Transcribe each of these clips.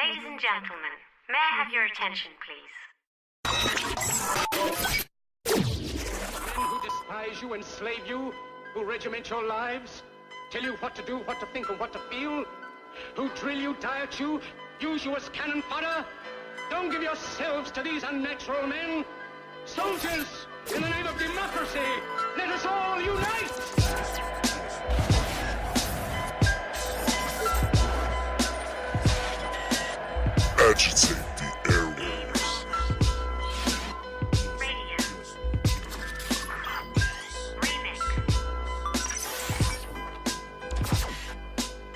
Ladies and gentlemen, may I have your attention, please? Men who despise you, enslave you, who regiment your lives, tell you what to do, what to think, and what to feel, who drill you, diet you, use you as cannon fodder. Don't give yourselves to these unnatural men. Soldiers, in the name of democracy, let us all unite! Agitate the airwaves. Radio. Remix.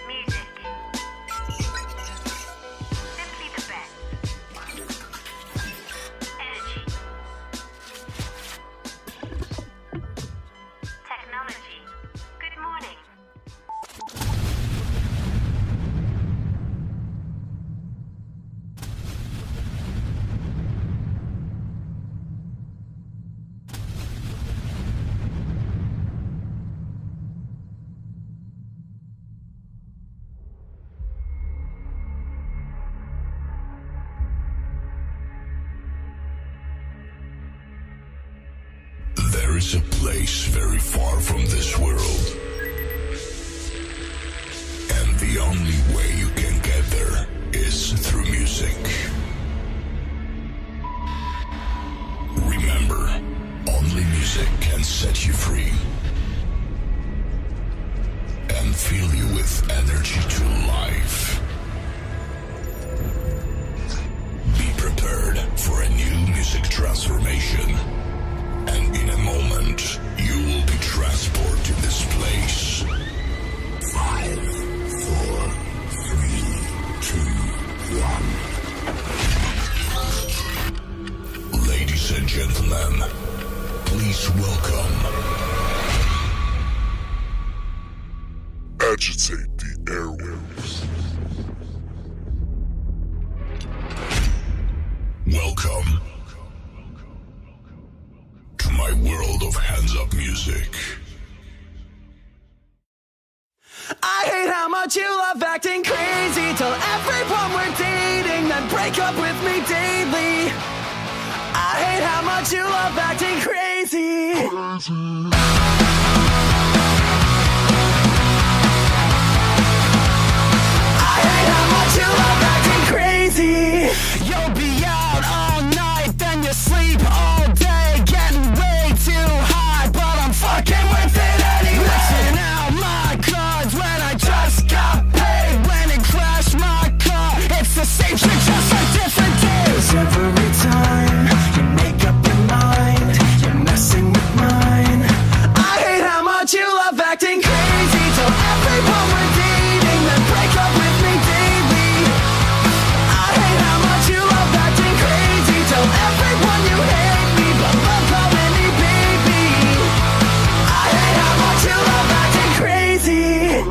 Music. Simply the best. Energy. Technology. Good morning. There is a place very far from this world, and the only way you can get there is through music. Remember, only music can set you free and fill you with energy to life. Be prepared for a new music transformation. And in a moment, you will be transported to this place. 5, 4, 3, 2, 1. Ladies and gentlemen, please welcome Agitate the airwaves. Welcome to my world of hands-up music. I hate how much you love acting crazy. Tell everyone we're dating, then break up with me daily. I hate how much you love acting crazy. I hate how much you love acting crazy. You'll be out all night, then you sleep all day, getting way too high, but I'm fucking with it anyway. Mixing out my cards when I just got paid. When it crashed my car, it's the same shit, just on different days. Every time you make up your mind, you're messing with mine. I hate how much you love acting crazy. Tell everyone we're dating, then break up with me daily. I hate how much you love acting crazy. Tell everyone you hate me, but love calling me baby. I hate how much you love acting crazy.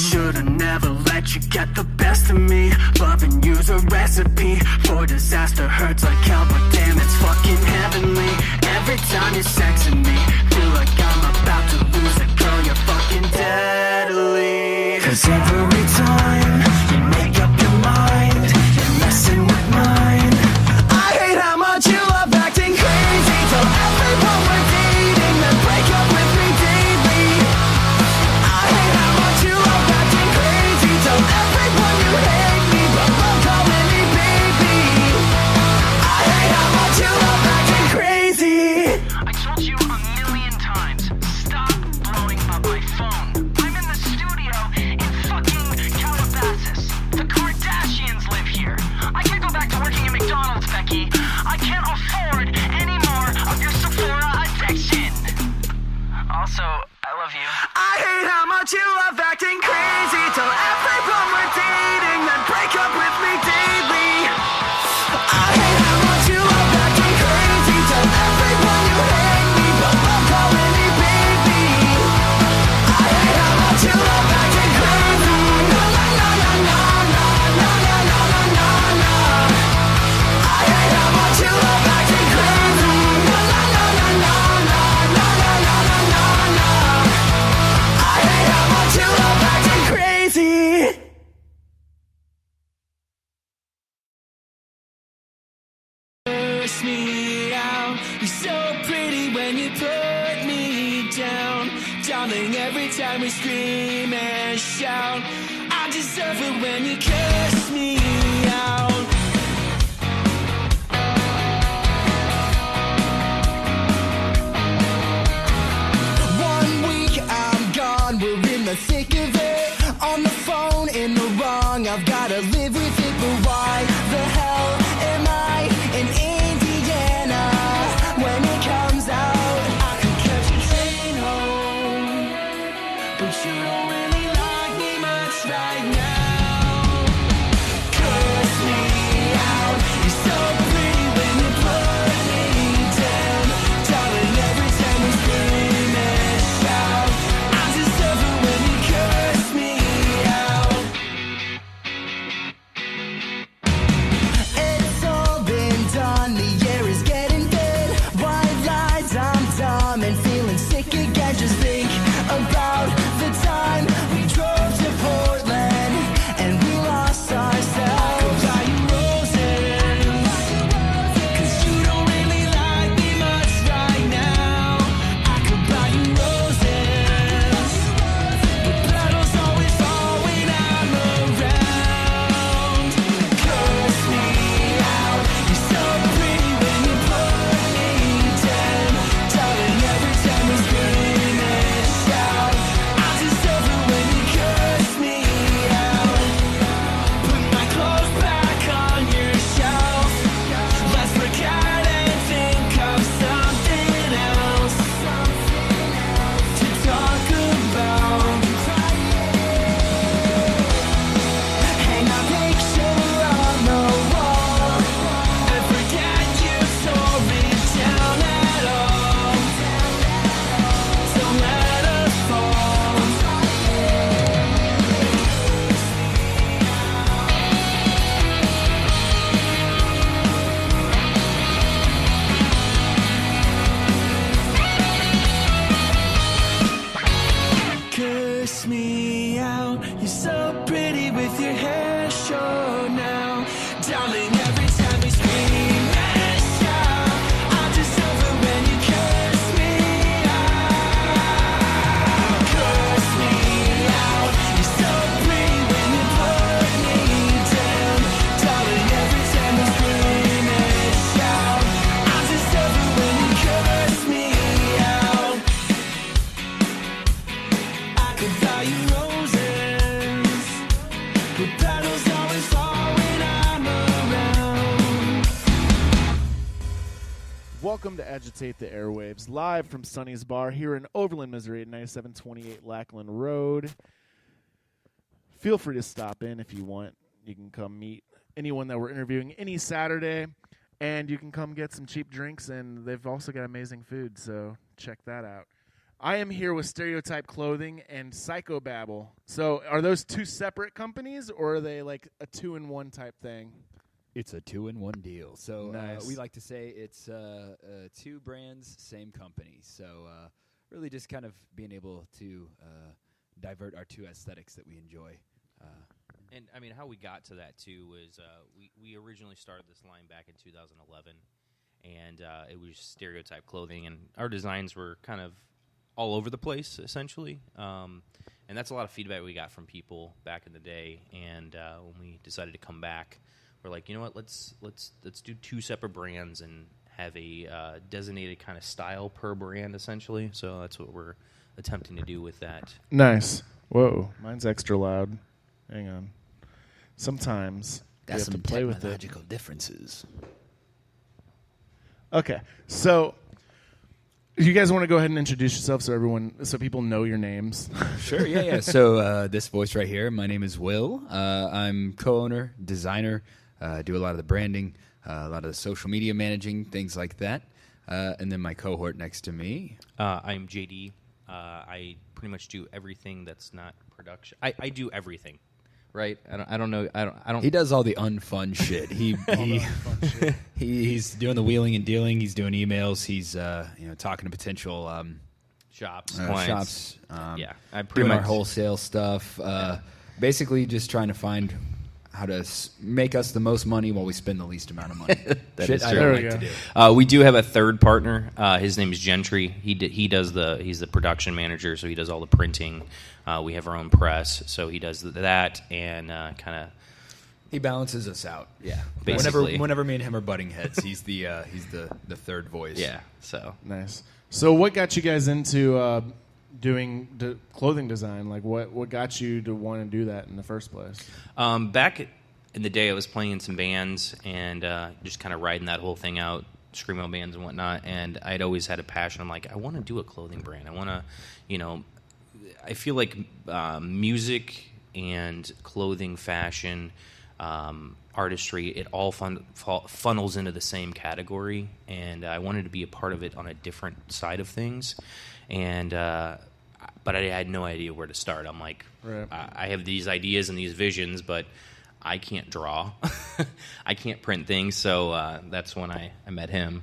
Should've never let you get the best of me. Love and use a recipe for disaster. Hurts like hell, but damn, it's fucking heavenly. Every time you're sexing me, feel like I'm about to lose it. Girl, you're fucking deadly. Cause every time you make up your mind, you're messing with mine. I hate how much you love acting crazy. Tell everyone we're dating, then break up with me daily. I hate how much you love acting crazy. Tell everyone you hate me, but love calling me baby. I hate how much you love acting crazy. I told you a million times, stop blowing up my phone. I'm in the studio in fucking Calabasas. The Kardashians live here. I can't go back to working at McDonald's, Becky. I can't afford any more of your Sephora addiction. Also, I love you. I hate how much you love acting crazy. Tell everyone we're dating, then break up with me daily. I hate how much you love acting crazy. Tell everyone you hate me, but love calling me baby. I hate how much you love acting crazy. No, no, no, no, no, no, no, no, no, no, no, no. I hate how much you love acting crazy. No, no, no, no, no, no, no, no, no, no, no, no. I hate how much you love acting crazy. Darling, every time we scream and shout, I deserve it when you curse me out. One week I'm gone, we're in the thick of it. On the phone, in the wrong, I've gotta live with it. But why the hell am I in Indiana? When it comes out, I could catch a train home, but you don't really like me much right now. Curse me out, you're so pretty when you put me down. Darling, every time we scream and shout, I deserve it when you curse me out. It's all been done, the air is getting thin. White lies, I'm dumb and feeling sick again. Just think about the time we drove to Portland and we lost ourselves. I could buy you roses, 'cause you don't really like me much right now. I could buy you roses, but petals always fall when I'm around. Curse me out, you're so pretty when you put me down. Darling, every time we scream and shout, I deserve it when you curse me out. Put my clothes back on your shelf. Let's forget and think of something else to talk about. Hang a picture on the wall and forget you tore me down at all. Don't let us fall. Curse me out, you're so pretty with your hair short now. Darling, every time we scream and shout, I deserve it when you curse me out. Curse me out, you're so pretty when you put me down. Darling, every time we scream and shout, I deserve it when you curse me out. I could buy you roses, but petals always fall when I'm around. Welcome to Agitate the Airwaves, live from Sonny's Bar here in Overland, Missouri at 9728 Lackland Road. Feel free to stop in if you want. You can come meet anyone that we're interviewing any Saturday, and you can come get some cheap drinks, and they've also got amazing food, so check that out. I am here with Stereotype Clothing and Psychobabble. So are those two separate companies, or are they like a two-in-one type thing? It's a 2-in-1 deal. So Nice. we like to say it's two brands, same company. So really just kind of being able to divert our two aesthetics that we enjoy. And I mean, how we got to that too was we originally started this line back in 2011, and it was Stereotype Clothing, and our designs were kind of all over the place essentially, and that's a lot of feedback we got from people back in the day. And when we decided to come back, we're like, you know what, let's do two separate brands and have a designated kind of style per brand essentially. So that's what we're attempting to do with that. Nice. Whoa, mine's extra loud. Hang on. Sometimes you have to play with it. technological differences. Okay, so you guys want to go ahead and introduce yourself so people know your names? Sure, yeah. So this voice right here, my name is Will. I'm co-owner, designer, do a lot of the branding, a lot of the social media managing, things like that. And then my cohort next to me. I'm JD. I pretty much do everything that's not production. I do everything, right? I don't know. I don't. He does all the unfun shit. He's doing the wheeling and dealing. He's doing emails. He's talking to potential shops, clients. Yeah, I pretty doing much our wholesale stuff. Basically, just trying to find make us the most money while we spend the least amount of money. That Shit is I true. don't There like we to do. We do have a third partner. His name is Gentry. He's the production manager, so he does all the printing. We have our own press, so he does that and kind of. He balances us out. Yeah, Basically. Whenever me and him are butting heads, he's the third voice. Yeah, so Nice. So what got you guys into doing clothing design? Like, what got you to want to do that in the first place? back in the day, I was playing in some bands and just kind of riding that whole thing out, screamo bands and whatnot. And I'd always had a passion. I'm like, I want to do a clothing brand. I want to, I feel like music and clothing, fashion, artistry, it all funnels into the same category, and I wanted to be a part of it on a different side of things, and but I had no idea where to start. I'm like, Right. I have these ideas and these visions, but I can't draw. I can't print things, so that's when I met him.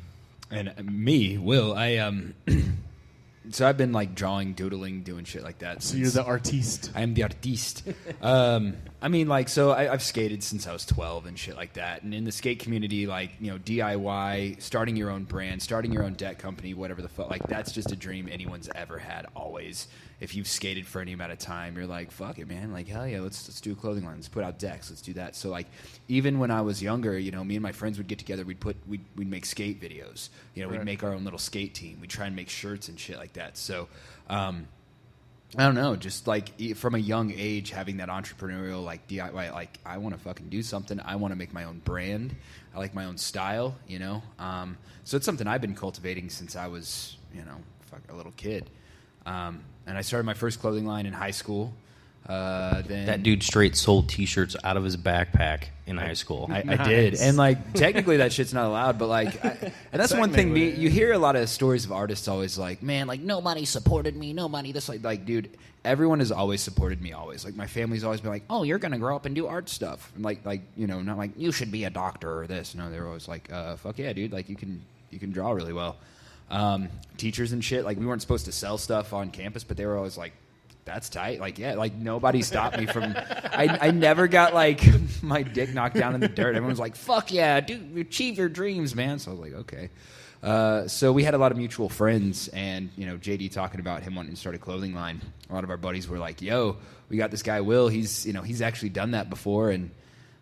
And me, Will, so I've been like drawing, doodling, doing shit like that. So you're the artiste. I am the artiste. I mean, like, so I've skated since I was 12 and shit like that. And in the skate community, like, DIY, starting your own brand, starting your own deck company, whatever the fuck, like, that's just a dream anyone's ever had, always. If you've skated for any amount of time, you're like, fuck it, man. Like, hell yeah, let's do a clothing line. Let's put out decks. Let's do that. So, like, even when I was younger, me and my friends would get together. We'd make skate videos. Right. We'd make our own little skate team. We'd try and make shirts and shit like that. So, I don't know, just like from a young age, having that entrepreneurial like DIY, like I want to fucking do something. I want to make my own brand. I like my own style, So it's something I've been cultivating since I was, a little kid. And I started my first clothing line in high school. Then That dude straight sold T-shirts out of his backpack in high school. I did, and like technically that shit's not allowed, but like, and that's one thing. You hear a lot of stories of artists always like, man, like nobody supported me, nobody this like, dude, everyone has always supported me, always. Like my family's always been like, oh, you're gonna grow up and do art stuff, and like not like you should be a doctor or this. No, they're always like, fuck yeah, dude, like you can draw really well. Teachers and shit, like we weren't supposed to sell stuff on campus, but they were always like, that's tight. Like, yeah, like nobody stopped me from, I never got like my dick knocked down in the dirt. Everyone's like, fuck yeah, dude, achieve your dreams, man. So I was like, okay. So we had a lot of mutual friends, and, JD talking about him wanting to start a clothing line. A lot of our buddies were like, yo, we got this guy, Will. He's actually done that before. And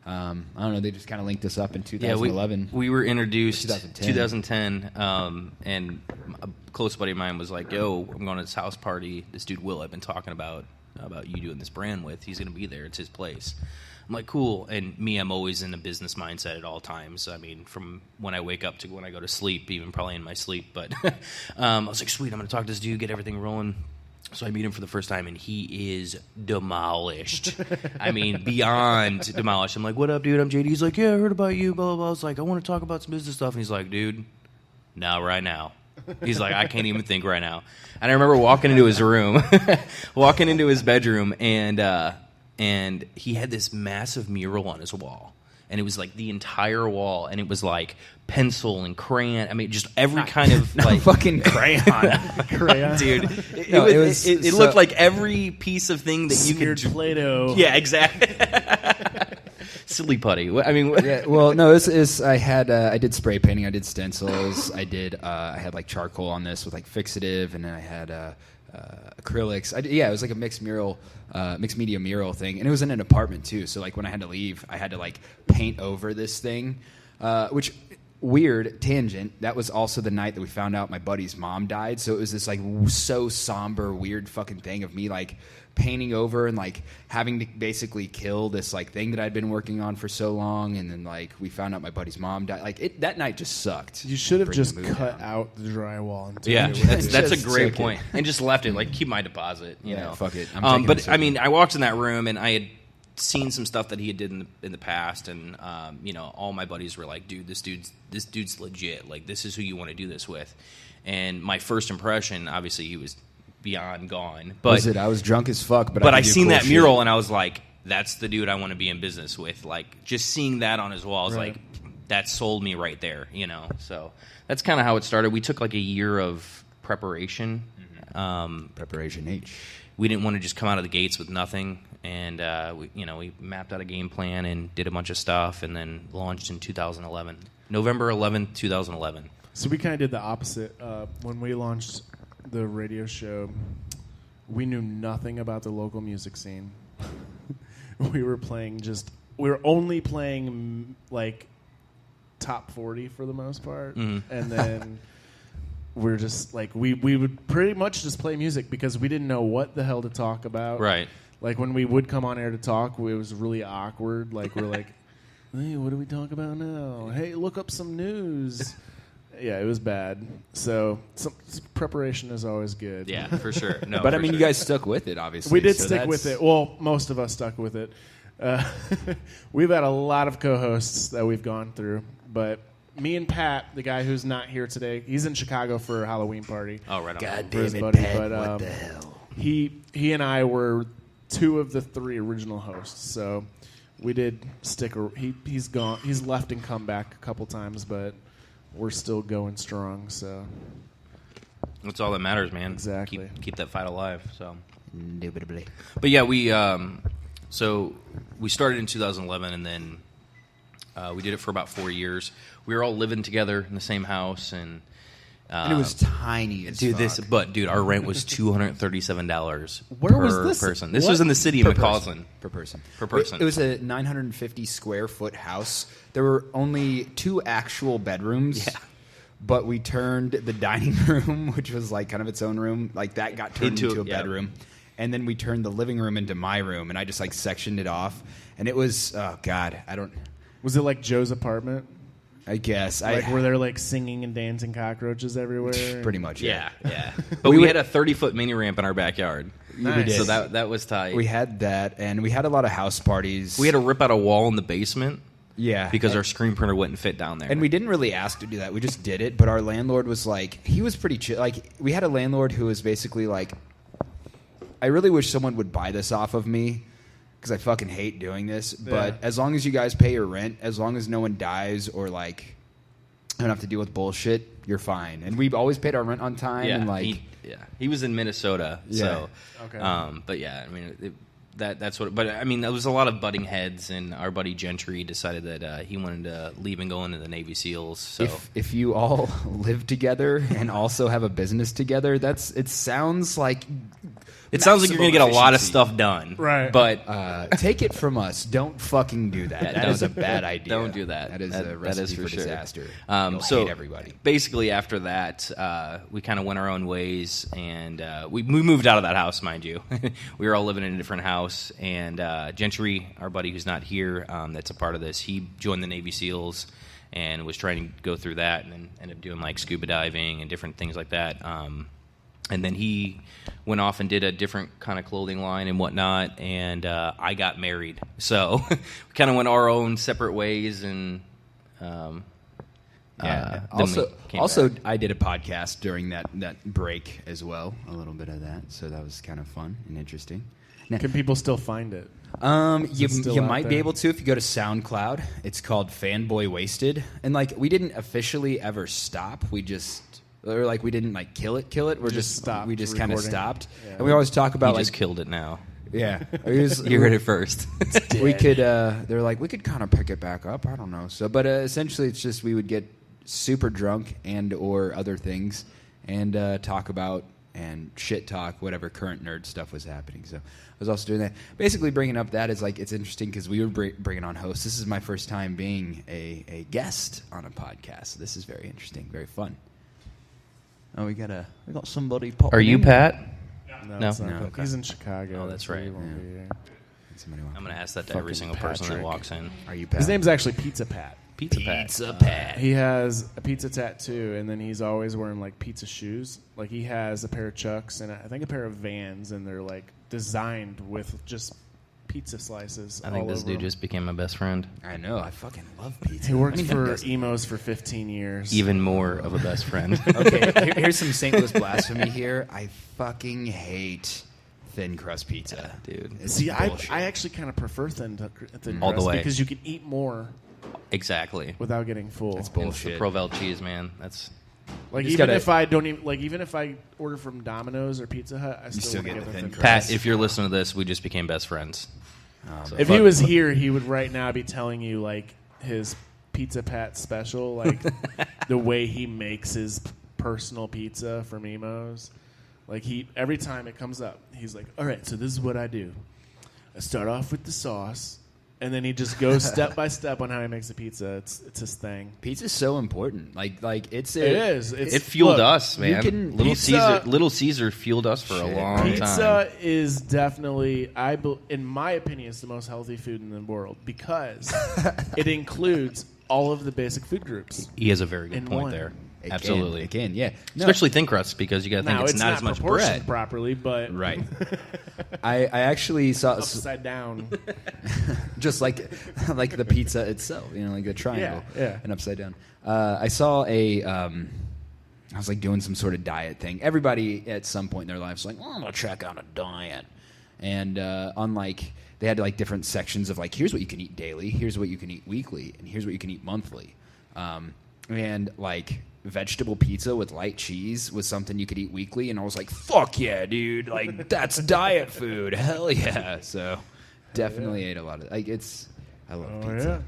I don't know, they just kind of linked us up in 2011. We were introduced 2010. 2010, and a close buddy of mine was like, yo, I'm going to this house party. This dude Will I've been talking about you doing this brand with, he's going to be there. It's his place. I'm like, cool. And me, I'm always in a business mindset at all times. I mean, from when I wake up to when I go to sleep, even probably in my sleep. But I was like, sweet, I'm going to talk to this dude, get everything rolling. So I meet him for the first time, and he is demolished. I mean, beyond demolished. I'm like, what up, dude? I'm JD. He's like, yeah, I heard about you, blah, blah, blah. I was like, I want to talk about some business stuff. And he's like, dude, not right now. He's like, I can't even think right now. And I remember walking into his room, walking into his bedroom, and he had this massive mural on his wall. And it was like the entire wall, and it was like pencil and crayon. I mean, just every kind of like fucking crayon. Crayon. Dude. It looked like every piece of thing that you could. Play-Doh. Yeah, exactly. Silly putty. I mean, Yeah, well, no, this is I did spray painting, I did stencils, I had like charcoal on this with like fixative, and then I had acrylics. It was like a mixed media mural thing, and it was in an apartment too. So like when I had to leave, I had to like paint over this thing, which weird tangent. That was also the night that we found out my buddy's mom died. So it was this like so somber, weird fucking thing of me like painting over and like having to basically kill this like thing that I'd been working on for so long, and then like we found out my buddy's mom died. Like that night just sucked. You should have Bringing just the mood cut down. out the drywall. And yeah, taken it with that's you. a great took it. point. And just left it, like, keep my deposit, you know. Fuck it. I'm taking but this I with me. mean, I walked in that room, and I had seen some stuff that he had did in the past, and all my buddies were like, dude, this dude's legit. Like, this is who you want to do this with. And my first impression, obviously, he was beyond gone. But Was it? I was drunk as fuck, but I could do seen cool that shit. mural, and I was like, that's the dude I want to be in business with. Like, just seeing that on his wall, I was Right. like, that sold me right there, So that's kind of how it started. We took like a year of preparation. Preparation H. We didn't want to just come out of the gates with nothing. and we mapped out a game plan and did a bunch of stuff, and then launched in 2011, November 11th, 2011. So we kind of did the opposite. When we launched the radio show, we knew nothing about the local music scene. We were only playing like top 40 for the most part, and then we're just like we would pretty much just play music because we didn't know what the hell to talk about. Right. Like when we would come on air to talk, it was really awkward. Like we're like, hey, what do we talk about now? Hey, look up some news. Yeah, it was bad. So some preparation is always good. Yeah, for sure. No, But for I mean, sure. you guys stuck with it, obviously. We did so stick with it. Well, most of us stuck with it. We've had a lot of co-hosts that we've gone through, but me and Pat, the guy who's not here today, he's in Chicago for a Halloween party. Oh, right on. God for his damn it, buddy, Pat, but, what the hell? He and I were 2 of the 3 original hosts, so we did stick. He's gone. He's left and come back a couple times, but we're still going strong. So That's all that matters, man. Exactly. Keep that fight alive. So, Indubitably. but yeah, we started in 2011, and then we did it for about 4 years. We were all living together in the same house, and it was tiny as dude. fuck. Dude, our rent was $237 Where per was this? person. This What? was in the city of Per McCausland. Per person. Per person. It was a 950 square foot house. There were only 2 actual bedrooms. Yeah. But we turned the dining room, which was like kind of its own room, like that got turned into a yeah. bedroom. And then we turned the living room into my room, and I just like sectioned it off. And it was, oh God, was it like Joe's apartment? I guess. Like were there like singing and dancing cockroaches everywhere? Pretty much, Yeah, yeah. But we had a 30-foot mini ramp in our backyard. Nice. So that was tight. We had that, and we had a lot of house parties. We had to rip out a wall in the basement. Yeah. Because our screen printer wouldn't fit down there. And we didn't really ask to do that. We just did it. But our landlord was like, he was pretty chill. Like, we had a landlord who was basically like, I really wish someone would buy this off of me because I fucking hate doing this. But as long as you guys pay your rent, as long as no one dies or like don't have to deal with bullshit, you're fine. And we've always paid our rent on time. Yeah, And like, he was in Minnesota. Yeah. So, Okay. but yeah, I mean, that's what. But I mean, there was a lot of butting heads, and our buddy Gentry decided that he wanted to leave and go into the Navy SEALs. So if you all live together and also have a business together, it sounds like it sounds like you're going to get a lot of efficiency. stuff done. Right. But take it from us. Don't fucking do that. That is a bad idea. Don't do that. That is a That recipe is for sure. disaster. You'll So hate everybody. basically, after that, we kind of went our own ways, and we moved out of that house, mind you. We were all living in a different house, and Gentry, our buddy who's not here, that's a part of this, he joined the Navy SEALs and was trying to go through that, and then ended up doing like scuba diving and different things like that. And then he went off and did a different kind of clothing line and whatnot, and I got married. So we kind of went our own separate ways, and Yeah. then we came Also, back. I did a podcast during that break as well. A little bit of that, so that was kind of fun and interesting. Now, Can people still find it? you it still you out might be there? able to if you go to SoundCloud. It's called Fanboy Wasted, and like we didn't officially ever stop. We didn't like kill it. We're Just stopped We just kind of recording. stopped, Yeah. and we always talk about He like just killed it now. yeah. You heard it first. We could. They're like we could kind of pick it back up. I don't know. So, but essentially, it's just we would get super drunk and or other things, and talk about and shit talk whatever current nerd stuff was happening. So I was also doing that. Basically, bringing up that is like it's interesting because we were bringing on hosts. This is my first time being a guest on a podcast. So this is very interesting, very fun. Oh, we got somebody. Are you Pat? No? it's not No, that. okay. He's in Chicago. Oh, that's so he right. won't Yeah. be here. Somebody want- I'm going to ask that to every Fucking single person that Patrick. walks in. Are you Pat? His name's actually Pizza Pat. Pizza Pat. Pizza Pat. He has a pizza tattoo, and then he's always wearing like pizza shoes. Like he has a pair of Chucks and I think a pair of Vans, and they're like designed with just pizza slices. I think all this over dude them. just became my best friend. I know. I fucking love pizza. He worked I mean, for who doesn't? emos for 15 years. Even more of a best friend. Okay, here's some St. Louis blasphemy here. I fucking hate thin crust pizza, dude. It's See, I bullshit. actually kind of prefer thin All the crust way. because you can eat more Exactly. without getting full. That's And it's the bullshit. Provel cheese, man. That's Like just even gotta- if I don't even even if I order from Domino's or Pizza Hut, I still, still wanna get get the the thin thin crust. Pat, if you're listening to this, we just became best friends. So If he was here, he would right now be telling you like his Pizza Pat special, like the way he makes his personal pizza from Emo's. Like every time it comes up, he's like, "All right, so this is what I do. I start off with the sauce, and then he just goes step by step on how he makes the pizza. It's his thing. Pizza's so important. Like It is. it fueled us, man. can- Little Caesar fueled us for a long time. Pizza is definitely, in my opinion, it's the most healthy food in the world because it includes all of the basic food groups. He has a very good In point one. there. It Absolutely. It can, yeah. No, Especially thin crust because you got to think Now, it's not as much proportioned bread. properly, but right. I actually saw upside down. just like the pizza itself, like the triangle, yeah. and upside down. I saw I was like doing some sort of diet thing. Everybody at some point in their lives like, I'm gonna check out a diet, and on like they had like different sections of like, here's what you can eat daily, here's what you can eat weekly, and here's what you can eat monthly, and like vegetable pizza with light cheese was something you could eat weekly, and I was like, fuck yeah, dude, like that's diet food, hell yeah. So definitely ate a lot of I love pizza. Yeah.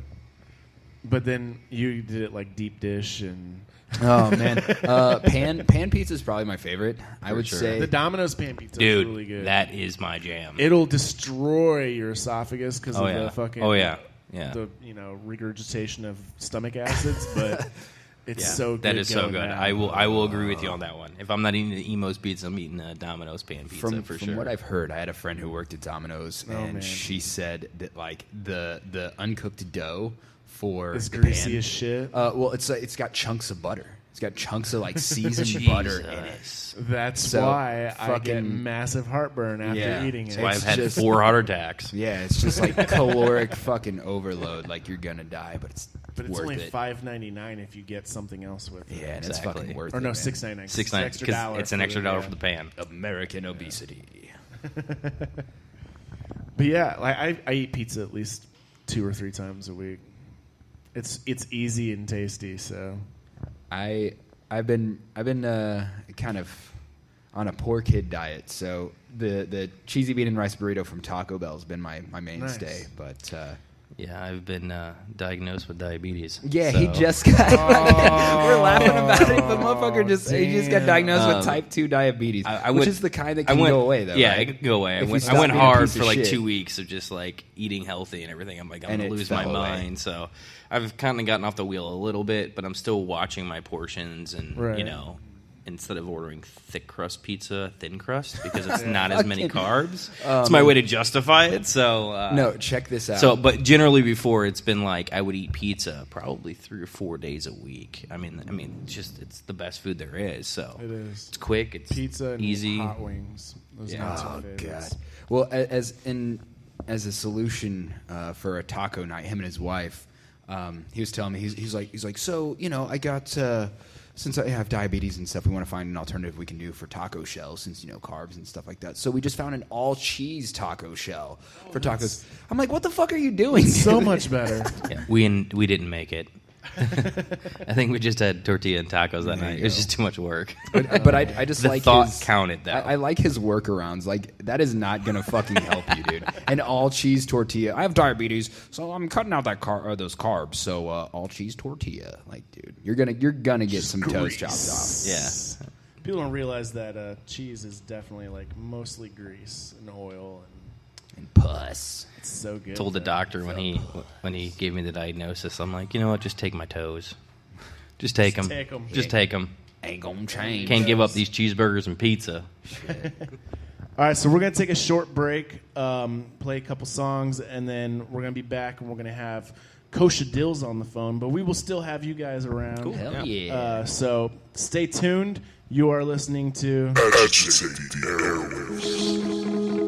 But then you did it like deep dish and Oh man, pan pizza is probably my favorite. I would sure. say the Domino's pan pizza Dude, is really good. that is my jam. It'll destroy your esophagus because Oh, of yeah. the fucking Oh, yeah. the regurgitation of stomach acids, but it's so good. That is so going good. down. I will agree with you on that one. If I'm not eating the Emo's pizza, I'm eating a Domino's pan pizza from for sure. what I've heard, I had a friend who worked at Domino's, and man. she said that like the uncooked dough for It's the greasy pan, as shit. well, it's got chunks of butter. It's got chunks of like seasoned butter in it. Jesus. That's So, why I get fucking- massive heartburn after Yeah. eating That's it. That's why It's I've had just- 4 heart attacks. Yeah, it's just like caloric fucking overload. Like you're gonna die, but it's But it's worth only it. $5.99 if you get something else with it. Yeah, and Exactly. it's fucking worth Or it. no, man. $6.99. $6.99 extra because dollar it's an for extra the- dollar yeah. for the pan. American obesity. But yeah, like I eat pizza at least 2 or 3 times a week. It's easy and tasty. So I've been kind of on a poor kid diet, so the cheesy bean and rice burrito from Taco Bell has been my mainstay. Nice. But Yeah, I've been diagnosed with diabetes. yeah, so. he just got. We're laughing about it, but motherfucker he just got diagnosed with type 2 diabetes, I which went- is the kind that I can went, go away though. Yeah, right? it can go away. If you I stop went being a hard piece for of like shit. 2 weeks of just like eating healthy and everything. I'm like, I'm And gonna it lose my fell away. mind. So I've kind of gotten off the wheel a little bit, but I'm still watching my portions and Right. instead of ordering thick crust pizza, thin crust because it's not as many Fucking- carbs. It's my way to justify it. So No, check this out. So, but generally before it's been like I would eat pizza probably 3 or 4 days a week. I mean, just it's the best food there is. So it is it's quick. It's pizza and easy. hot wings. Those Yeah. are my two Oh favorites. god. Well, as a solution for a taco night, him and his wife, he was telling me he's like, so I got since I have diabetes and stuff, we want to find an alternative we can do for taco shells since carbs and stuff like that. So we just found an all cheese taco shell for tacos. I'm like, what the fuck are you doing? So dude? much better. Yeah, we didn't make it. I think we just had tortilla and tacos that night. It was just too much work. But I just The like thought his, counted, though. I like his workarounds. Like that is not gonna fucking help you, dude. An all cheese tortilla. I have diabetes, so I'm cutting out those carbs. So all cheese tortilla. Like, dude, you're gonna get some toast chopped off. Yeah. People don't realize that cheese is definitely like mostly grease and oil, and And puss. it's so good. Told the though. doctor when he gave me the diagnosis, I'm like, you know what? Just take my toes. Just take them. take 'em. Just take them. Ain't gonna change. Can't give up these cheeseburgers and pizza. All right, so we're going to take a short break, play a couple songs, and then we're going to be back, and we're going to have Kosha Dillz on the phone, but we will still have you guys around. Hell yeah. So stay tuned. You are listening to Agitate the Airwaves.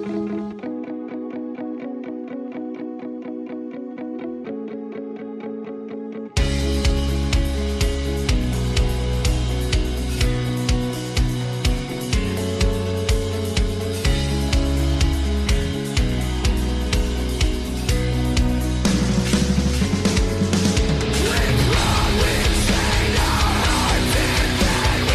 We're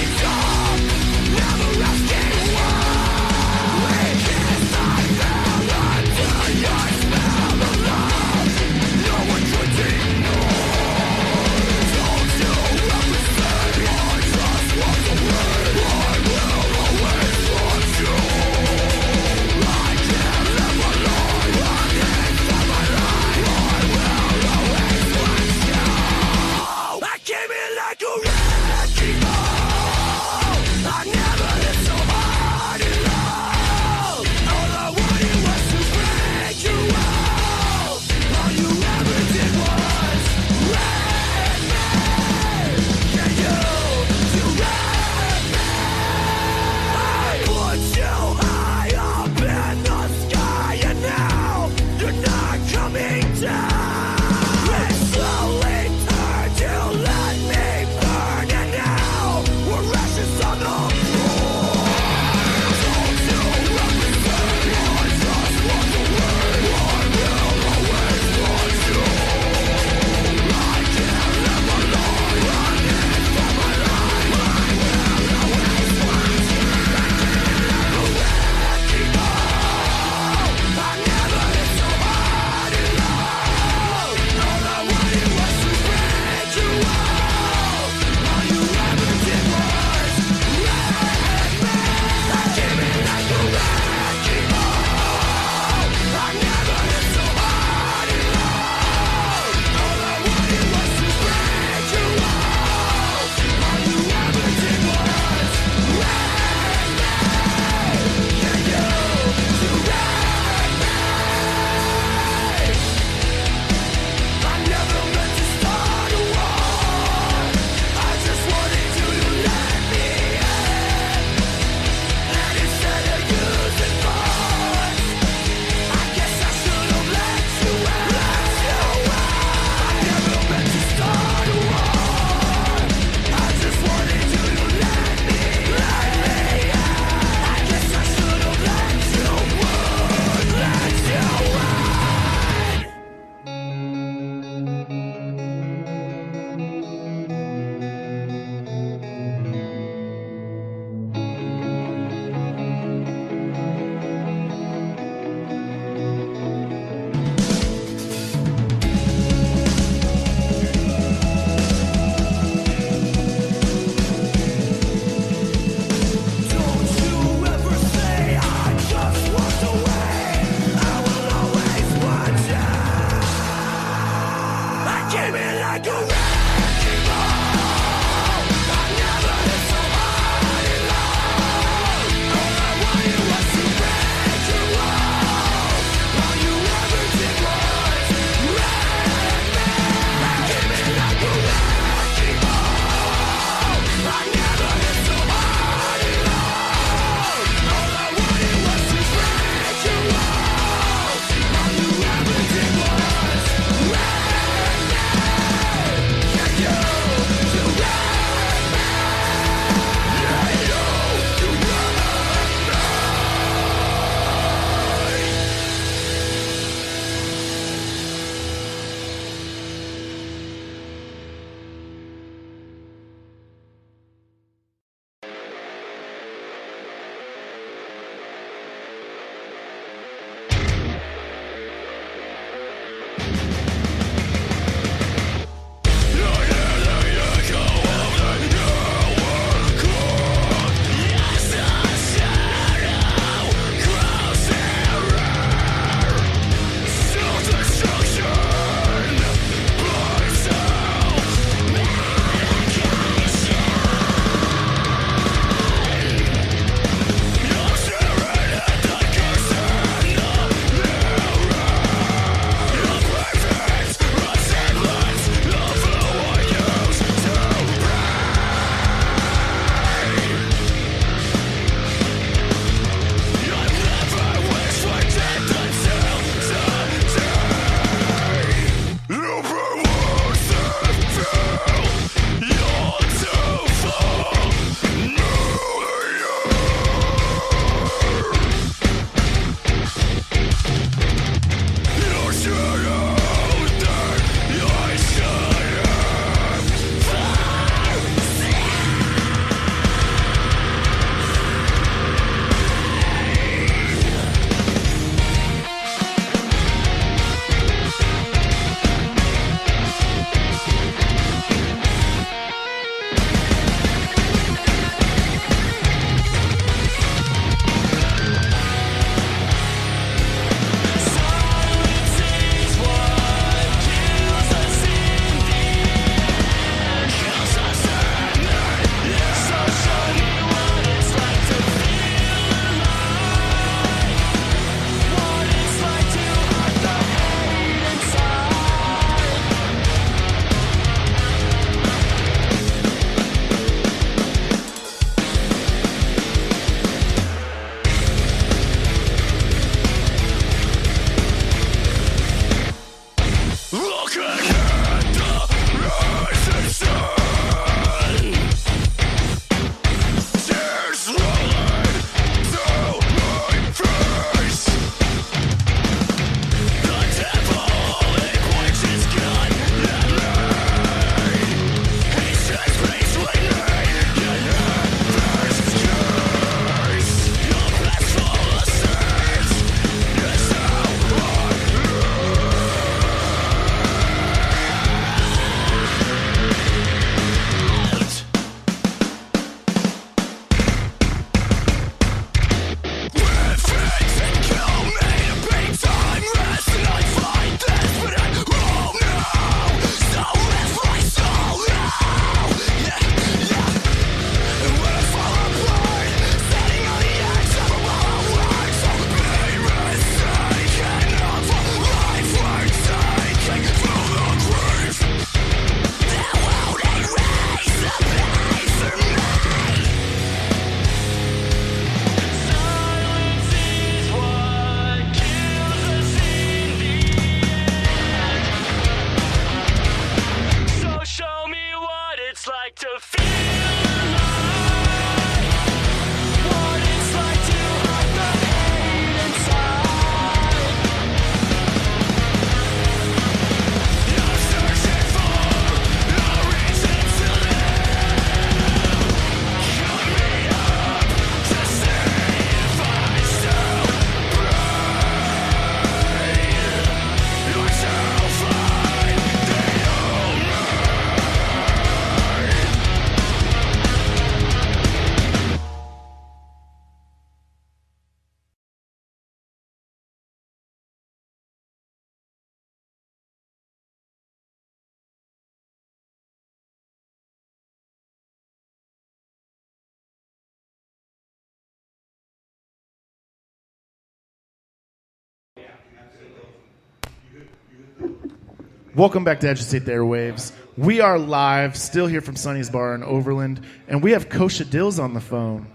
Welcome back to Agitate the Airwaves. We are live, still here from Sonny's Bar in Overland, and we have Kosha Dillz on the phone.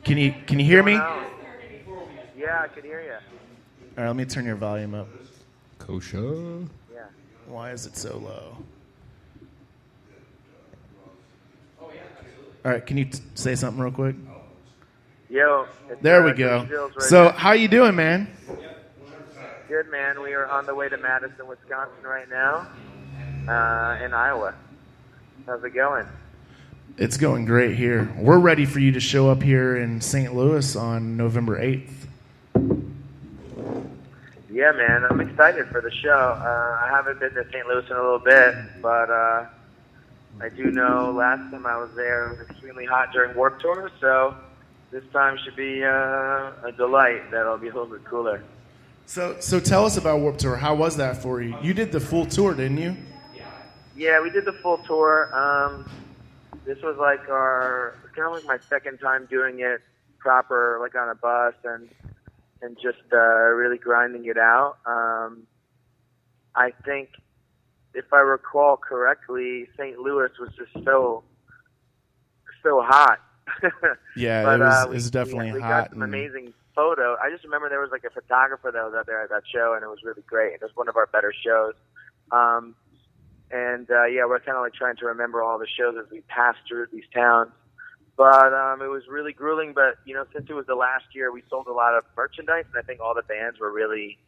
Can you hear me? Yeah, I can hear you. All right, let me turn your volume up. Kosha. Yeah. Why is it so low? All right, can you say something real quick? Yo. There we go. Dillz right So, now. how you doing, man? Good, man. We are on the way to Madison, Wisconsin right now, in Iowa. How's it going? It's going great here. We're ready for you to show up here in St. Louis on November 8th. Yeah, man. I'm excited for the show. I haven't been to St. Louis in a little bit, but I do know last time I was there, it was extremely hot during Warped Tour, so this time should be a delight. That'll be a little bit cooler. So tell us about Warped Tour. How was that for you? You did the full tour, didn't you? Yeah, we did the full tour. This was like kind of like my second time doing it proper, like on a bus and just really grinding it out. I think, if I recall correctly, St. Louis was just so hot. Yeah, but, it was definitely we hot. got some amazing photo. I just remember there was like a photographer that was out there at that show, and it was really great. It was one of our better shows. Yeah, we're kind of like trying to remember all the shows as we passed through these towns. But it was really grueling. But, since it was the last year, we sold a lot of merchandise, and I think all the bands were really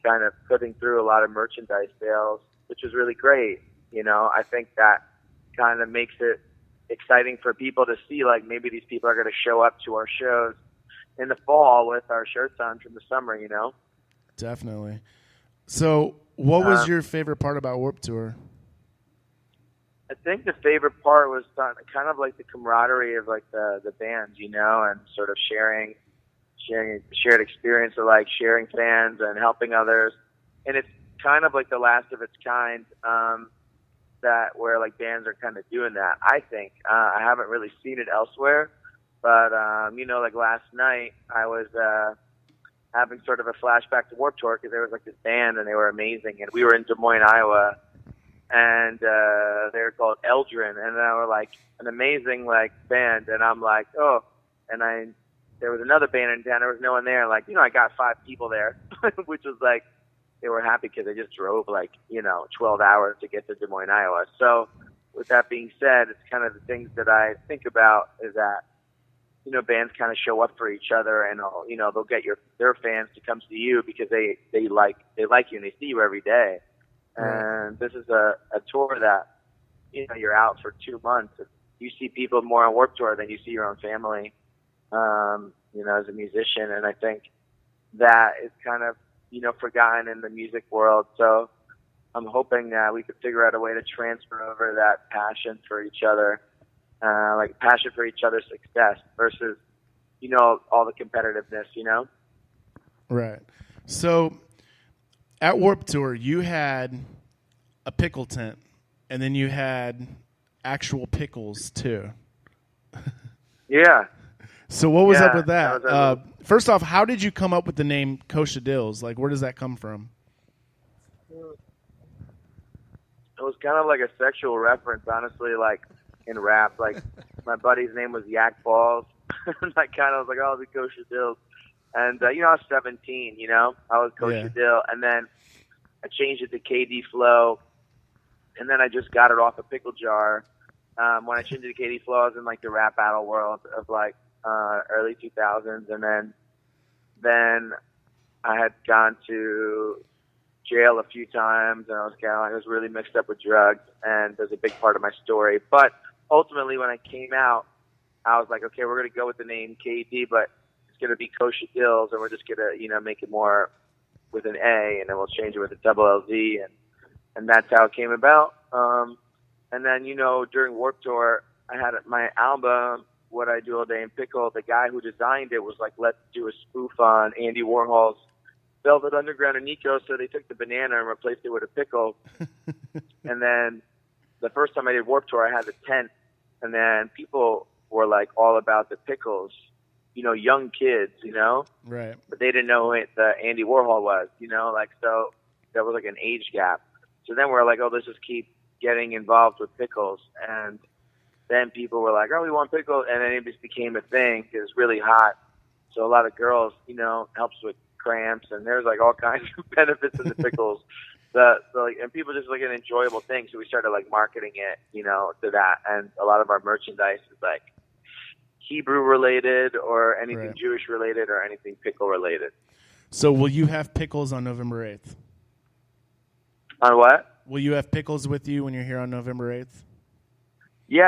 kind of putting through a lot of merchandise sales, which was really great. I think that kind of makes it exciting for people to see, like, maybe these people are going to show up to our shows in the fall with our shirts on from the summer, Definitely. So what was your favorite part about Warped Tour? I think the favorite part was kind of like the camaraderie of like the bands, and sort of sharing shared experience of like sharing fans and helping others. And it's kind of like the last of its kind, that where like bands are kind of doing that. I think I haven't really seen it elsewhere, but like last night I was having sort of a flashback to Warped Tour because there was like this band and they were amazing, and we were in Des Moines, Iowa, and they were called Eldrin, and they were like an amazing like band, and I'm like, oh, and there was another band in town, there was no one there, like, I got 5 people there, which was like, they were happy because they just drove like 12 hours to get to Des Moines, Iowa. So with that being said, it's kind of the things that I think about is that bands kind of show up for each other, and they'll get their fans to come see you because they like you and they see you every day. And this is a tour that you're out for 2 months. You see people more on Warped Tour than you see your own family, as a musician. And I think that is kind of forgotten in the music world. So I'm hoping that we could figure out a way to transfer over that passion for each other, like passion for each other's success versus, all the competitiveness, Right. So at Warped Tour, you had a pickle tent, and then you had actual pickles too. Yeah. So what was up with that that? was First off, how did you come up with the name Kosha Dillz? Like, where does that come from? It was kind of like a sexual reference, honestly, like in rap. Like my buddy's name was Yak Balls. And I kind of was like, oh, I'll be Kosha Dillz. And, I was 17, I was Kosha Dillz. And then I changed it to KD Flow. And then I just got it off a pickle jar. When I changed it to KD Flow, I was in like the rap battle world of like early 2000s. And then I had gone to jail a few times, and I was really mixed up with drugs, and there's a big part of my story. But ultimately, when I came out, I was like, okay, we're going to go with the name KD, but it's going to be Kosha Dillz, and we're just going to, make it more with an A, and then we'll change it with a double LZ, and that's how it came about. And then, during Warped Tour, I had my album, What I Do All Day in Pickle. The guy who designed it was like, let's do a spoof on Andy Warhol's Velvet Underground and Nico, so they took the banana and replaced it with a pickle. And then the first time I did Warped Tour, I had the tent, and then people were like all about the pickles, young kids, Right. but they didn't know who the Andy Warhol was, like, so there was like an age gap. So then we're like, oh, let's just keep getting involved with pickles. And then people were like, oh, we want pickles. And then it just became a thing. It was really hot. So a lot of girls, helps with cramps. And there's like all kinds of benefits in the pickles. And people just like an enjoyable thing. So we started like marketing it, to that. And a lot of our merchandise is like Hebrew related or anything Jewish related or anything pickle related. So will you have pickles on November 8th? On what? Will you have pickles with you when you're here on November 8th? Yeah.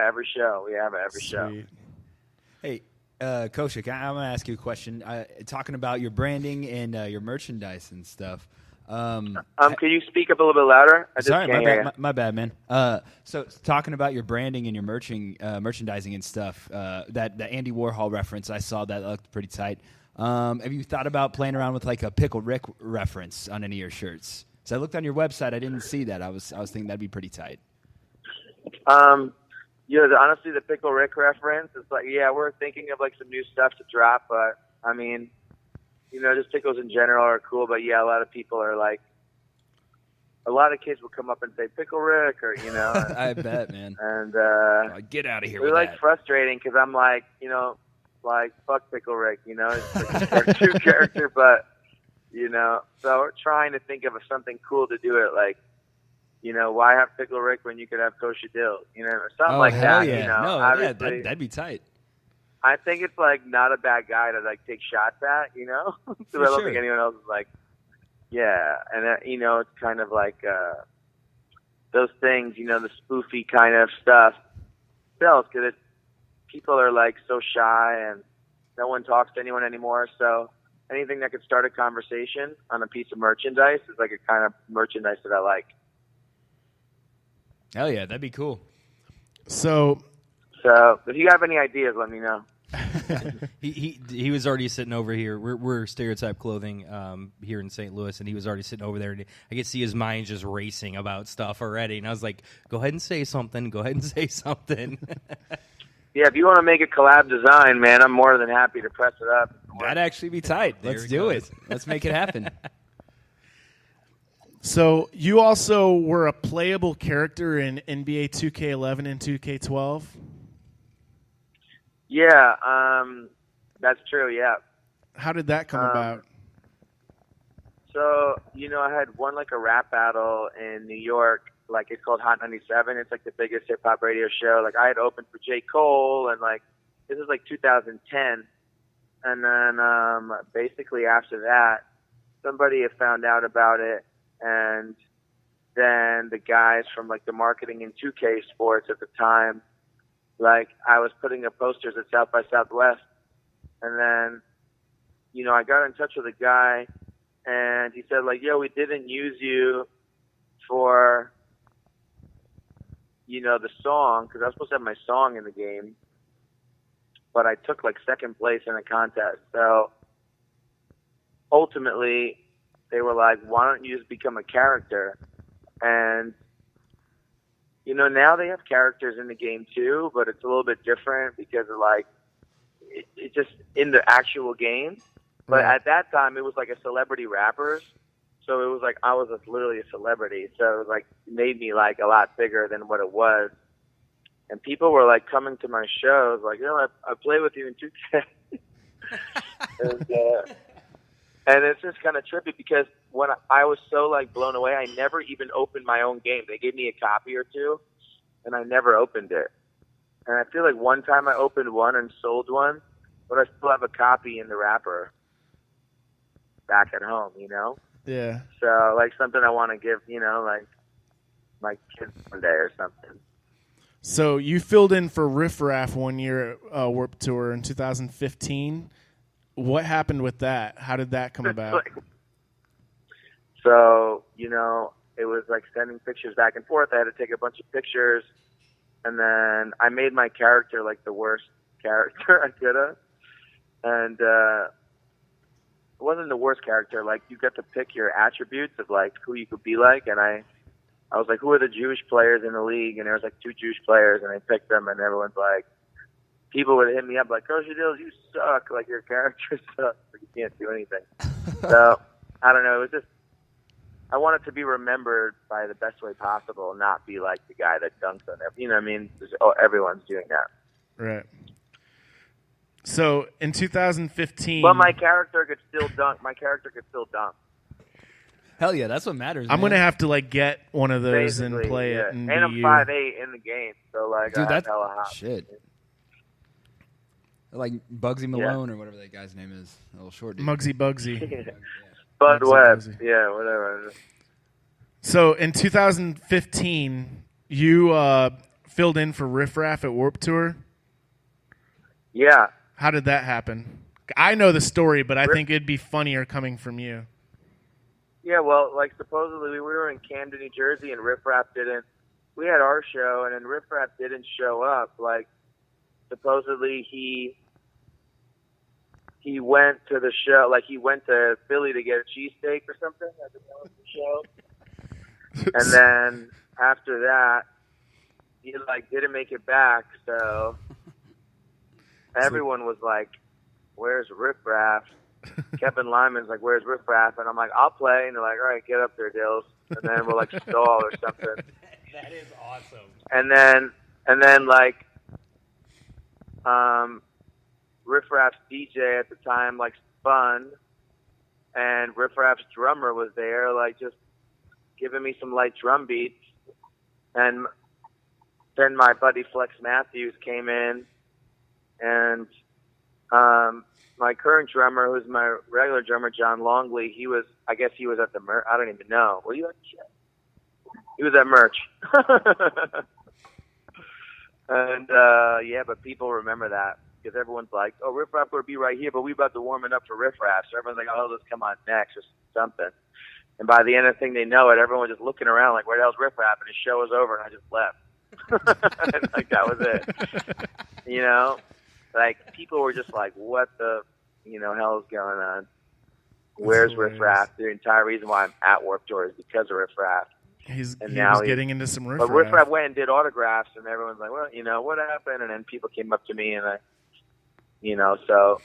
Every show. We have it every show. Hey, Kosha, I'm going to ask you a question. Talking about your branding and your merchandise and stuff. Can you speak up a little bit louder? Sorry, my bad, man. So talking about your branding and your merchandising and stuff, that Andy Warhol reference, I saw that looked pretty tight. Have you thought about playing around with like a Pickle Rick reference on any of your shirts? So I looked on your website, I didn't see that. I was thinking that'd be pretty tight. Honestly, the Pickle Rick reference is like, we're thinking of like some new stuff to drop, but I mean, just pickles in general are cool, but a lot of people are like, a lot of kids will come up and say Pickle Rick or, I bet, man. And, get out of here with with that. Frustrating because I'm like, like, fuck Pickle Rick, it's like a cartoon character, but, so we're trying to think of something cool to do it, like, why have Pickle Rick when you could have Kosha Dillz, something like hell that, yeah. That'd be tight. I think it's like not a bad guy to like take shots at, so I don't think anyone else is like, and it's kind of like those things, the spoofy kind of stuff sells because people are like so shy and no one talks to anyone anymore. So anything that could start a conversation on a piece of merchandise is like a kind of merchandise that I like. Hell yeah, that'd be cool. So if you have any ideas, let me know. he was already sitting over here. We're Stereotype Clothing here in St. Louis, and he was already sitting over there. And I could see his mind just racing about stuff already. And I was like, "Go ahead and say something. Go ahead and say something." Yeah, if you want to make a collab design, man, I'm more than happy to press it up. That'd actually be tight. Let's do it. Let's make it happen. So you also were a playable character in NBA 2K11 and 2K12? Yeah, that's true, yeah. How did that come about? So, I had won like a rap battle in New York, like it's called Hot 97. It's like the biggest hip hop radio show. Like I had opened for J. Cole and like, this was like 2010. And then, basically after that, somebody had found out about it. And then the guys from like the marketing in 2K Sports at the time, like I was putting up posters at South by Southwest. And then, I got in touch with a guy and he said like, yo, we didn't use you for, the song, because I was supposed to have my song in the game, but I took like second place in a contest. So ultimately, they were like, why don't you just become a character? And, now they have characters in the game too, but it's a little bit different because of like, it's just in the actual game. But at that time, it was like a celebrity rappers. So it was like, I was literally a celebrity. So it was like, it made me like a lot bigger than what it was. And people were like coming to my shows like, I play with you in 2K. And it's just kind of trippy because when I was so like blown away, I never even opened my own game. They gave me a copy or two, and I never opened it. And I feel like one time I opened one and sold one, but I still have a copy in the wrapper back at home, Yeah. So like something I want to give, like my kids one day or something. So you filled in for Riff Raff one year at Warped Tour in 2015. What happened with that? How did that come about? So, it was like sending pictures back and forth. I had to take a bunch of pictures. And then I made my character like the worst character I could have. And it wasn't the worst character. Like, you get to pick your attributes of like who you could be like. And I was like, who are the Jewish players in the league? And there was like 2 Jewish players. And I picked them. And everyone's like, people would hit me up like, Kosha Dillz, you suck. Like, your character sucks. Like, you can't do anything. So, I don't know. It was just, I want it to be remembered by the best way possible, not be like the guy that dunks on every. You know what I mean? Everyone's doing that. Right. So in 2015, But my character could still dunk. Hell yeah, that's what matters. I'm man. gonna have to like get one of those and Basically, play yeah. it. And I'm be 5'8" in the game, so like Dude, I have that's hella hot. shit. Like Bugsy Malone or whatever that guy's name is, a little short dude. Muggsy Bugsy. Bud Bugsy Webb, Bugsy. yeah, whatever. So in 2015, you filled in for Riff Raff at Warped Tour. Yeah. How did that happen? I know the story, but I think it'd be funnier coming from you. Yeah, well, like supposedly we were in Camden, New Jersey, and Riff Raff didn't. We had our show, and then Riff Raff didn't show up. Like supposedly he went to the show, like he went to Philly to get a cheesesteak or something at the show, and then after that he like didn't make it back. So everyone was like, "Where's Riff Raff?" Kevin Lyman's like, "Where's Riff Raff?" And I'm like, "I'll play." And they're like, "All right, get up there, Dillz." And then we'll like stall or something. That is awesome. And then like, Riff Raff's DJ at the time like spun, and Riff Raff's drummer was there, like just giving me some light drum beats. And then my buddy Flex Matthews came in, and my current drummer, who's my regular drummer, John Longley, I guess he was at the merch. I don't even know. Were you at the show? He was at merch. And, yeah, but people remember that because everyone's like, "Oh, Riff Raff will be right here, but we about to warm it up for Riff Raff." So everyone's like, "Oh, let's come on next," or something. And by the end of the thing, they know it. Everyone's just looking around like, "Where the hell's Riff Raff?" And his show was over, and I just left. And, like, that was it. You know? Like, people were just like, "What the, hell is going on? Where's Riff Raff?" The entire reason why I'm at Warped Tour is because of Riff Raff. He was getting into some Riff Raff. But Riff Raff went and did autographs, and everyone's like, "Well, what happened?" And then people came up to me, and so.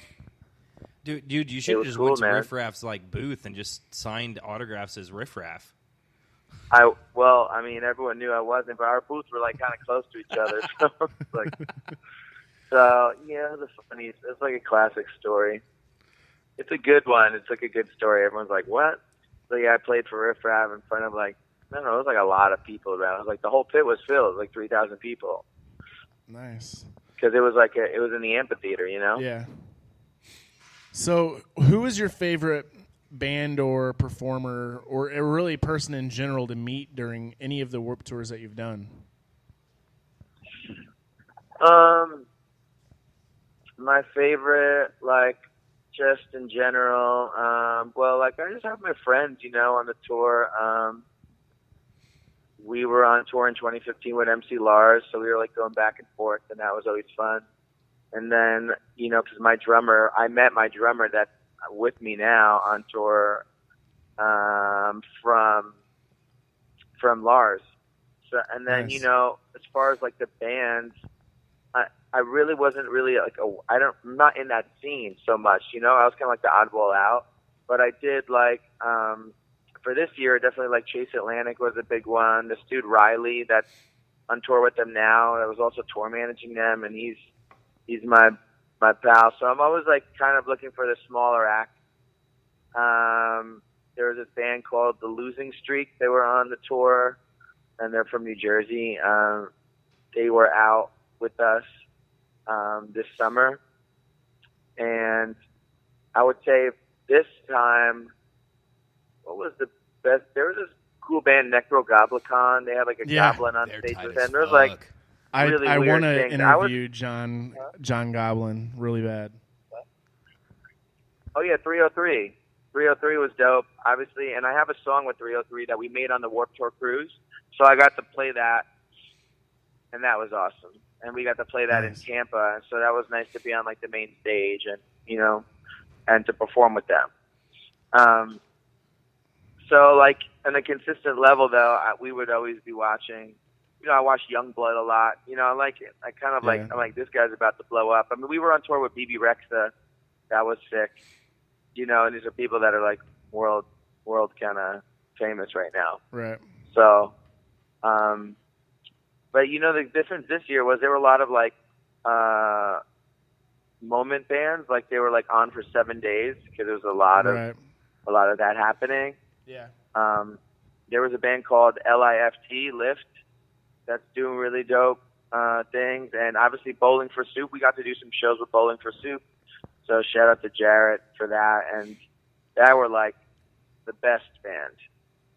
Dude, you should have just cool, went to man. Riff Raff's like booth and just signed autographs as Riff Raff. Everyone knew I wasn't, but our booths were like kind of close to each other, so it's like, the funny. It's like a classic story. It's a good one. It's like a good story. Everyone's like, "What?" So yeah, I played for Riff Raff in front of like, I don't know, it was like a lot of people around. It was like the whole pit was filled, it was like 3,000 people. Nice. Because it was like it was in the amphitheater, Yeah. So, who is your favorite band or performer, or a really person in general, to meet during any of the Warped Tours that you've done? My favorite, like, just in general, I just have my friends, on the tour. We were on tour in 2015 with MC Lars, so we were like going back and forth, and that was always fun. And then, because I met my drummer that's with me now on tour from Lars. So, and then, Nice. as far as like the bands, I really wasn't really like I'm not in that scene so much, I was kind of like the oddball out, but I did like, for this year, definitely like Chase Atlantic was a big one. This dude Riley that's on tour with them now, I was also tour managing them, and he's my pal. So I'm always like kind of looking for the smaller act. There was this band called The Losing Streak. They were on the tour, and they're from New Jersey. They were out with us this summer, and I would say this time, what was the best? There was this cool band, Necrogoblicon. They had like a goblin on stage with them. There was like really I weird want to things. interview John Goblin really bad. Oh yeah, 303. 303 was dope, obviously, and I have a song with 303 that we made on the Warped Tour cruise. So I got to play that, and that was awesome. And we got to play that in Tampa, so that was nice to be on like the main stage and and to perform with them. So like on a consistent level though, we would always be watching. I watch Youngblood a lot. I like it. I kind of I'm like, this guy's about to blow up. I mean, we were on tour with BB Rexa. That was sick. And these are people that are like world kind of famous right now. Right. So, but the difference this year was there were a lot of like moment bands, like they were like on for 7 days because there was a lot of that happening. Yeah. There was a band called Lift that's doing really dope things, and obviously Bowling for Soup. We got to do some shows with Bowling for Soup, so shout out to Jarrett for that. And that were like the best band.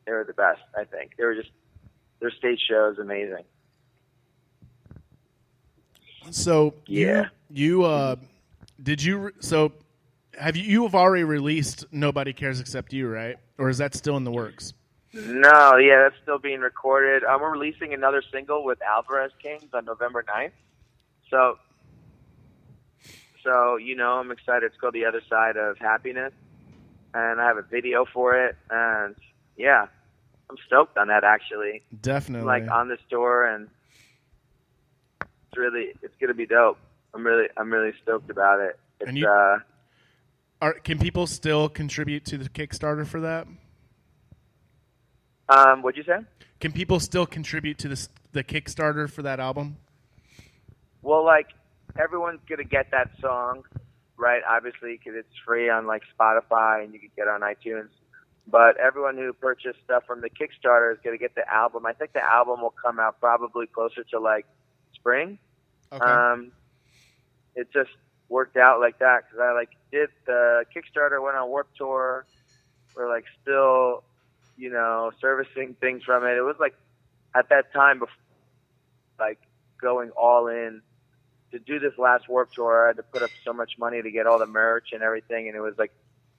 They were the best, I think. They were just, their stage show is amazing. So Yeah. you have already released Nobody Cares Except You, right? Or is that still in the works? No, yeah, that's still being recorded. We're releasing another single with Alvarez Kings on November 9th. So I'm excited. It's called The Other Side of Happiness, and I have a video for it, and yeah, I'm stoked on that, actually. Definitely. Like, on this tour, and it's going to be dope. I'm really stoked about it. Can people still contribute to the Kickstarter for that? What'd you say? Can people still contribute to the Kickstarter for that album? Well, like, everyone's going to get that song, right? Obviously, because it's free on, like, Spotify and you can get it on iTunes. But everyone who purchased stuff from the Kickstarter is going to get the album. I think the album will come out probably closer to, like, spring. Okay. It just worked out like that because I, like, did the Kickstarter, went on Warped Tour. We're, like, still, servicing things from it. It was, like, at that time, before, like, going all in to do this last Warped Tour, I had to put up so much money to get all the merch and everything, and it was like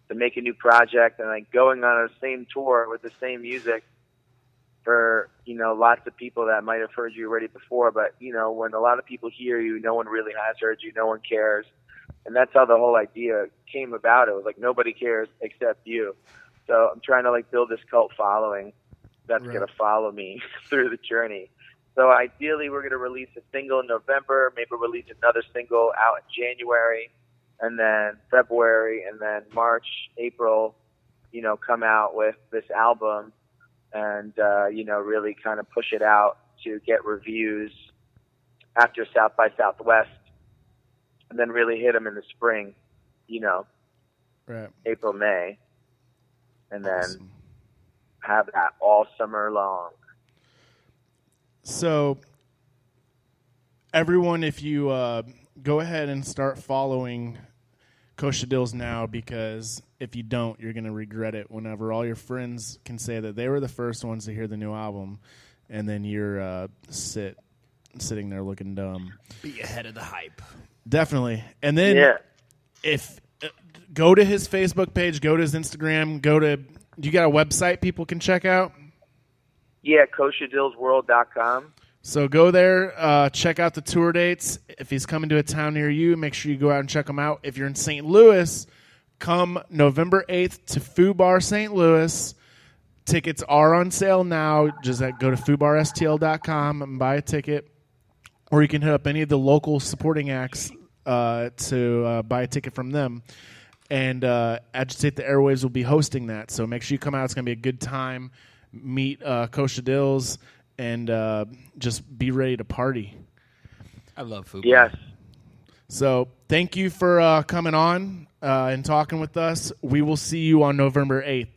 to make a new project and like going on a same tour with the same music for lots of people that might have heard you already before, but when a lot of people hear you, no one really has heard you, no one cares, and that's how the whole idea came about. It was like nobody cares except you. So I'm trying to like build this cult following that's Right. gonna follow me through the journey. So ideally, we're going to release a single in November, maybe release another single out in January, and then February, and then March, April, come out with this album and, really kind of push it out to get reviews after South by Southwest, and then really hit them in the spring, Right. April, May, and then Awesome. have that all summer long. So, everyone, if you go ahead and start following Kosha Dillz now, because if you don't, you're going to regret it whenever all your friends can say that they were the first ones to hear the new album, and then you're sitting there looking dumb. Be ahead of the hype. Definitely. And then if go to his Facebook page, go to his Instagram, you got a website people can check out? Yeah, KoshaDillzWorld.com. So go there, check out the tour dates. If he's coming to a town near you, make sure you go out and check him out. If you're in St. Louis, come November 8th to Foo Bar St. Louis. Tickets are on sale now. Just go to foobarstl.com and buy a ticket. Or you can hit up any of the local supporting acts to buy a ticket from them. And Agitate the Airwaves will be hosting that. So make sure you come out. It's going to be a good time. Meet Kosha Dillz and just be ready to party. I love food. Yes. So thank you for coming on and talking with us. We will see you on November 8th.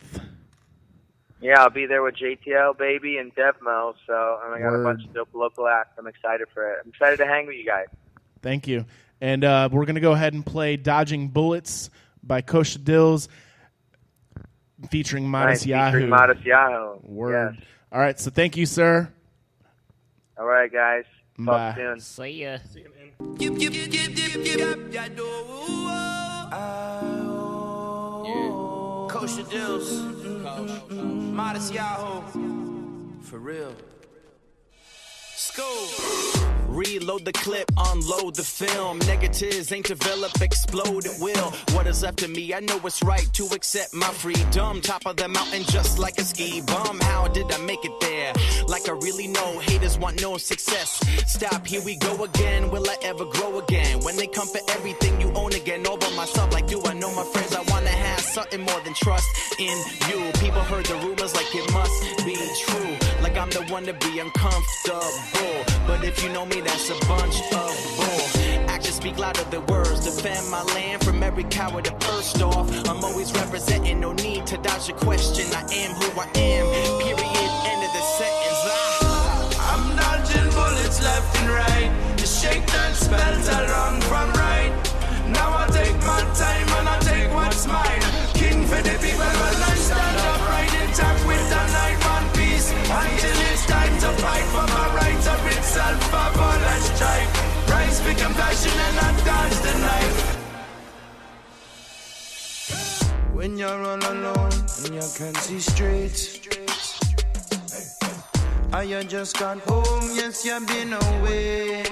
Yeah, I'll be there with JTL, Baby, and Devmo. So and I got Word. a bunch of dope local acts. I'm excited for it. I'm excited to hang with you guys. Thank you. And we're going to go ahead and play Dodging Bullets by Kosha Dillz featuring Modest Yahoo. Featuring Modest Yahoo. Word. Yes. All right, so thank you, sir. All right, guys. Bye. Talk soon. See ya. Kosha Dillz, Modest Yahoo, for real. School. Reload the clip, unload the film. Negatives ain't develop, explode at will. What is left of me, I know it's right to accept my freedom. Top of the mountain just like a ski bum. How did I make it there? Like I really know, haters want no success. Stop, here we go again, will I ever grow again? When they come for everything you own again, all by myself, like do I know my friends? I wanna have something more than trust in you. People heard the rumors like it must be true. Like I'm the one to be uncomfortable. But if you know me, that's a bunch of bull. Actions speak louder than words. Defend my land from every coward that first off. I'm always representing, no need to dodge a question. I am who I am, period, end of the sentence. I'm dodging bullets left and right. The shakedown spells are wrong from right. Now I take my time and I take what's mine. King for the people, well I stand up right intact with the night one piece. Until it's time to fight for my rights of itself. Let's strive. Rise for compassion and not dodge the knife. When you're all alone and you can't see straight, and you just gone home, yes you've been away.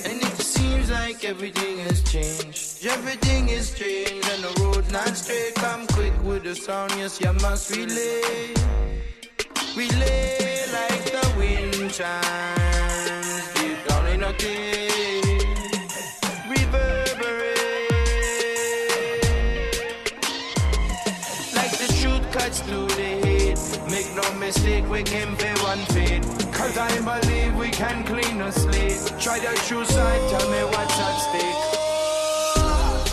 And it seems like everything has changed. Everything is strange and the road not straight. Come quick with the sound, yes you must relay. Relay like the wind chimes deep down in a cave. Reverberate like the truth cuts through the head. Make no mistake, we can pay one fate. Cause I believe we can clean the slate. Try the true side, tell me what's at stake.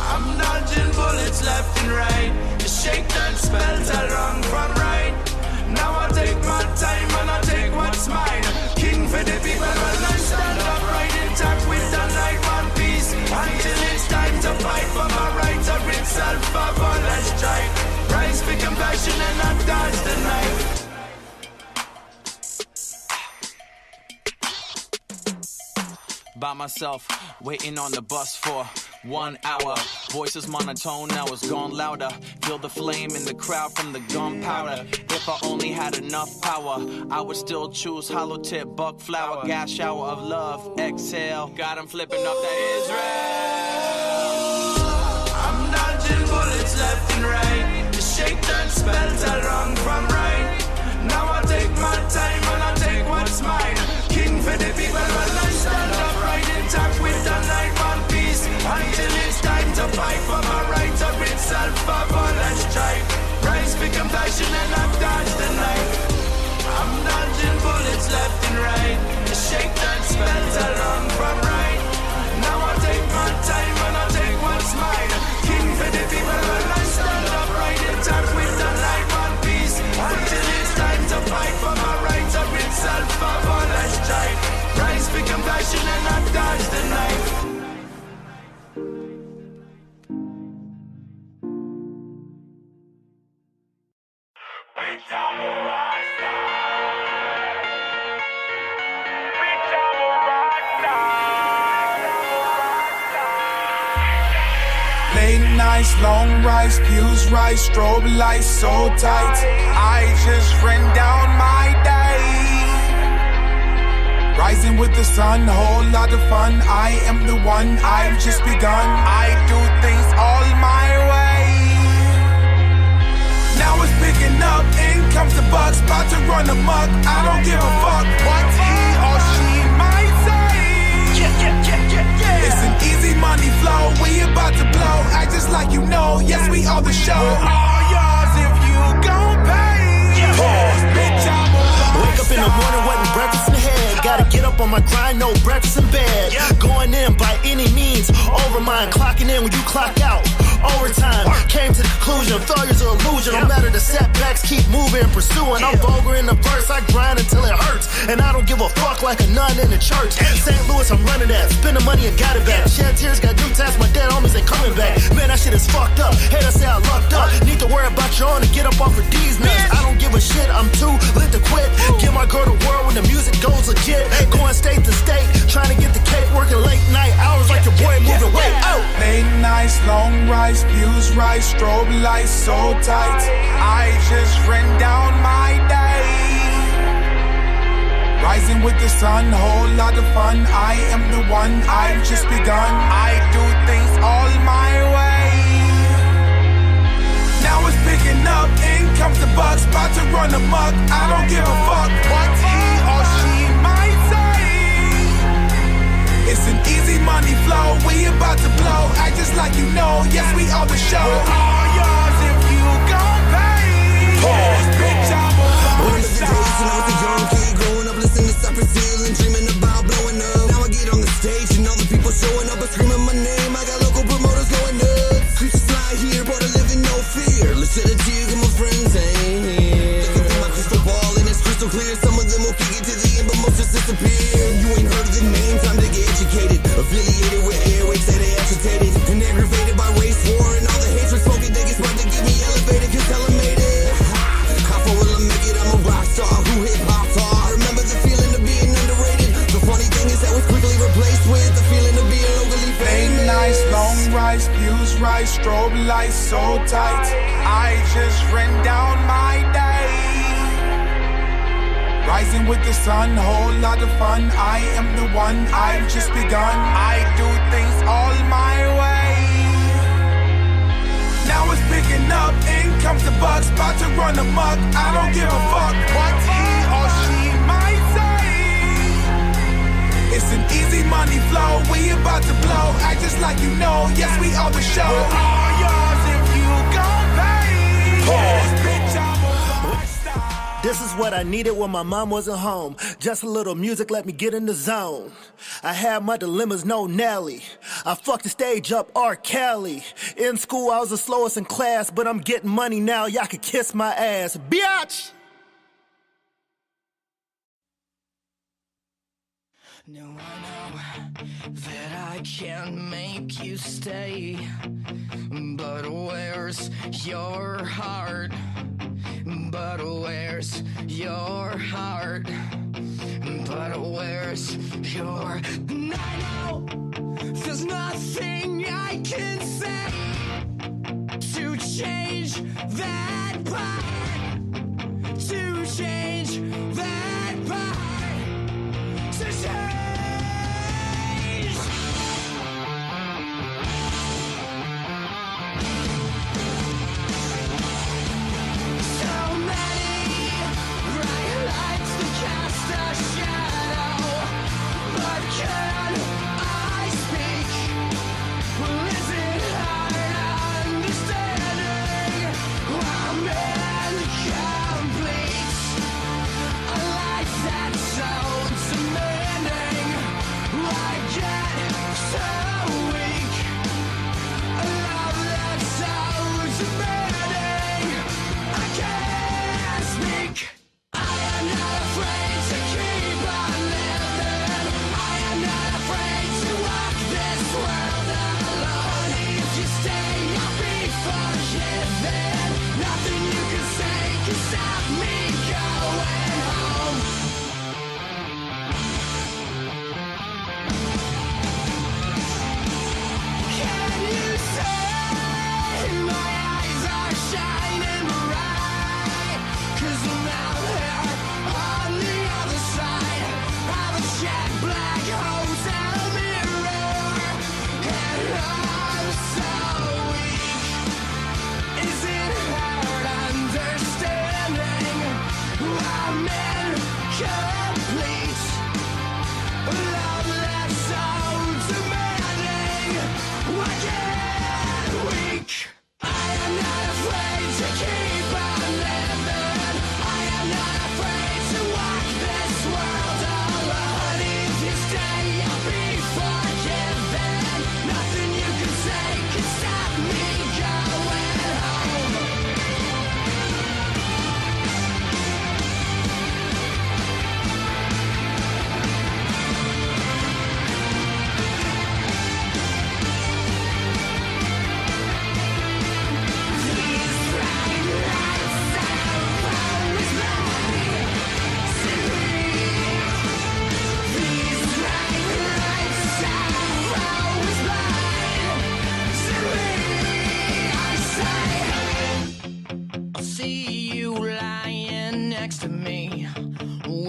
I'm dodging bullets left and right. The shakedown spells are wrong from right. Now I take my time and I take what's mine. King for the people, well I stand up right intact with the night one piece. Until it's time to fight for my rights of itself. Let's try. Rise for compassion and not dodge the knife. By myself, waiting on the bus for 1 hour. Voices monotone, now it's gone louder. Feel the flame in the crowd from the gunpowder. If I only had enough power, I would still choose hollow tip, buck flower, gas shower of love. Exhale, got him flipping off that Israel. I'm dodging bullets left and right. The shakedown spells are wrong from right. Now I take my time and I take what's mine. King for the people, well I stand up right intact with the night one piece. Until it's time to fight for my rights of itself. Let's try. Rise for compassion and not dodge the knife. I'm dodging bullets left and right. The shakedown spells are wrong from right. Now I take my time and I take what's mine. King for the people, well I stand up right intact with the night one piece. Until it's time to fight for my rights of itself. Let's try. Rise for compassion and not dodge the knife. Late nights, long rice, pews rice, strobe lights so tight. I just ran down my day. Rising with the sun, whole lot of fun. I am the one, I've just begun. I do things all my way. Now it's picking up, in comes the bucks, about to run amok. I don't give a fuck what he or she might say. It's an easy money flow, we about to blow. Act just like you know, yes we are the show. We're all yours if you gon' pay. Pause, bitch, I'm wake up in the morning, wasn't breakfast in the head. Gotta get up on my grind, no breakfast in bed. Going in by any means, over mine. Clocking in when you clock out. Overtime, came to the conclusion, failure's an illusion. No matter the setbacks, keep moving, pursuing. I'm vulgar in the verse, I grind until it hurts. And I don't give a fuck like a nun in the church. St. Louis, I'm running that, spending money and got it back. Shed tears, got new tats, my dead homies ain't coming back. Man, that shit is fucked up, haters say I lucked up. Need to worry about your own and get up off of these nuts. I don't give a shit, I'm too lit to quit. Give my girl the world when the music goes legit. Going state to state, trying to get the cake, working late night hours like your boy moving weight. Oh. Late nights, long rice, pews rice, strobe lights so tight. I just ran down my day. Rising with the sun, whole lot of fun. I am the one, I've just begun. I do things all my way. Now it's picking up, in comes the bucks, about to run amok. I don't give a fuck what he or she might say. It's an easy money flow, we about to blow. Act just like you know, yes we are the show. We're all yours if you gon' pay. This bitch I'm a rockstar. When I was a young kid growing up, listening to Cypress Hill and dreaming about blowing up. Now I get on the stage and all the people showing up and screaming my name. I got local promoters going nuts. Creatures fly here, but I live in no fear. Let's shed a tear, cause my friends ain't here. Looking through my crystal ball and it's crystal clear. Some of them will kick it to the end, but most just disappear. You ain't heard of the name, time to get educated. Affiliated with airwaves, say they agitated and aggravated by race war and all the hatred spoken. They get smart to get me elevated, cause tell 'em made it. How far will I make it? I'm a rock star who hip-hop star. I remember the feeling of being underrated. The funny thing is that was quickly replaced with the feeling of being locally famous. Late nights, long rides, views right, strobe lights so tight. I just ran down my day. Rising with the sun, whole lot of fun. I am the one, I've just begun. I do things all my way. Now it's picking up, in comes the bucks, about to run amok. I don't give a fuck what he or she might say. It's an easy money flow, we about to blow. Act just like you know, yes we are the show. We're all yours if you gon' pay. This bitch I'm a rockstar. This is what I needed when my mom wasn't home. Just a little music let me get in the zone. I had my dilemmas, no Nelly. I fucked the stage up, R. Kelly. In school I was the slowest in class, but I'm getting money now, y'all can kiss my ass. Biatch! No, I know that I can't make you stay, but where's your heart? But where's your heart? But where's your... And I know there's nothing I can say to change that part, to change that part, to change.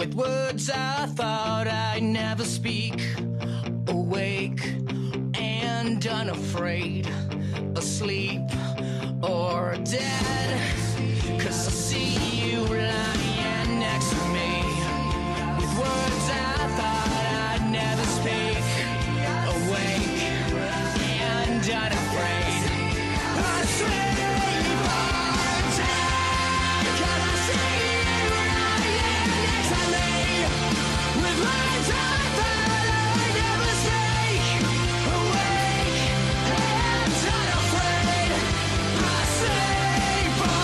with words I thought I'd never speak. Awake and unafraid, asleep or dead. 'Cause I see you lying next to me, with words I thought I'd never speak. Awake and unafraid, asleep or dead. 'Cause I see you lying next to me, with words I thought I'd never speak. Awake and unafraid, asleep or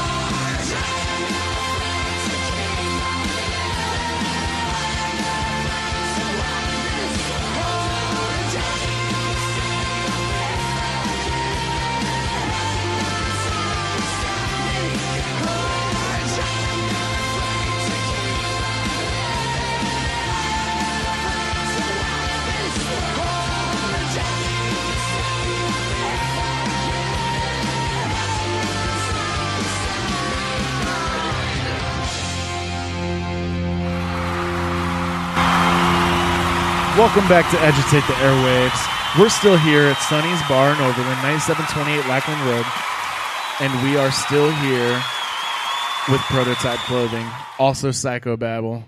Welcome back to Agitate the Airwaves. We're still here at Sonny's Bar in Overland, 9728 Lackland Road, and we are still here with Prototype Clothing, also Psychobabble.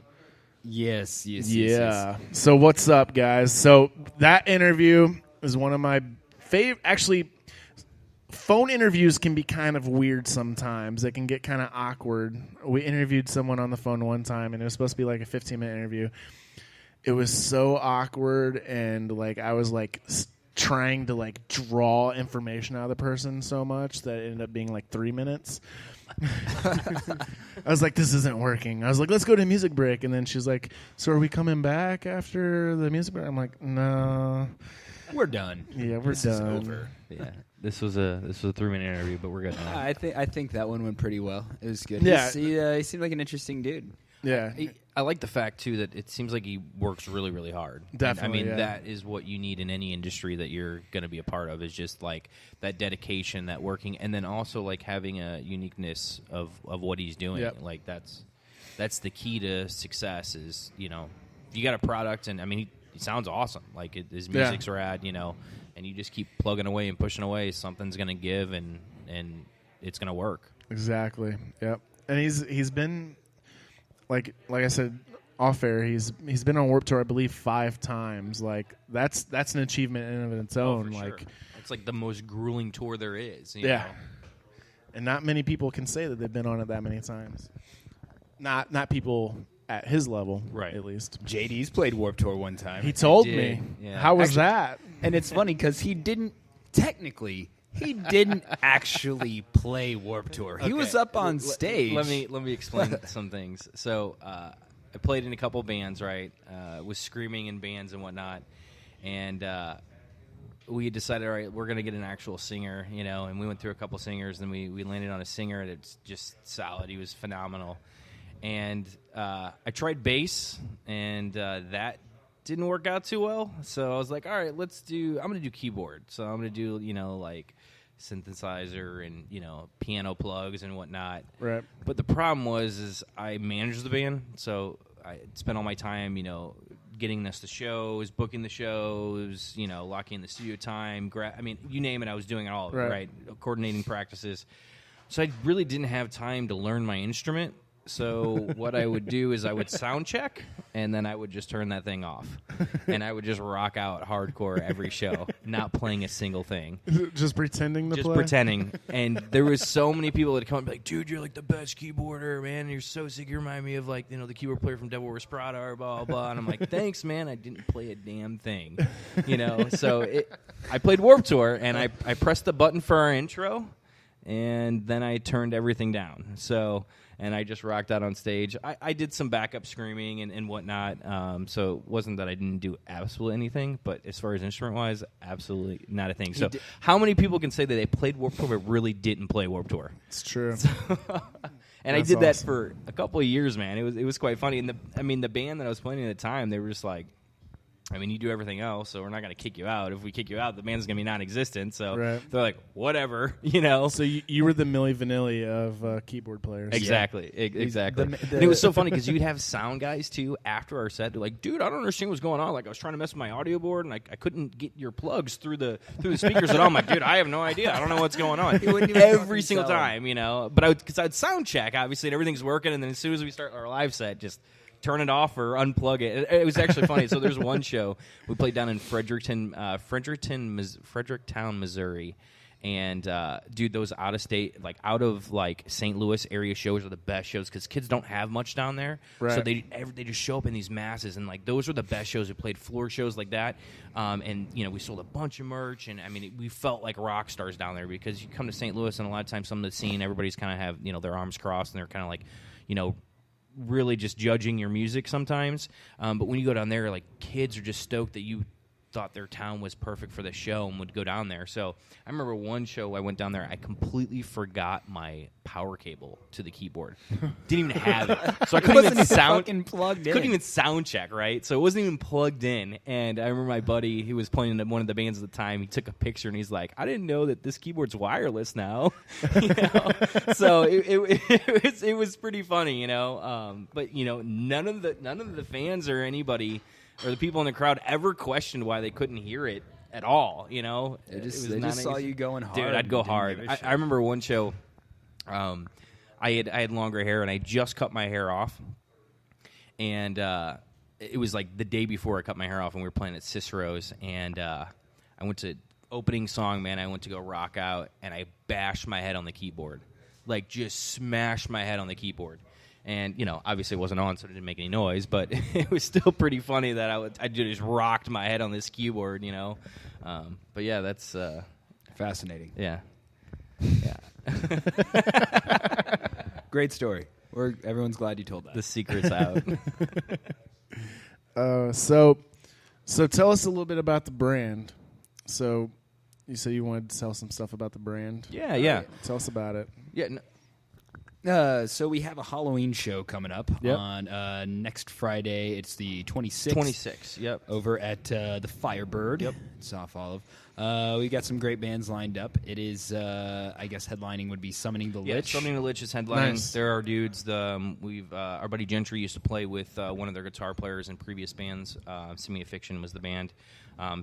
Yes. Yeah. So what's up, guys? So that interview is one of my favorite. Actually, phone interviews can be kind of weird sometimes. They can get kind of awkward. We interviewed someone on the phone one time, and it was supposed to be like a 15-minute interview. It was so awkward, and like I was like trying to like draw information out of the person so much that it ended up being like 3 minutes. I was like, this isn't working. I was like, let's go to a music break, and then she's like, so are we coming back after the music break? I'm like, no, we're done. Yeah, we're this done. Is over. Yeah, this was a 3-minute interview, but we're good now. I think that one went pretty well. It was good. Yeah. He seemed like an interesting dude. Yeah. I like the fact, too, that it seems like he works really, really hard. Definitely, And, I mean, yeah. that is what you need in any industry that you're going to be a part of, is just, like, that dedication, that working, and then also, like, having a uniqueness of what he's doing. Yep. Like, that's the key to success is, you know, you got a product, and, I mean, he sounds awesome. Like, his music's rad, you know, and you just keep plugging away and pushing away, something's going to give, and it's going to work. Exactly. Yep. And he's been... Like I said, off air, he's been on Warped Tour, I believe, 5 times. Like that's an achievement in and of its own. For like sure. It's like the most grueling tour there is. You yeah, know? And not many people can say that they've been on it that many times. Not people at his level, right? At least JD's played Warped Tour one time. He told me. Yeah. How was that? And it's funny because he didn't actually play Warped Tour. He was up on stage. Let me explain some things. So I played in a couple bands, right? Was screaming in bands and whatnot, and we decided, all right, we're gonna get an actual singer, you know. And we went through a couple singers, and we landed on a singer, and it's just solid. He was phenomenal. And I tried bass, and that didn't work out too well. So I was like, all right, I'm going to do keyboard. So I'm going to do, you know, like synthesizer and, you know, piano plugs and whatnot. Right. But the problem is I managed the band. So I spent all my time, you know, getting us the shows, booking the shows, you know, locking in the studio time. I mean, you name it, I was doing all of it, right? Coordinating practices. So I really didn't have time to learn my instrument. So what I would do is I would sound check, and then I would just turn that thing off. And I would just rock out hardcore every show, not playing a single thing. Just pretending to just play? Pretending. And there was so many people that would come and be like, dude, you're like the best keyboarder, man. You're so sick. You remind me of, like, you know, the keyboard player from Devil Wears Prada or blah, blah, blah. And I'm like, thanks, man. I didn't play a damn thing. You know? So I played Warped Tour, and I pressed the button for our intro, and then I turned everything down. So... And I just rocked out on stage. I did some backup screaming and whatnot. So it wasn't that I didn't do absolutely anything, but as far as instrument-wise, absolutely not a thing. So how many people can say that they played Warped Tour but really didn't play Warped Tour? It's true. And I did that for a couple of years, man. It was quite funny. And the band that I was playing at the time, they were just like, I mean, you do everything else, so we're not going to kick you out. If we kick you out, the band's going to be non-existent. So Right. they're like, whatever, you know. So you were the Milli Vanilli of keyboard players. Exactly, exactly. And it was so funny because you'd have sound guys, too, after our set. They're like, dude, I don't understand what's going on. Like, I was trying to mess with my audio board, and I couldn't get your plugs through the speakers at all. I'm like, dude, I have no idea. I don't know what's going on. Every single time, you know. But because I'd sound check, obviously, and everything's working, and then as soon as we start our live set, just turn it off or unplug it. It was actually funny. So there's one show we played down in Fredericktown, Missouri, and dude, those out of St. Louis area shows are the best shows because kids don't have much down there. Right. So they just show up in these masses, and like those were the best shows. We played floor shows like that, and you know we sold a bunch of merch, and I mean we felt like rock stars down there because you come to St. Louis, and a lot of times some of the scene everybody's kind of have their arms crossed, and they're kind of like really just judging your music sometimes. But when you go down there, like kids are just stoked that you thought their town was perfect for the show and would go down there. So I remember one show I went down there, I completely forgot my power cable to the keyboard. Didn't even have it. So I couldn't even couldn't even sound check, right? So it wasn't even plugged in. And I remember my buddy, he was playing in one of the bands at the time, he took a picture and he's like, I didn't know that this keyboard's wireless now. So it was pretty funny, but none of the fans or anybody or the people in the crowd ever questioned why they couldn't hear it at all, They just saw you going hard. Dude, I'd go hard. I remember one show, I had longer hair, and I just cut my hair off. And it was like the day before I cut my hair off, and we were playing at Cicero's. And I went to opening song, man. I went to go rock out, and I bashed my head on the keyboard. Like, just smashed my head on the keyboard. And, obviously it wasn't on, so it didn't make any noise, but it was still pretty funny that I just rocked my head on this keyboard, But, yeah, that's... fascinating. Yeah. Great story. Everyone's glad you told that. The secret's out. So tell us a little bit about the brand. So you say you wanted to tell some stuff about the brand. Yeah. Tell us about it. Yeah, so we have a Halloween show coming up on next Friday. It's the 26th. 26th, yep. Over at the Firebird. Yep. South Olive. We got some great bands lined up. It is, I guess, headlining would be Summoning the Lich. Summoning the Lich is headlining. Nice. There are dudes. Our buddy Gentry used to play with one of their guitar players in previous bands. Semi-Fiction was the band.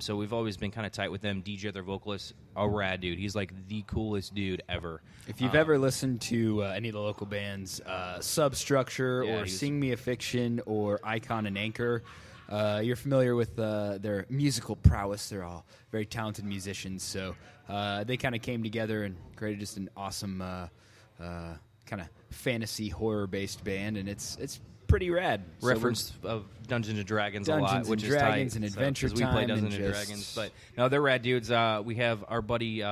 So we've always been kind of tight with them. DJ, their vocalist, a rad dude. He's like the coolest dude ever. If you've ever listened to any of the local bands, Substructure or Sing Me a Fiction or Icon and Anchor, you're familiar with their musical prowess. They're all very talented musicians. So they kind of came together and created just an awesome kind of fantasy horror-based band, and it's pretty rad. Reference of Dungeons and Dragons a lot, which is tight. Dragons and Adventure Time. We play Dungeons and Dragons, but no, they're rad dudes. We have our buddy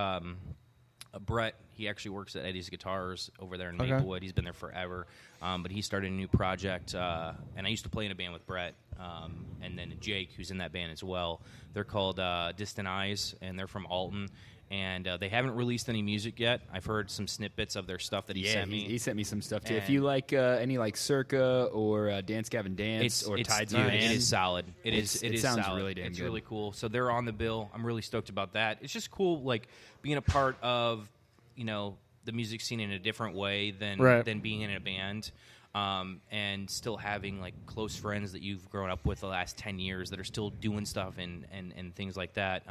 Brett. He actually works at Eddie's Guitars over there in Maplewood. He's been there forever, but he started a new project. And I used to play in a band with Brett, and then Jake, who's in that band as well. They're called Distant Eyes, and they're from Alton. And they haven't released any music yet. I've heard some snippets of their stuff that he sent me. He sent me some stuff too. If you like any like Circa or Dance Gavin Dance or Tides of it is solid. It sounds solid. really damn good. It's really cool. So they're on the bill. I'm really stoked about that. It's just cool, like being a part of the music scene in a different way than being in a band. And still having like close friends that you've grown up with the last 10 years that are still doing stuff and things like that.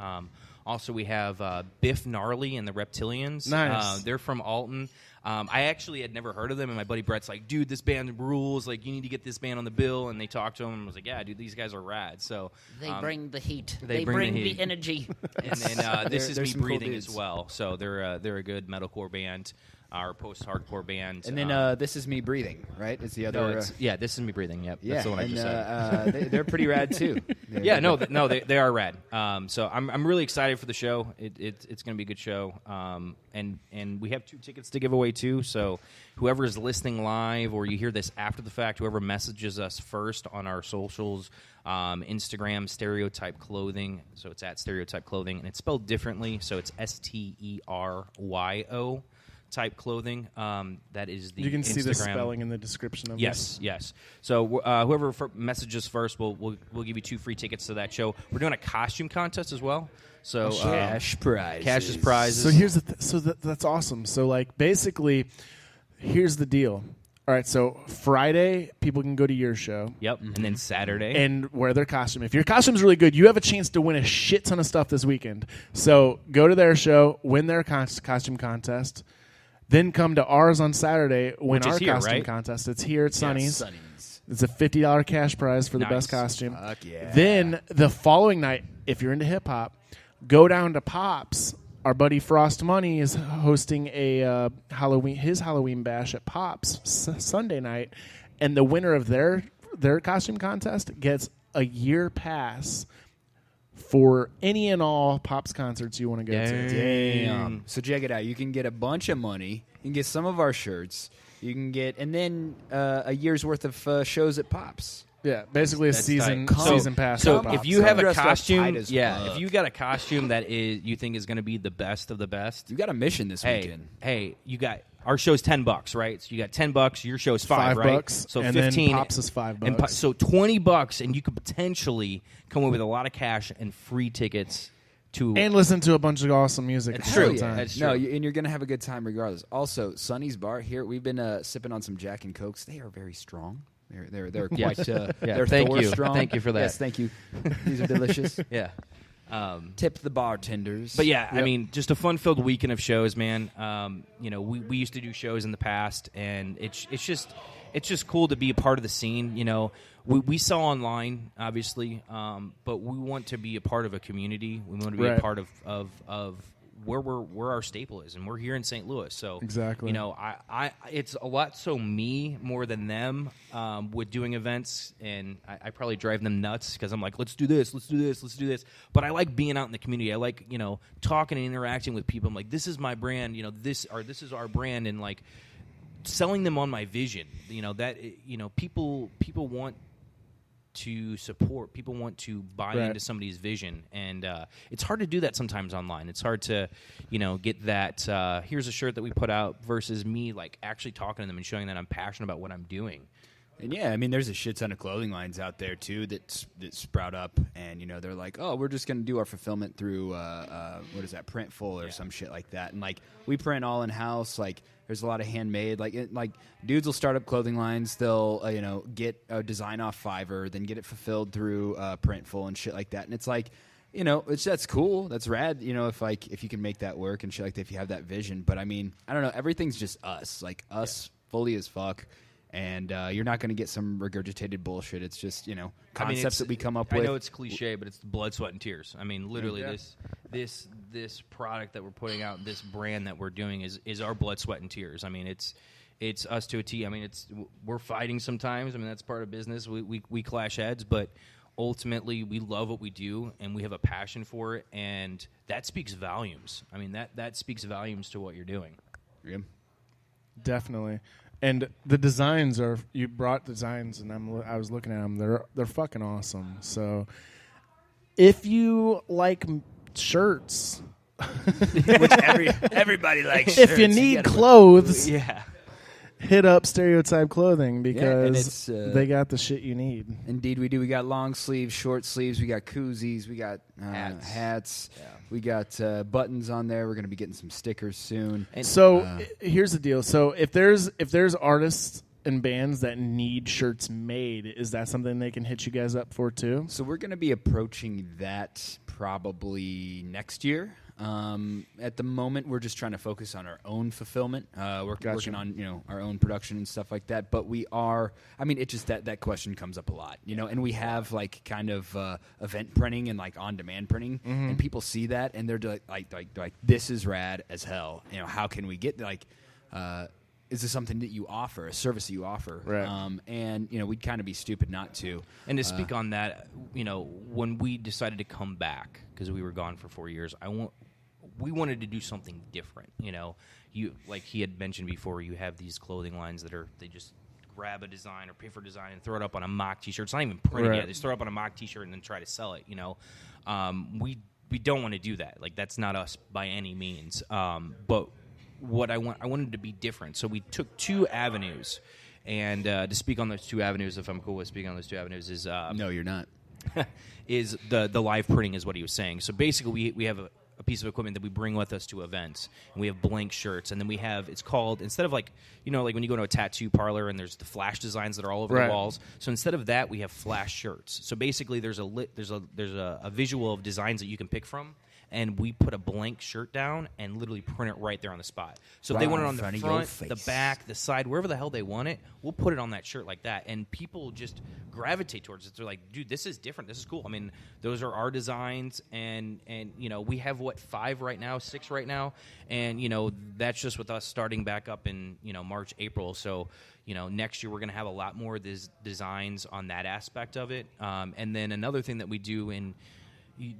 Also, we have Biff Gnarly and the Reptilians. Nice. They're from Alton. I actually had never heard of them, and my buddy Brett's like, dude, this band rules. Like, you need to get this band on the bill. And they talked to him, and I was like, yeah, dude, these guys are rad. So they bring the heat. They bring the energy. And then This Is Me Breathing cool as well. So they're a good metalcore band. Our post-hardcore band. And then This Is Me Breathing, right? Is the other... This Is Me Breathing, yep. That's the one I just said. They're pretty rad, too. They are rad. So I'm really excited for the show. It's going to be a good show. And we have 2 tickets to give away, too. So whoever is listening live or you hear this after the fact, whoever messages us first on our socials, Instagram, Stereotype Clothing. So it's at Stereotype Clothing. And it's spelled differently. So it's Steryo. type clothing. That is the You can see the Instagram. spelling in the description of Yes, yes. So whoever messages first, we'll give you 2 free tickets to that show. We're doing a costume contest as well. So Cash prizes. Cash is prizes. So here's that's awesome. So like basically, here's the deal. All right, so Friday people can go to your show. Yep, and then Saturday and wear their costume. If your costume's really good, you have a chance to win a shit ton of stuff this weekend. So go to their show, win their costume contest, then come to ours on Saturday, win Which is our here, costume right? contest. It's here at Sonny's. Sonny's. It's a $50 cash prize for the Nice. best costume. Fuck yeah. Then the following night, if you're into hip hop, go down to Pops. Our buddy Frost Money is hosting a his Halloween bash at Pops Sunday night, and the winner of their costume contest gets a year pass for any and all Pops concerts you want to go to. Damn. So check it out. You can get a bunch of money. You can get some of our shirts. You can get, and then a year's worth of shows at Pops. Yeah, basically a That's season tight. season pass. So at Pops. if you have a Dressed up costume, tight as fuck. if you got a costume that is you think is going to be the best of the best, You got a mission this weekend. Hey, you got our show's $10, right? So you got $10. Your show's $5, right? $5, So and 15. then Pops is $5. And so $20, and you could potentially come away with a lot of cash and free tickets to. and listen to a bunch of awesome music. It's at the true. same Yeah, time. that's No, true. and you're going to have a good time regardless. Also, Sonny's Bar here, we've been sipping on some Jack and Cokes. They are very strong. They're quite they're thank Thor you. strong. Thank you for that. Yes, thank you. These are delicious. Yeah. Tip the bartenders. But yeah, I Yep. mean, just a fun-filled weekend of shows, man. We used to do shows in the past, and it's just cool to be a part of the scene. We sell online, obviously, but we want to be a part of a community. We want to be Right. a part of where our staple is, and we're here in St. Louis. So Exactly. I it's a lot so me more than them with doing events, and I probably drive them nuts because I'm like, let's do this. But I like being out in the community. I like talking and interacting with people. I'm like, this is my brand. This is our brand, and like selling them on my vision. People want to support. People want to buy Right. into somebody's vision, and it's hard to do that sometimes online. It's hard to, get that. Here's a shirt that we put out versus me like actually talking to them and showing that I'm passionate about what I'm doing. And yeah, I mean, there's a shit ton of clothing lines out there too that sprout up, and they're like, oh, we're just going to do our fulfillment through what is that, Printful or some shit like that, and like we print all in house. Like there's a lot of handmade. Like dudes will start up clothing lines. They'll get a design off Fiverr, then get it fulfilled through Printful and shit like that. And it's like, that's cool. That's rad. If you can make that work and shit like that, if you have that vision. But I mean, I don't know. Everything's just us, fully as fuck. And you're not going to get some regurgitated bullshit. It's just concepts that we come up with. I know it's cliche, but it's blood, sweat, and tears. I mean, literally, this product that we're putting out, this brand that we're doing, is our blood, sweat, and tears. I mean, it's us to a T. I mean, we're fighting sometimes. I mean, that's part of business. We clash heads, but ultimately, we love what we do, and we have a passion for it, and that speaks volumes. I mean, that speaks volumes to what you're doing. Yeah. Definitely. And the designs you brought designs, and I was looking at them. They're fucking awesome. So if you like shirts, Which everybody likes. if shirts. you need clothes, Yeah. hit up Stereotype Clothing because it's, they got the shit you need. Indeed, we do. We got long sleeves, short sleeves. We got koozies. We got hats. Yeah. We got buttons on there. We're going to be getting some stickers soon. So here's the deal. So if there's artists and bands that need shirts made, is that something they can hit you guys up for too? So we're going to be approaching that probably next year. At the moment, we're just trying to focus on our own fulfillment. Working on our own production and stuff like that. But we are. I mean, it just that question comes up a lot, And we have like kind of event printing and like on demand printing, and people see that and they're like this is rad as hell. How can we get like. Is this something that you offer, a service that you offer? Right. And we'd kind of be stupid not to. And to speak on that, when we decided to come back because we were gone for 4 years, we wanted to do something different. You like he had mentioned before, you have these clothing lines they just grab a design or pay for design and throw it up on a mock T-shirt. It's not even printed yet. They just throw it up on a mock T-shirt and then try to sell it. We don't want to do that. Like that's not us by any means. But what I wanted to be different. So we took 2 avenues, and to speak on those 2 avenues, if I'm cool with speaking on those 2 avenues, is no, you're not. is the live printing is what he was saying. So basically, we have a piece of equipment that we bring with us to events, and we have blank shirts, and then we have, it's called, instead of like when you go to a tattoo parlor and there's the flash designs that are all over Right. the walls, so instead of that we have flash shirts. So basically there's a visual of designs that you can pick from, and we put a blank shirt down and literally print it right there on the spot. So if they want it on the front, the back, the side, wherever the hell they want it, we'll put it on that shirt like that. And people just gravitate towards it. They're like, dude, this is different. This is cool. I mean, those are our designs, and we have, 5 right now, 6 right now, and, that's just with us starting back up in, March, April. So, next year we're going to have a lot more designs on that aspect of it. And then another thing that we do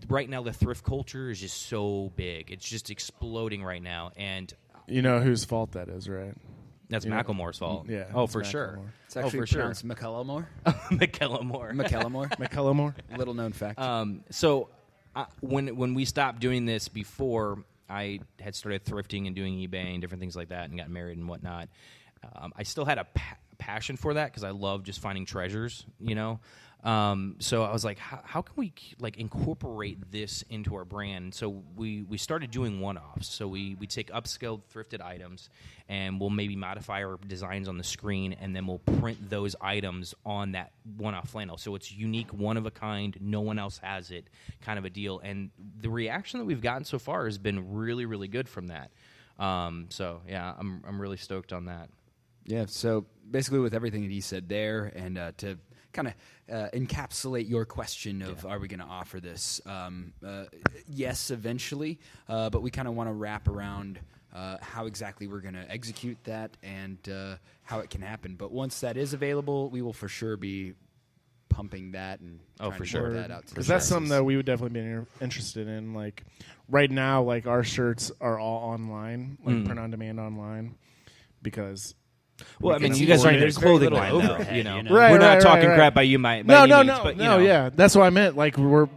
right now, the thrift culture is just so big. It's just exploding right now. And you know whose fault that is, right? That's Macklemore's fault. Yeah. Oh, for sure. It's actually pronounced McCullamore. McCullamore. McCullamore. Little known fact. So when we stopped doing this before, I had started thrifting and doing eBay and different things like that and got married and whatnot. I still had a passion for that because I love just finding treasures, So I was like, how can we incorporate this into our brand? So we started doing one-offs. So we take upscaled thrifted items, and we'll maybe modify our designs on the screen, and then we'll print those items on that one-off flannel. So it's unique, one of a kind, no one else has it, kind of a deal. And the reaction that we've gotten so far has been really, really good from that. So yeah, I'm really stoked on that. Yeah. So basically, with everything that he said there, and to kind of encapsulate your question of are we going to offer this? Yes, eventually, but we kind of want to wrap around how exactly we're going to execute that and how it can happen. But once that is available, we will for sure be pumping that and trying to get that out. Because that's something that we would definitely be interested in. Like right now, our shirts are all online, print on demand online, because. Well, I mean, you guys aren't even clothing line, though. Right, we're not talking right. crap by you, by no, any no, means, no, but, no. Yeah, that's what I meant.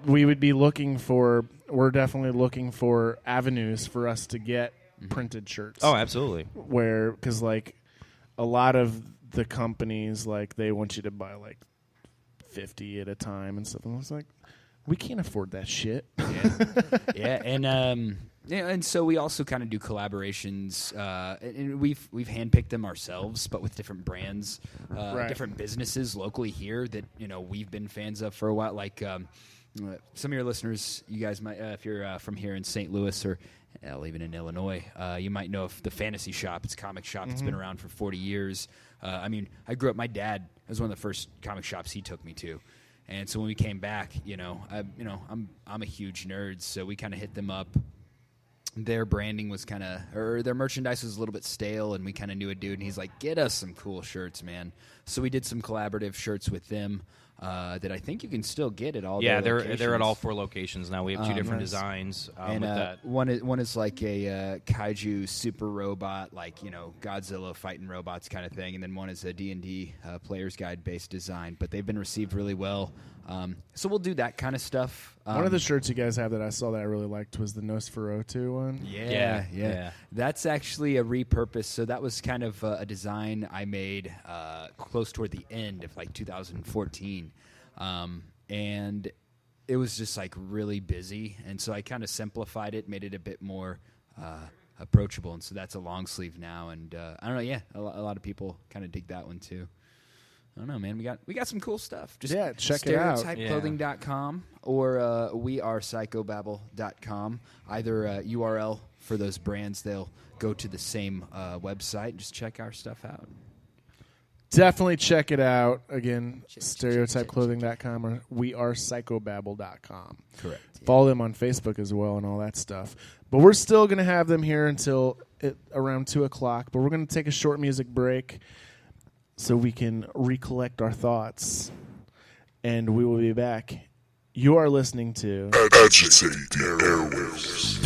We would be looking for. We're definitely looking for avenues for us to get printed shirts. Oh, absolutely. Because a lot of the companies, they want you to buy 50 at a time and stuff. And I was like, we can't afford that shit. Yeah, and so we also kind of do collaborations, and we've handpicked them ourselves, but with different brands, different businesses locally here that we've been fans of for a while. Like some of your listeners, you guys might, if you're from here in St. Louis or even in Illinois, you might know of the Fantasy Shop. It's a comic shop that's been around for 40 years. I mean, I grew up. My dad was one of the first comic shops he took me to. And so when we came back, I'm a huge nerd, so we kind of hit them up. Their branding was or their merchandise was a little bit stale, and we kind of knew a dude, and he's like, get us some cool shirts, man. So we did some collaborative shirts with them that I think you can still get at all their locations. They're at all 4 locations now. We have 2 different designs and with that. One is like a kaiju super robot, Godzilla fighting robots kind of thing, and then one is a D&D player's guide based design, but they've been received really well. So we'll do that kind of stuff. One of the shirts you guys have that I saw that I really liked was the Nosferatu one. Yeah. That's actually a repurpose. So that was kind of a design I made close toward the end of 2014. And it was just really busy. And so I kind of simplified it, made it a bit more approachable. And so that's a long sleeve now. And I don't know, a lot of people kind of dig that one too. I don't know, man. We got some cool stuff. Just check it out. StereotypeClothing.com or wearepsychobabble.com. Either URL for those brands, they'll go to the same website. Just check our stuff out. Definitely check it out. Again, StereotypeClothing.com or wearepsychobabble.com. Correct. Follow them on Facebook as well and all that stuff. But we're still going to have them here until around 2 o'clock. But we're going to take a short music break so we can recollect our thoughts, and we will be back. You are listening to Agitate the Airwaves.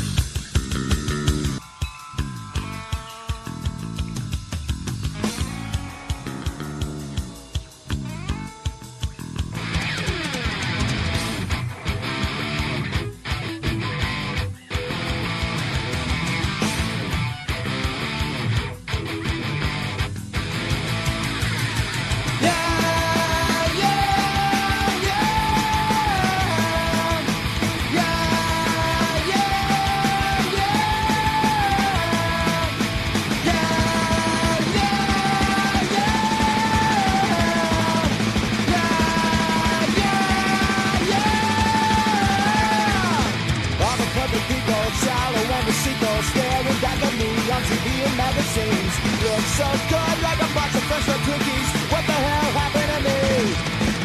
so good like a box of fresh red cookies. What the hell happened to me?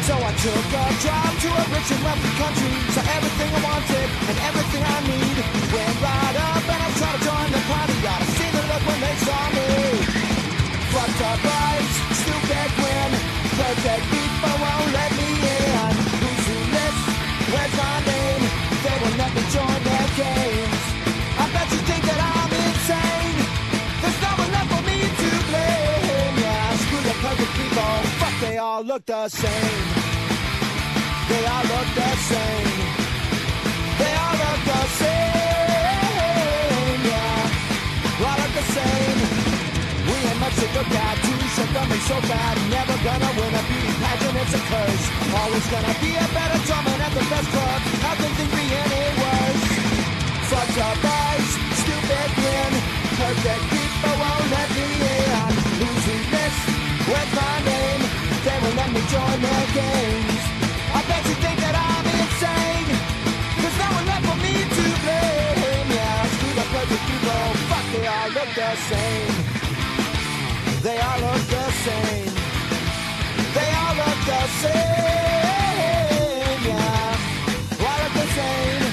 So I took a drive to a rich and wealthy country. Saw everything I wanted and everything I need. Went right up and I tried to join the party. Got to see the look when they saw me. Fucked up eyes, stupid grin. Perfect people won't let me in. Who's who list? Where's my name? They won't let me join their games. I bet you think that I'm insane. There's no one left for me to blame. Yeah, screw the perfect people. Fuck, they all look the same. They all look the same. They all look the same. Yeah, all look the same. We ain't much to look at. Too short, coming so bad. Never gonna win a beauty pageant. It's a curse. Always gonna be a better drummer at the best club. How can things be any worse? Fucked up eyes, stupid grin. Perfect people won't let me in. Losing this, where's my name? They won't let me join their games. I bet you think that I'm insane. There's no one left for me to blame. Yeah, screw the perfect people. Fuck, they all look the same. They all look the same. They all look the same. Yeah, all look the same.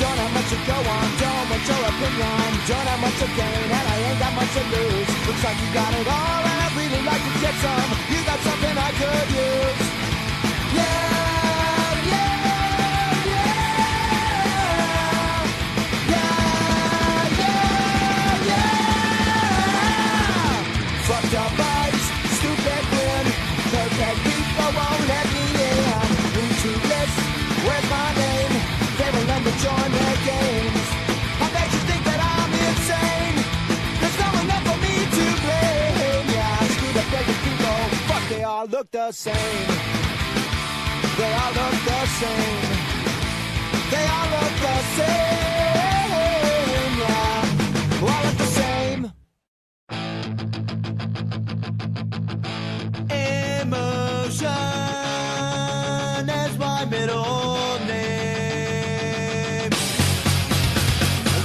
Don't have much to go on, don't want your opinion. Don't have much to gain, and I ain't got much to lose. Looks like you got it all, and I'd really like to get some. You got something I could use. Yeah, yeah, yeah. Yeah, yeah, yeah. Fucked up eyes, stupid grin. Perfect people won't let me in. Into this, where's my name? They will let me join their games. I bet you think that I'm insane. There's no one left for me to blame. Yeah, screw the perfect people. Fuck, they all look the same. They all look the same. They all look the same. Yeah, all look the same. Emotion is my middle name.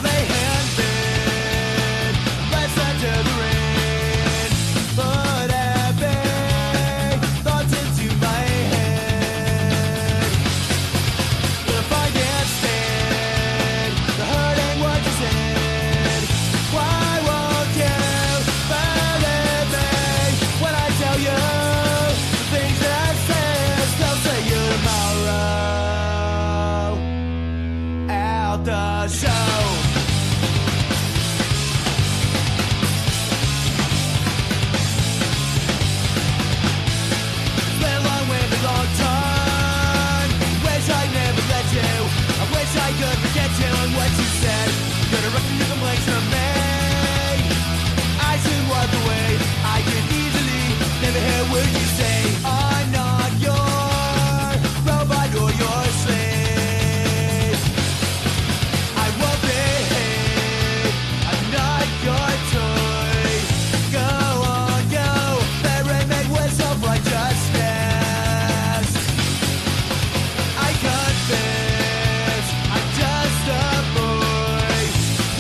Lay hand in, listen to the rain. Put every thoughts into my head. But if I can't stand the hurting what you said, why won't you believe me when I tell you the things that I said? They'll say you tomorrow at the show. It's been a long way, a long time. Wish I never let you. I wish I could forget you and what you said. Gonna rip your complaints from me. I should walk away. I could easily never hear what you say. I'm not your robot or your slave. I won't be. I'm not your toy. Go on, go. Bury me with self-righteousness. I confess, I'm just a boy.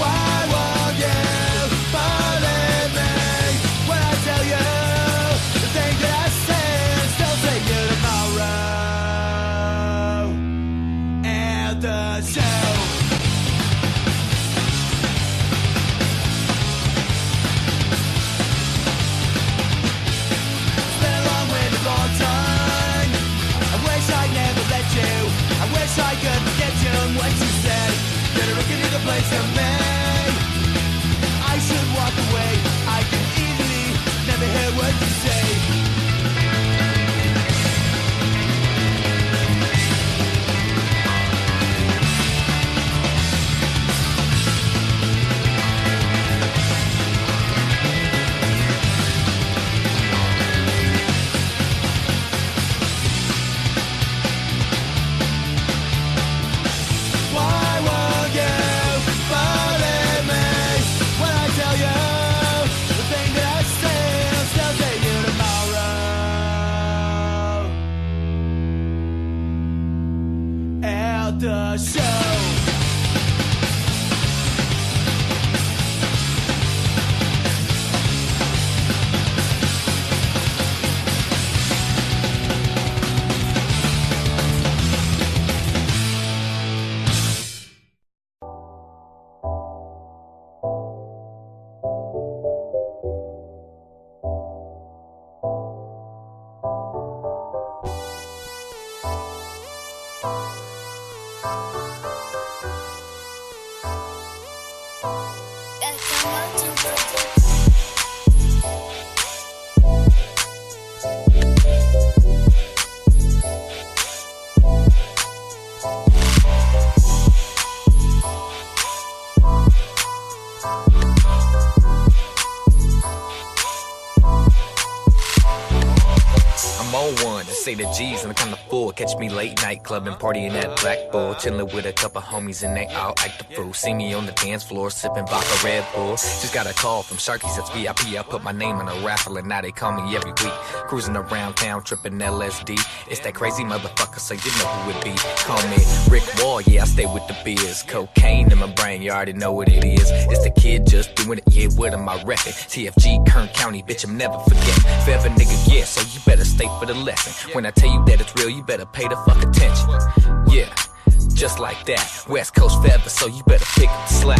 Why won't you believe me when I tell you the thing that I said? Still say you tomorrow at the show. It's been a long way, a long time. I wish I never let you. I wish I could forget you and what you said. Better look into the place of me. I should walk away. I can easily never hear what you say. Why won't you believe me when I tell you the thing that I say? I'll still say you tomorrow at the show. I'm on one, just say the G's and I'm kinda full. Catch me late night clubbing, partying at Black Bull. Chillin' with a couple homies and they all act the fool. See me on the dance floor, sipping vodka Red Bull. Just got a call from Sharky's, that's VIP. I put my name in a raffle and now they call me every week. Cruising around town, tripping LSD. It's that crazy motherfucker, so you know who it be. Call me Rick Wall, yeah, I stay with the beers. Cocaine in my brain, you already know what it is. It's the kid just doing it, yeah, what am I reppin'? TFG, Kern County, bitch, I'm never forgetting. Forever nigga, yeah, so you better stay for the lesson. When I tell you that it's real, you better pay the fuck attention. Yeah, just like that. West Coast forever, so you better pick up the slack.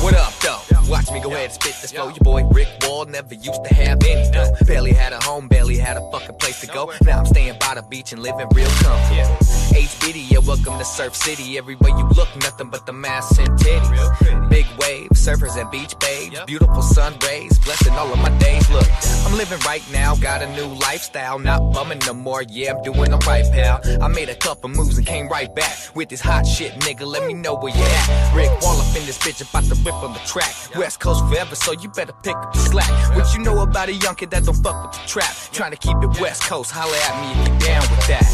What up, though? Watch me go ahead and spit this flow. Your boy Rick Wall never used to have any dough. Barely had a home, barely had a fucking place to go. Now I'm staying by the beach and living real comfortable. HBD, yeah, welcome to Surf City. Everywhere you look, nothing but the mass and titties. Big waves, surfers and beach babes. Beautiful sun rays, blessing all of my days. Look, I'm living right now, got a new lifestyle. Not bumming no more, yeah, I'm doing alright, pal. I made a couple moves and came right back with this hot shit, nigga. Let me know where you at. Rick Wall up in this bitch, about to rip on the track. West Coast forever, so you better pick up the slack. What you know about a young kid that don't fuck with the trap? Trying to keep it West Coast, holla at me if you down with that.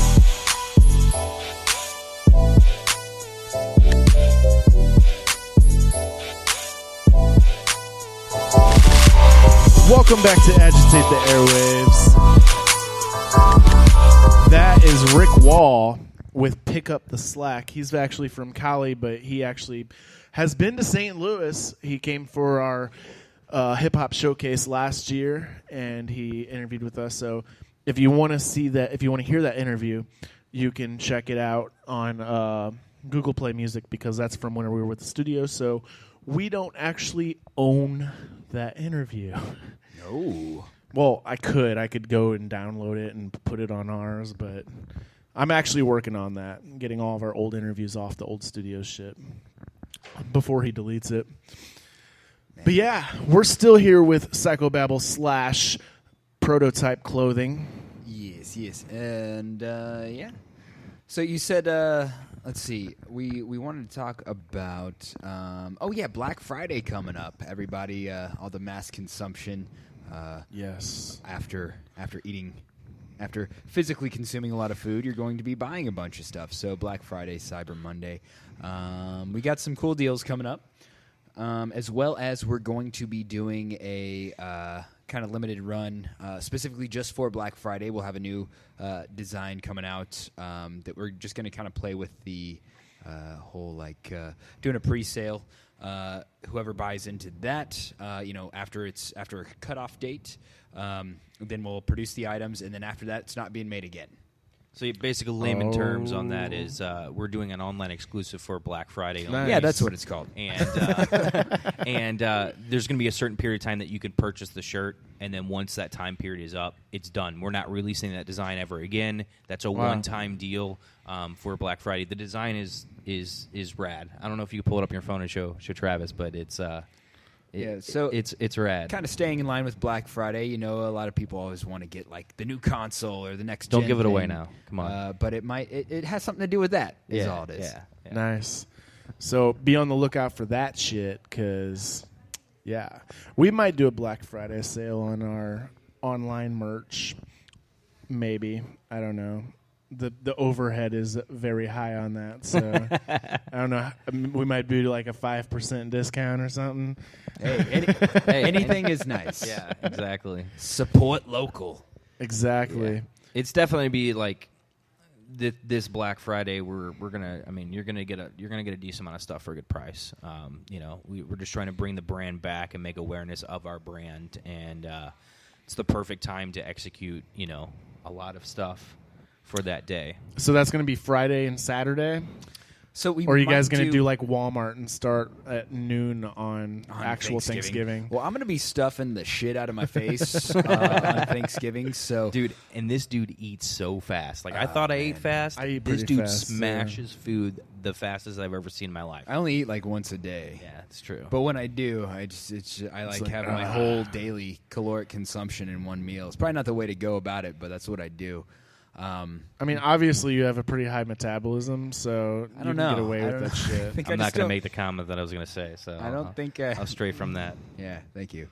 Welcome back to Agitate the Airwaves. That is Rick Wall with Pick Up the Slack. He's actually from Cali, but he actually has been to St. Louis. He came for our hip-hop showcase last year, and he interviewed with us. So if you want to see that, if you want to hear that interview, you can check it out on Google Play Music, because that's from when we were with the studio. So we don't actually own that interview. No. Well, I could go and download it and put it on ours, but I'm actually working on that, getting all of our old interviews off the old studio shit before he deletes it. Man. But yeah, we're still here with Psychobabble / Prototype Clothing. Yes. And, yeah. So you said, let's see, we wanted to talk about, Black Friday coming up. Everybody, all the mass consumption. Yes. After physically consuming a lot of food, you're going to be buying a bunch of stuff. So Black Friday, Cyber Monday. We got some cool deals coming up. As well as we're going to be doing a kind of limited run specifically just for Black Friday. We'll have a new design coming out that we're just going to kind of play with the whole doing a pre-sale. Whoever buys into that, after a cutoff date, then we'll produce the items, and then after that, it's not being made again. So basically, layman terms on that is we're doing an online exclusive for Black Friday. Nice. Yeah, that's what it's called. And there's going to be a certain period of time that you can purchase the shirt, and then once that time period is up, it's done. We're not releasing that design ever again. That's a one-time deal for Black Friday. The design is rad. I don't know if you can pull it up on your phone and show Travis, but it's it's rad. Kind of staying in line with Black Friday. A lot of people always want to get the new console or the next. Don't gen give it thing. away now. Come on. But it has something to do with that. Is all it is. Yeah. Nice. So be on the lookout for that shit, because we might do a Black Friday sale on our online merch. Maybe, I don't know. The overhead is very high on that, so I don't know. We might do a 5% discount or something. Hey, anything is nice. Yeah, exactly. Support local. Exactly. Yeah. It's definitely be this Black Friday. We're gonna. I mean, you're gonna get a decent amount of stuff for a good price. We're just trying to bring the brand back and make awareness of our brand, and it's the perfect time to execute, a lot of stuff for that day. So that's going to be Friday and Saturday? So or are you guys going to do like Walmart and start at noon on actual Thanksgiving? Well, I'm going to be stuffing the shit out of my face on Thanksgiving. So, dude, and this dude eats so fast. Like I thought I ate fast. I eat this pretty dude fast, smashes food the fastest I've ever seen in my life. I only eat like once a day. Yeah, it's true. But when I do, I like have my whole daily caloric consumption in one meal. It's probably not the way to go about it, but that's what I do. I mean, obviously you have a pretty high metabolism, so I don't you know. can get away with that shit. I'm not going to make the comment that I was going to say. So I don't think I'll stray from that. Yeah, thank you.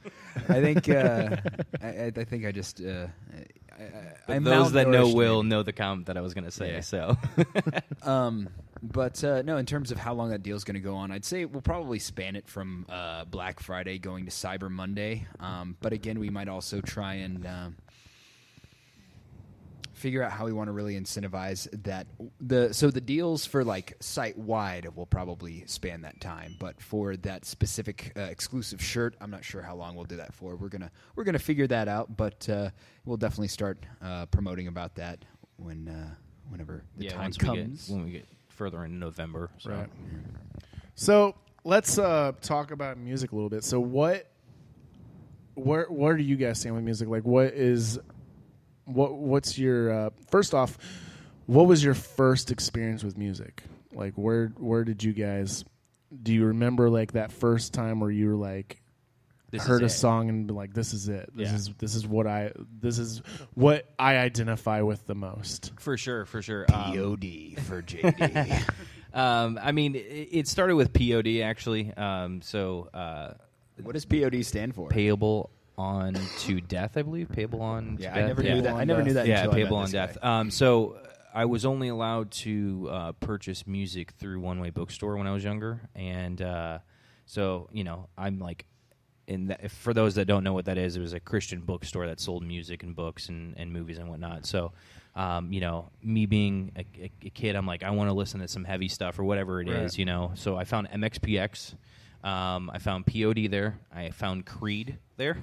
I think I think I just But those that know Will know the comment that I was going to say. Yeah. So, but no, in terms of how long that deal's going to go on, I'd say we'll probably span it from Black Friday going to Cyber Monday. But again, we might also try and figure out how we want to really incentivize that. So the deals for like site wide will probably span that time, but for that specific exclusive shirt, I'm not sure how long we'll do that for. We're gonna figure that out, but we'll definitely start promoting about that whenever the time comes. When we get further in November. So. Right. So let's talk about music a little bit. So where do you guys stand with music? Like, what's your first off? What was your first experience with music? Like, where did you guys? Do you remember like that first time where you were like, heard a song and be like, this is it. This is what I identify with the most. For sure. POD for JD. I mean, it started with POD actually. What does POD stand for? Payable on to death, I believe. Payable on. Yeah, to I death. never knew that. Yeah, until payable I on met this death. So I was only allowed to purchase music through One Way Bookstore when I was younger, and so I'm like. For those that don't know what that is, it was a Christian bookstore that sold music and books and movies and whatnot. So, me being a kid, I'm like, I want to listen to some heavy stuff or whatever it is, So I found MXPX. I found POD there. I found Creed there.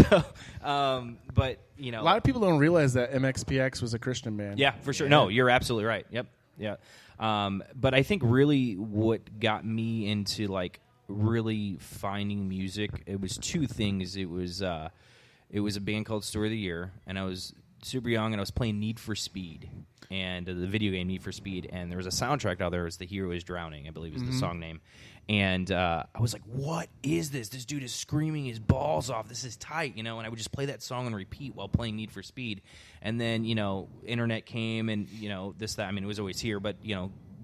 But, a lot of people don't realize that MXPX was a Christian band. Yeah, for sure. Yeah. No, you're absolutely right. Yep. Yeah. But I think really what got me into, like, really finding music, it was two things. It was a band called Story of the Year, and I was super young, and I was playing Need for Speed, and the video game Need for Speed, and there was a soundtrack out there. It was The Hero is Drowning, I believe is the song name. And I was like, what is this? This dude is screaming his balls off. This is tight, and I would just play that song on repeat while playing Need for Speed. And then, internet came, and, this, that. I mean, it was always here, but,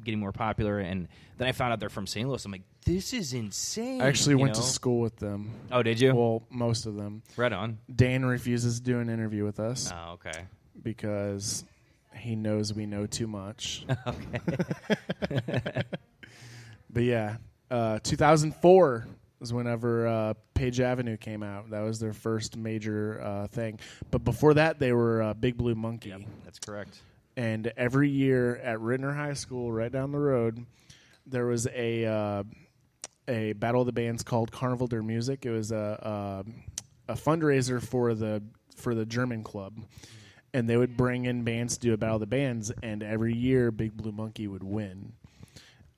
getting more popular. And then I found out they're from St. Louis. I'm like, this is insane. I actually went to school with them. Oh, did you? Well, most of them. Right on. Dan refuses to do an interview with us. Oh, okay. Because he knows we know too much. Okay. But yeah, 2004 was whenever Page Avenue came out. That was their first major thing. But before that, they were Big Blue Monkey. Yep, that's correct. And every year at Rittner High School, right down the road, there was a Battle of the Bands called Carnival der Music. It was a fundraiser for the German club, and they would bring in bands to do a Battle of the Bands. And every year, Big Blue Monkey would win.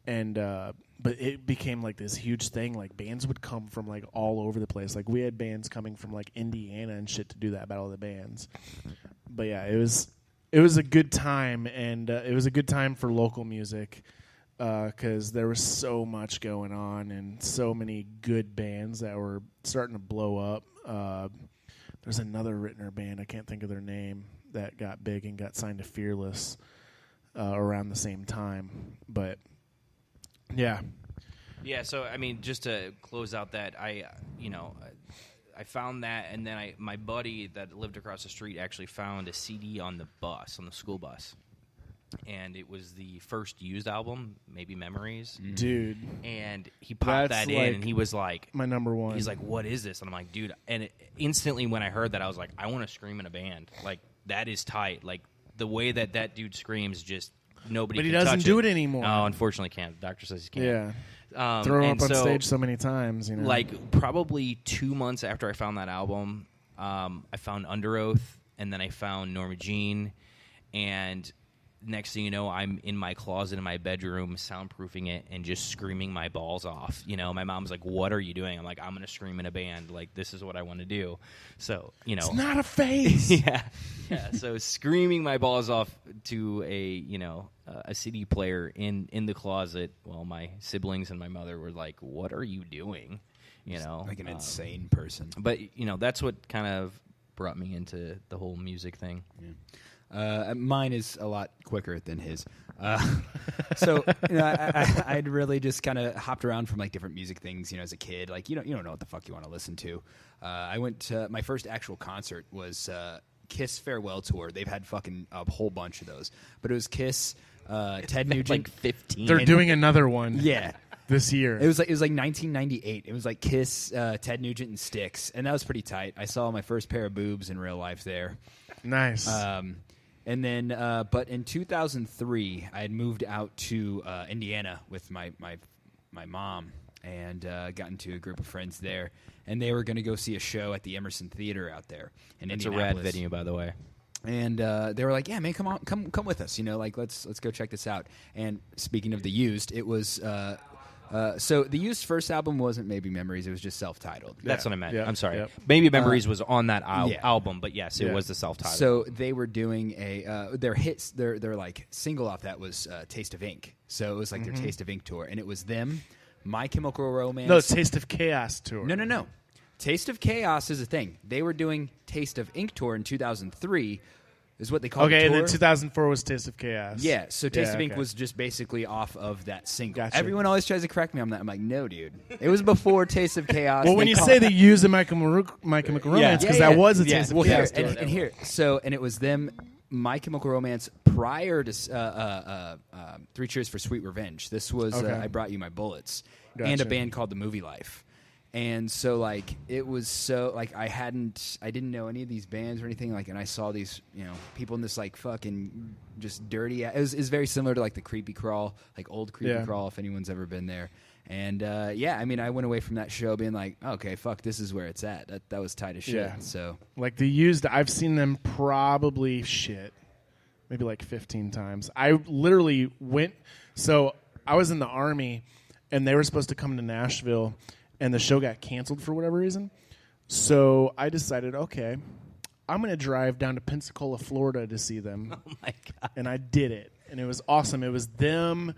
And but it became like this huge thing. Like bands would come from like all over the place. Like we had bands coming from like Indiana and shit to do that Battle of the Bands. But yeah, it was a good time, and it was a good time for local music because there was so much going on and so many good bands that were starting to blow up. There's another Rittner band, I can't think of their name, that got big and got signed to Fearless around the same time. But, yeah. Yeah, so, I mean, just to close out that, I found that, and then my buddy that lived across the street actually found a CD on the school bus. And it was the first used album, maybe Memories. Dude. And he popped that in, like and he was like... my number one. He's like, what is this? And I'm like, dude... And instantly when I heard that, I was like, I want to scream in a band. Like, that is tight. Like, the way that dude screams, just nobody can touch it. But he doesn't do it anymore. No, unfortunately can't. The doctor says he can't. Yeah. Throw him up on stage so many times, Like, probably 2 months after I found that album, I found Under Oath, and then I found Norma Jean, and next thing you know, I'm in my closet in my bedroom, soundproofing it, and just screaming my balls off. You know, my mom's like, "What are you doing?" I'm like, "I'm gonna scream in a band. Like, this is what I want to do." So, you know, It's not a phase. yeah. So screaming my balls off to a CD player in the closet. Well, my siblings and my mother were like, "What are you doing?" You know, like an insane person. But that's what kind of brought me into the whole music thing. Yeah. Mine is a lot quicker than his. So I'd really just kind of hopped around from like different music things, as a kid. Like you don't know what the fuck you want to listen to. I went to my first actual concert was Kiss Farewell Tour. They've had fucking a whole bunch of those, but it was Kiss, Ted Nugent, like 15. They're doing another one. Yeah. This year. It was like 1998. It was like Kiss, Ted Nugent, and Styx, and that was pretty tight. I saw my first pair of boobs in real life there. Nice. And then, but in 2003, I had moved out to Indiana with my mom, and got into a group of friends there, and they were going to go see a show at the Emerson Theater out there in It's a Indianapolis. rad venue, by the way. And they were like, "Yeah, man, come with us. Like let's go check this out." And speaking of the Used, it was. So the Used first album wasn't Maybe Memories; it was just self-titled. That's what I meant. Yeah. I'm sorry. Yep. Maybe Memories was on that yeah. album, but yes, it Yeah. was the self-titled. So they were doing their hits. Their like single off that was "Taste of Ink." So it was like their Taste of Ink tour, and it was them, My Chemical Romance. No, Taste of Chaos tour. No. Taste of Chaos is a thing. They were doing Taste of Ink tour in 2003. Is what they called Okay, the and tour. then 2004 was Taste of Chaos. Yeah, so Taste of Ink okay. was just basically off of that single. Gotcha. Everyone always tries to correct me on that. I'm like, no, dude. It was before Taste of Chaos. Well, when you say they used the My Chemical Romance, because that was a Taste of Well, Chaos here, tour. and here, and it was them, My Chemical Romance, prior to Three Cheers for Sweet Revenge. This was Okay. I Brought You My Bullets, and Gotcha. a band called The Movie Life. And so, like, it was so, like, I didn't know any of these bands or anything, like, and I saw these, people in this, like, fucking just dirty, it was very similar to, like, the Creepy Crawl, like, old Creepy Yeah. Crawl, if anyone's ever been there. And, I mean, I went away from that show being like, okay, fuck, this is where it's at. That was tight as shit, Yeah. so. Like the Used, I've seen them probably maybe like 15 times. I literally went, so I was in the Army, and they were supposed to come to Nashville, and the show got canceled for whatever reason. So I decided, okay, I'm going to drive down to Pensacola, Florida to see them. Oh, my God. And I did it. And it was awesome. It was them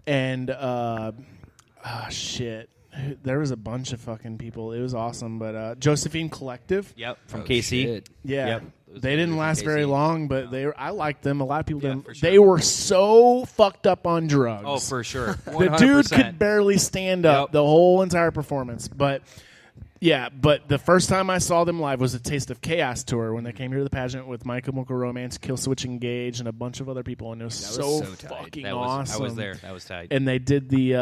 and, shit. There was a bunch of fucking people. It was awesome. But Josephine Collective. Yep, from Oh, KC. shit. Yeah. Yep. Those They guys didn't from last very KC. long, but I liked them. A lot of people Yeah, didn't. for sure. They were so fucked up on drugs. Oh, for sure. The dude 100%. could barely stand up Yep. the whole entire performance. But yeah, but the first time I saw them live was a Taste of Chaos tour when they came here to the pageant with My Chemical Romance, Killswitch Engage, and a bunch of other people, and it was, That was so so tight. fucking That was, awesome. I was there. That was tight. And they did the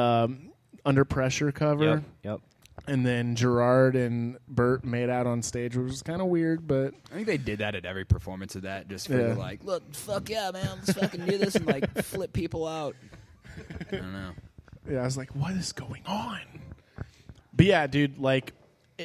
Under Pressure cover. Yep. And then Gerard and Bert made out on stage, which was kind of weird, but I think they did that at every performance of that, just for Yeah. the, like, look, fuck yeah, man, let's fucking do this and, like, flip people out. I don't know. yeah, I was like, what is going on? But yeah, dude, like,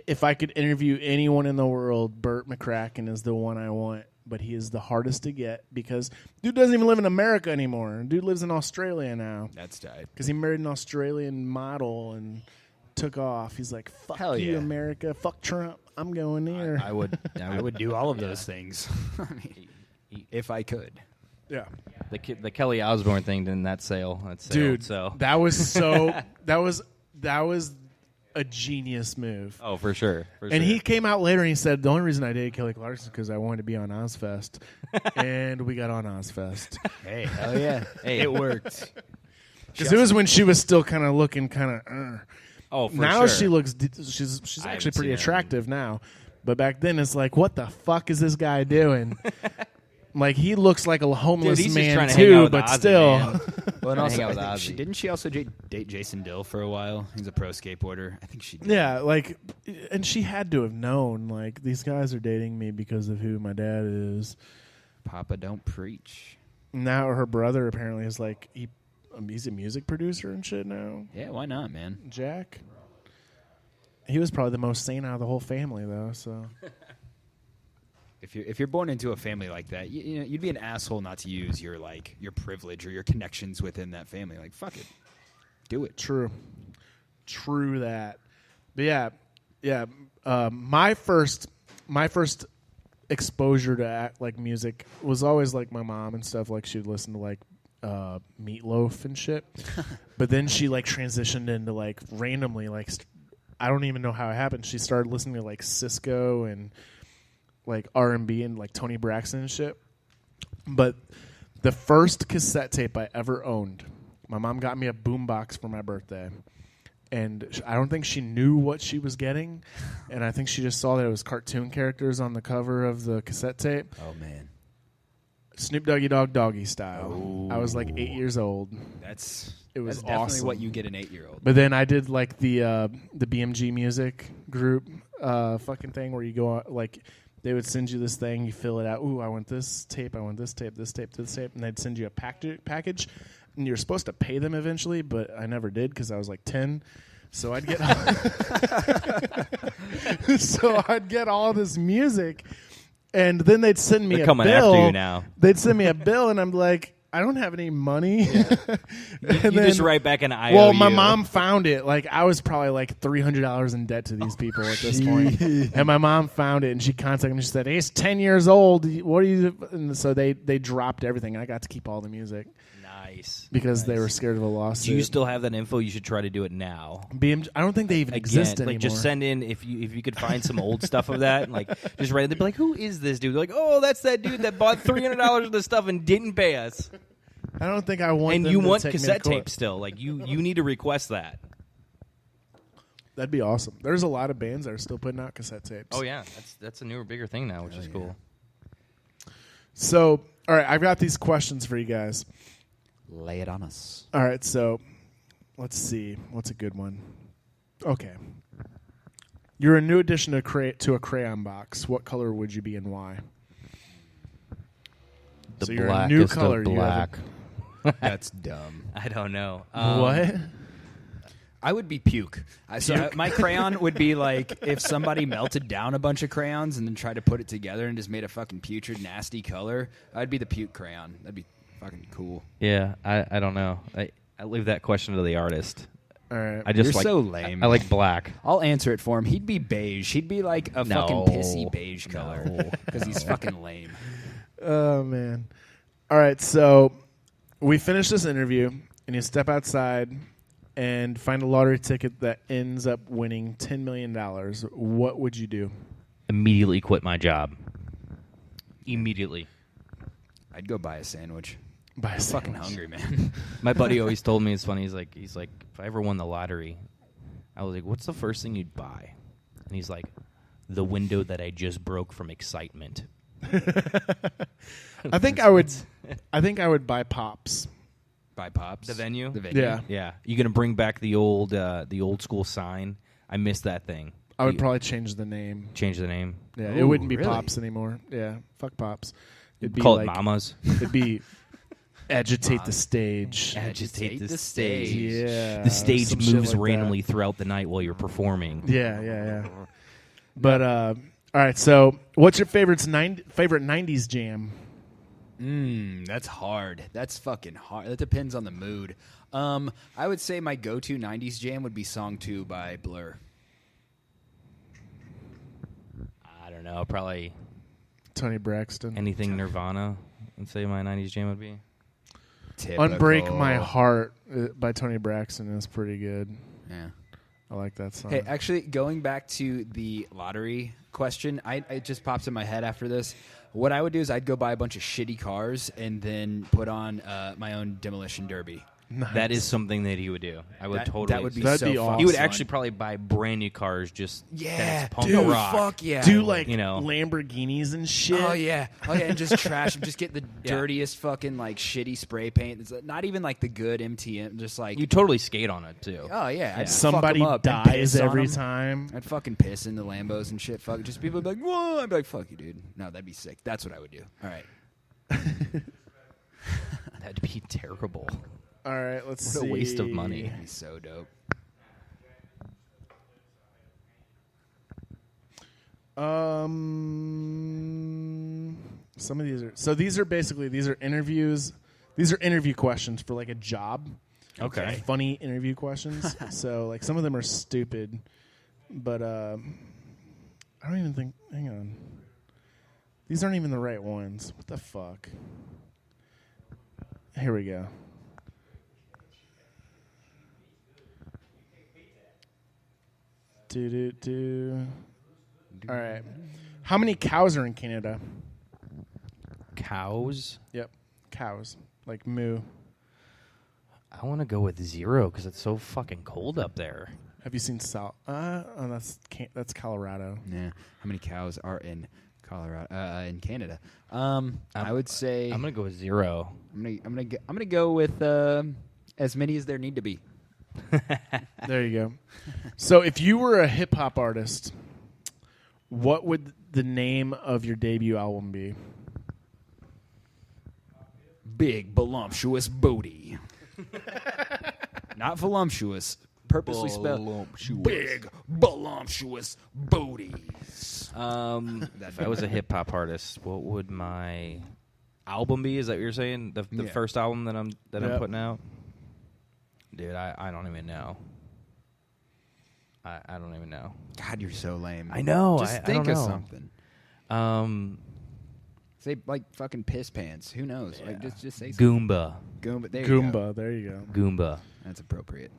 if I could interview anyone in the world, Bert McCracken is the one I want, but he is the hardest to get because dude doesn't even live in America anymore. Dude lives in Australia now That's tight. because he married an Australian model and took off. He's like, fuck Hell you, yeah. America. Fuck Trump. I'm going there. I would do all of those things. I mean, if I could. yeah. The Kelly Osbourne thing didn't that sail? Dude, So. that was so that was a genius move. Oh, for sure. And he came out later and he said, the only reason I dated Kelly Clarkson is because I wanted to be on Ozfest. And we got on Ozfest. Hey, hell yeah. Hey. It worked. Because it was when she was still kind of looking kind of... Oh, for now sure. she looks... She's I actually haven't pretty seen her. attractive now. But back then it's like, what the fuck is this guy doing? Like, he looks like a homeless Dude, he's just trying man to hang out too, with but Ozzy, still... man. Well, and Hang also, out with I think Ozzy. didn't she also date Jason Dill for a while? He's a pro skateboarder. I think she did. Yeah, like, and she had to have known, like, these guys are dating me because of who my dad is. Papa don't preach. Now her brother apparently is like, he's a music producer and shit now. Yeah, why not, man? Jack. He was probably the most sane out of the whole family, though, so. If you're born into a family like that, you know, you'd be an asshole not to use your privilege or your connections within that family. Like, fuck it, do it. True that. But yeah. My first exposure to music was always like my mom and stuff. Like she'd listen to like Meatloaf and shit. But then she like transitioned into like randomly like I don't even know how it happened. She started listening to like Cisco and like R&B and like Tony Braxton and shit. But the first cassette tape I ever owned, my mom got me a boombox for my birthday. And I don't think she knew what she was getting. And I think she just saw that it was cartoon characters on the cover of the cassette tape. Oh, man. Snoop Doggy Dogg Doggy Style. Ooh. I was like 8 years old. It was definitely awesome. what you get an 8-year-old. But then I did like the BMG music group fucking thing where you go out, like they would send you this thing, you fill it out. Ooh, I want this tape, I want this tape, this tape, this tape, and they'd send you a package, and you're supposed to pay them eventually, but I never did because I was like 10. So I'd get all this music, and then they'd send me They're a coming bill. after you now. They'd send me a bill, and I'm like, I don't have any money. Yeah. you just write back an IOU. Well, my mom found it. Like I was probably like $300 in debt to these people at this point. And my mom found it, and she contacted me. She said, "He's 10 years old. What are you?" And so they dropped everything. And I got to keep all the music. Nice. Because they were scared of a lawsuit. Do you still have that info? You should try to do it now. I don't think they even exist anymore. Like just send in if you could find some old stuff of that. Like just write it. They'd be like, "Who is this dude?" They're like, "Oh, that's that dude that bought $300 of the stuff and didn't pay us." I don't think I want. And them you to want take me to cassette court. tape still? Like you need to request that. That'd be awesome. There's a lot of bands that are still putting out cassette tapes. Oh yeah, that's a newer, bigger thing now, which is cool. So, all right, I've got these questions for you guys. Lay it on us. All right, so let's see. What's a good one? Okay. You're a new addition to a crayon box. What color would you be and why? The you're a new blackest color. of black. That's dumb. I don't know. What? I would be puke. My crayon would be like if somebody melted down a bunch of crayons and then tried to put it together and just made a fucking putrid, nasty color. I'd be the puke crayon. That'd be fucking cool. Yeah, I don't know. I leave that question to the artist. All right. You're so lame. I like black. I'll answer it for him. He'd be beige. He'd be like a fucking pissy beige color because he's fucking lame. Oh, man. All right, so we finish this interview, and you step outside and find a lottery ticket that ends up winning $10 million. What would you do? Immediately quit my job. Immediately. I'd go buy a sandwich. I'm fucking hungry, man. My buddy always told me, it's funny, he's like, if I ever won the lottery, I was like, what's the first thing you'd buy? And he's like, the window that I just broke from excitement. I think I would buy Pops. Buy Pops? The venue? Yeah. Yeah. You gonna bring back the old school sign? I miss that thing. I would probably change the name. Change the name? Yeah, Ooh, it wouldn't be really? Pops anymore. Yeah, fuck Pops. It'd be Call like, it Mamas. It'd be Agitate the Stage. Agitate the stage. Yeah. The stage some shit moves like randomly throughout the night while you're performing. Yeah. But all right. So, what's your favorite '90s jam? That's hard. That's fucking hard. That depends on the mood. I would say my go-to '90s jam would be "Song 2" by Blur. I don't know. Probably Tony Braxton. anything Nirvana. I'd say my '90s jam would be. Unbreak My Heart by Tony Braxton is pretty good. Yeah. I like that song. Hey, actually, going back to the lottery question, it just pops in my head after this. What I would do is I'd go buy a bunch of shitty cars and then put on my own demolition derby. Nice. That is something that he would do. I would totally. That would be That'd so be fun. awesome. He would actually probably buy brand new cars. Just Yeah, that's punk dude, rock. fuck yeah. Do like You know. Lamborghinis and shit. Oh yeah, and just trash them. Just get the dirtiest fucking like shitty spray paint. It's not even like the good MTM. Just like You totally skate on it too. oh yeah, I'd Somebody fuck 'em up. I'd dies piss on every 'em. time. I'd fucking piss in the Lambos and shit. Fuck, just people would be like, whoa. I'd be like, fuck you, dude. No, that'd be sick. That's what I would do. All right. That'd be terrible. All right, let's What see. a waste of money. That'd be so dope. Some of these are these are interviews. These are interview questions for like a job. Okay. Funny interview questions. So like some of them are stupid, but I don't even think. Hang on. These aren't even the right ones. What the fuck? Here we go. All right. How many cows are in Canada? Cows? Yep. Cows. Like moo. I want to go with 0 because it's so fucking cold up there. Have you seen South? That's Colorado. Yeah. How many cows are in Colorado? In Canada? I would say I'm gonna go with 0. I'm gonna go with as many as there need to be. There you go. So if you were a hip hop artist, what would the name of your debut album be? Big voluptuous booty. Not voluptuous. Purposely spelled. Big voluptuous booties. If I was a hip hop artist, what would my album be? Is that what you're saying? The first album that I'm putting out? Dude, I don't even know. I don't even know. God, you're so lame. I know. Just I think don't of know. something. Say like fucking piss pants. Who knows? Yeah. Like just say something. Goomba. Goomba. There Goomba. You go. There you go. Goomba. That's appropriate.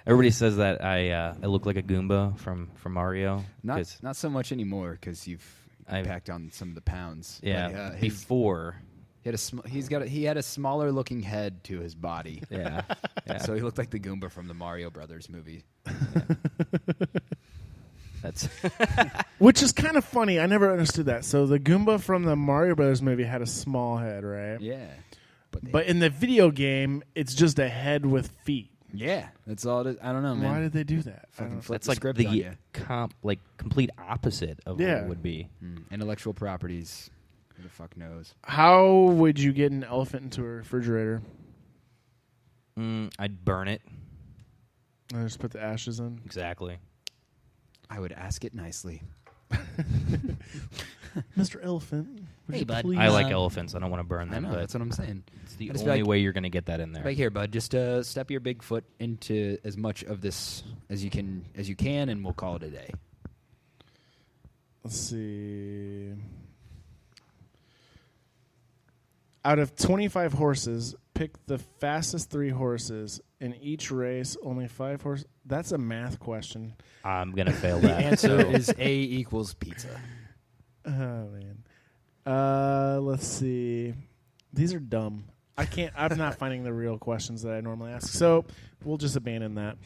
Everybody says that I look like a Goomba from Mario. Not so much anymore because you've packed on some of the pounds. Yeah. But, before. He had a smaller looking head to his body. Yeah. So he looked like the Goomba from the Mario Brothers movie. That's which is kind of funny. I never understood that. So the Goomba from the Mario Brothers movie had a small head, right? Yeah. But in the video game, it's just a head with feet. Yeah, that's all it is. I don't know, man. Why did they do that? That's like the complete opposite of what it would be. Intellectual properties. Who the fuck knows? How would you get an elephant into a refrigerator? I'd burn it. I just put the ashes in. Exactly. I would ask it nicely. Mr. Elephant, would you bud. please? I like elephants. I don't want to burn them. I know, but that's what I'm saying. It's the only way you're going to get that in there. Right here, bud. Just step your big foot into as much of this as you can, and we'll call it a day. Let's see. Out of 25 horses, pick the fastest 3 horses. In each race, only 5 horses. That's a math question. I'm going to fail The that. answer is A equals pizza. Oh, man. Let's see. These are dumb. I'm not finding the real questions that I normally ask. So we'll just abandon that.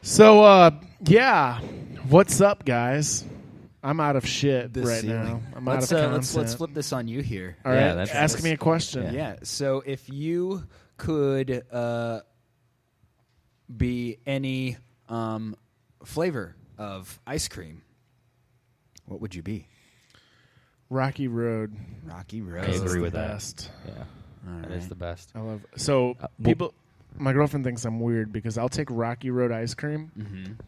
So, yeah. What's up, guys? I'm out of shit now. I'm out of content. Let's flip this on you here. All right. Ask me a question. Yeah. So if you could be any flavor of ice cream, what would you be? Rocky Road. Rocky Road. I agree with that. Best. Yeah. All That right. is the best. I love it. So people, my girlfriend thinks I'm weird because I'll take Rocky Road ice cream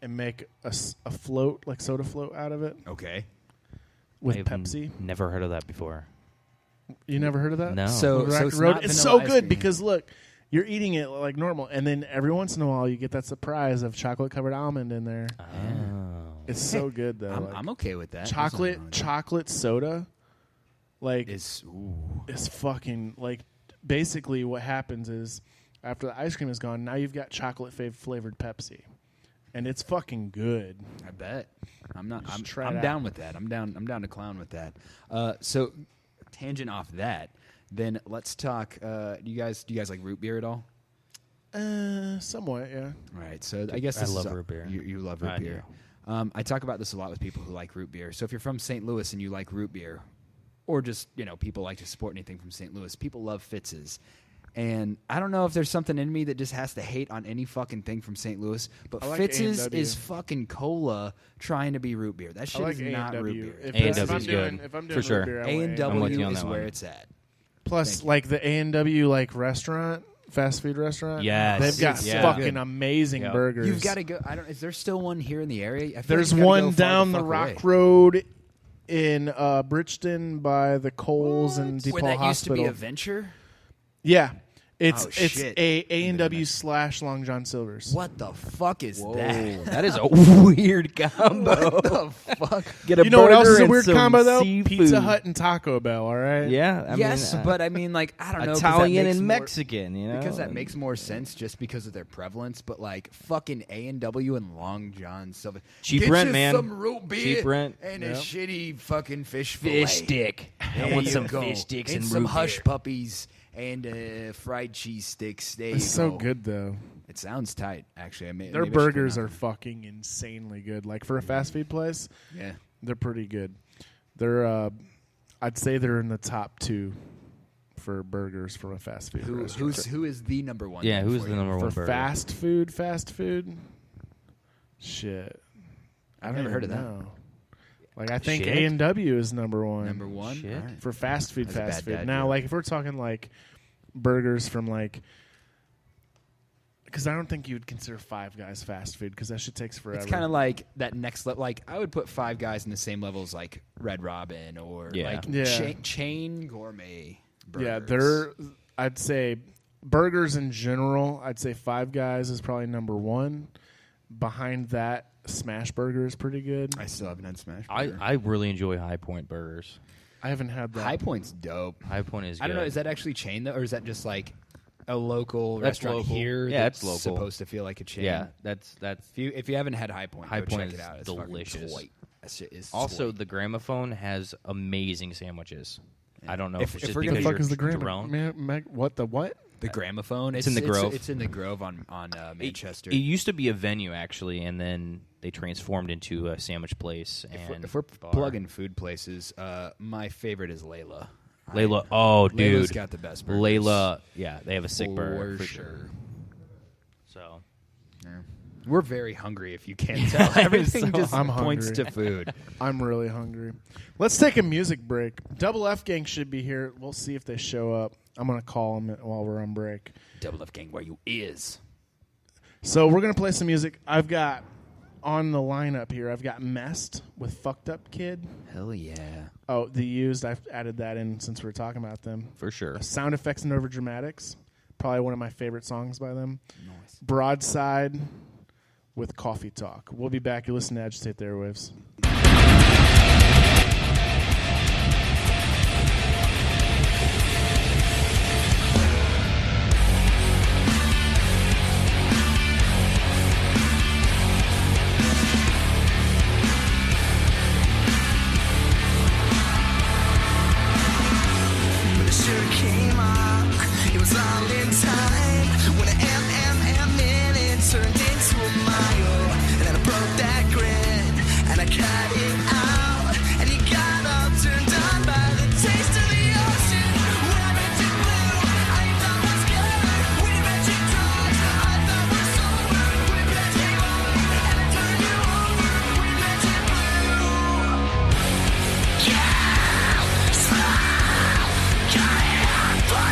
and make a float, like soda float out of it. Okay. With I've Pepsi. Never heard of that before. You never heard of that? No. So Rocky it's Road. not It's vanilla so ice good cream. because look, you're eating it like normal, and then every once in a while you get that surprise of chocolate covered almond in there. Oh. It's so good though. I'm okay with that. Chocolate soda, like is fucking like basically what happens is after the ice cream is gone, now you've got chocolate flavored Pepsi, and it's fucking good. I bet. I'm try it down out. with that. I'm down to clown with that. So tangent off that, then let's talk. Do you guys like root beer at all? Somewhat, yeah. All right. So I guess I this love is root beer. You love root I beer. I talk about this a lot with people who like root beer. So if you're from St. Louis and you like root beer, or just people like to support anything from St. Louis, people love Fitz's. And I don't know if there's something in me that just has to hate on any fucking thing from St. Louis, but I like Fitz's A&W. is fucking cola trying to be root beer. That shit I like is not A&W. root beer. A&W is good. If I'm doing For root sure. beer, I want A&W I'm with you on is that where one. it's at. Plus, like the A&W like restaurant, fast food restaurant? Yes. They've got Yeah. fucking amazing Yep. burgers. You've got to go. I don't. Is there still one here in the area? I feel There's like you gotta one go far down the fuck Rock away. Road in Bridgeton by the Coles and DePaul Where that used to Hospital. be a venture. Yeah. It's Oh, it's shit. A&W / Long John Silver's. What the fuck is that? That is a weird combo. What the fuck? Get a You know what else burger is a and weird some combo though? seafood. Pizza Hut and Taco Bell. All right. Yeah. Yes, but I mean, like, I don't know. 'cause that Italian makes and more- Mexican, you know? Because that makes more sense just because of their prevalence. But like, fucking A&W and Long John Silver. Cheap Get rent, you man. Some root beer Cheap rent. and Yep. a shitty fucking fish Fish fillet. stick. I There want you some go. fish sticks and some root hush beer. puppies and fried cheese sticks. There It's you so go. good though. It sounds tight, actually. Their burgers are fucking insanely good. Like for a fast food place, Yeah. they're pretty good. They're I'd say they're in the top 2 for burgers from a fast food restaurant. Who is the number one? Yeah, then who's for the you? number one For burger? fast food? Shit. I've never heard of that. know. Like I think Shit. A&W is number 1. Number one. Shit. All right. For fast food, That's a fast bad food. dad Now, joke. like if we're talking like burgers from like, because I don't think you would consider Five Guys fast food because that shit takes forever. It's kind of like that next level. Like I would put Five Guys in the same level as like Red Robin or Yeah. like Yeah. chain gourmet. Burgers. yeah. They're I'd say burgers in general. I'd say Five Guys is probably number 1. Behind that, Smash Burger is pretty good. I still haven't had Smash. I Burger. really enjoy High Point burgers. I haven't had that. High Point's dope. High Point is good. I don't know. Is that actually chain though, or is that just like a local That's restaurant local. here? Yeah, that's it's local. supposed to feel like a chain. Yeah, that's If you haven't had High Point, High go Point check is it out. It's delicious. Fucking that shit is also toy. the Gramophone has amazing sandwiches. I don't know If- if, it's if just we're What gonna because the fuck you're is the Graham? drone. What the what? the Gramophone. It's in the Grove. It's in the Grove on Manchester. It used to be a venue actually, and then they transformed into a sandwich place. And If we're bar. plugging food places, my favorite is Layla. Layla, oh dude, Layla's got the best burgers. Layla, yeah, they have a sick burger For for sure. So We're very hungry, if you can't tell. Everything just I'm points hungry. to food. I'm really hungry. Let's take a music break. Double F Gang should be here. We'll see if they show up. I'm going to call them while we're on break. Double F Gang, where you is? So we're going to play some music. I've got on the lineup here, I've got Messed with Fucked Up Kid. Hell yeah. Oh, The Used. I've added that in since we were talking about them. for sure. Sound Effects and Overdramatics. Probably one of my favorite songs by them. Nice. Broadside with Coffee Talk. We'll be back. You listen to Agitate the Airwaves. But it sure came up. It was all in time. When an minute turned into a mile. And then I broke that grid. And I cut it out. And you got all turned on by the taste of the ocean. When I met you blue, I thought was good. When you met you drunk, I thought was sober. We met you on, and I turned you over. We met you blue. Yeah! Slow! Got it on fire!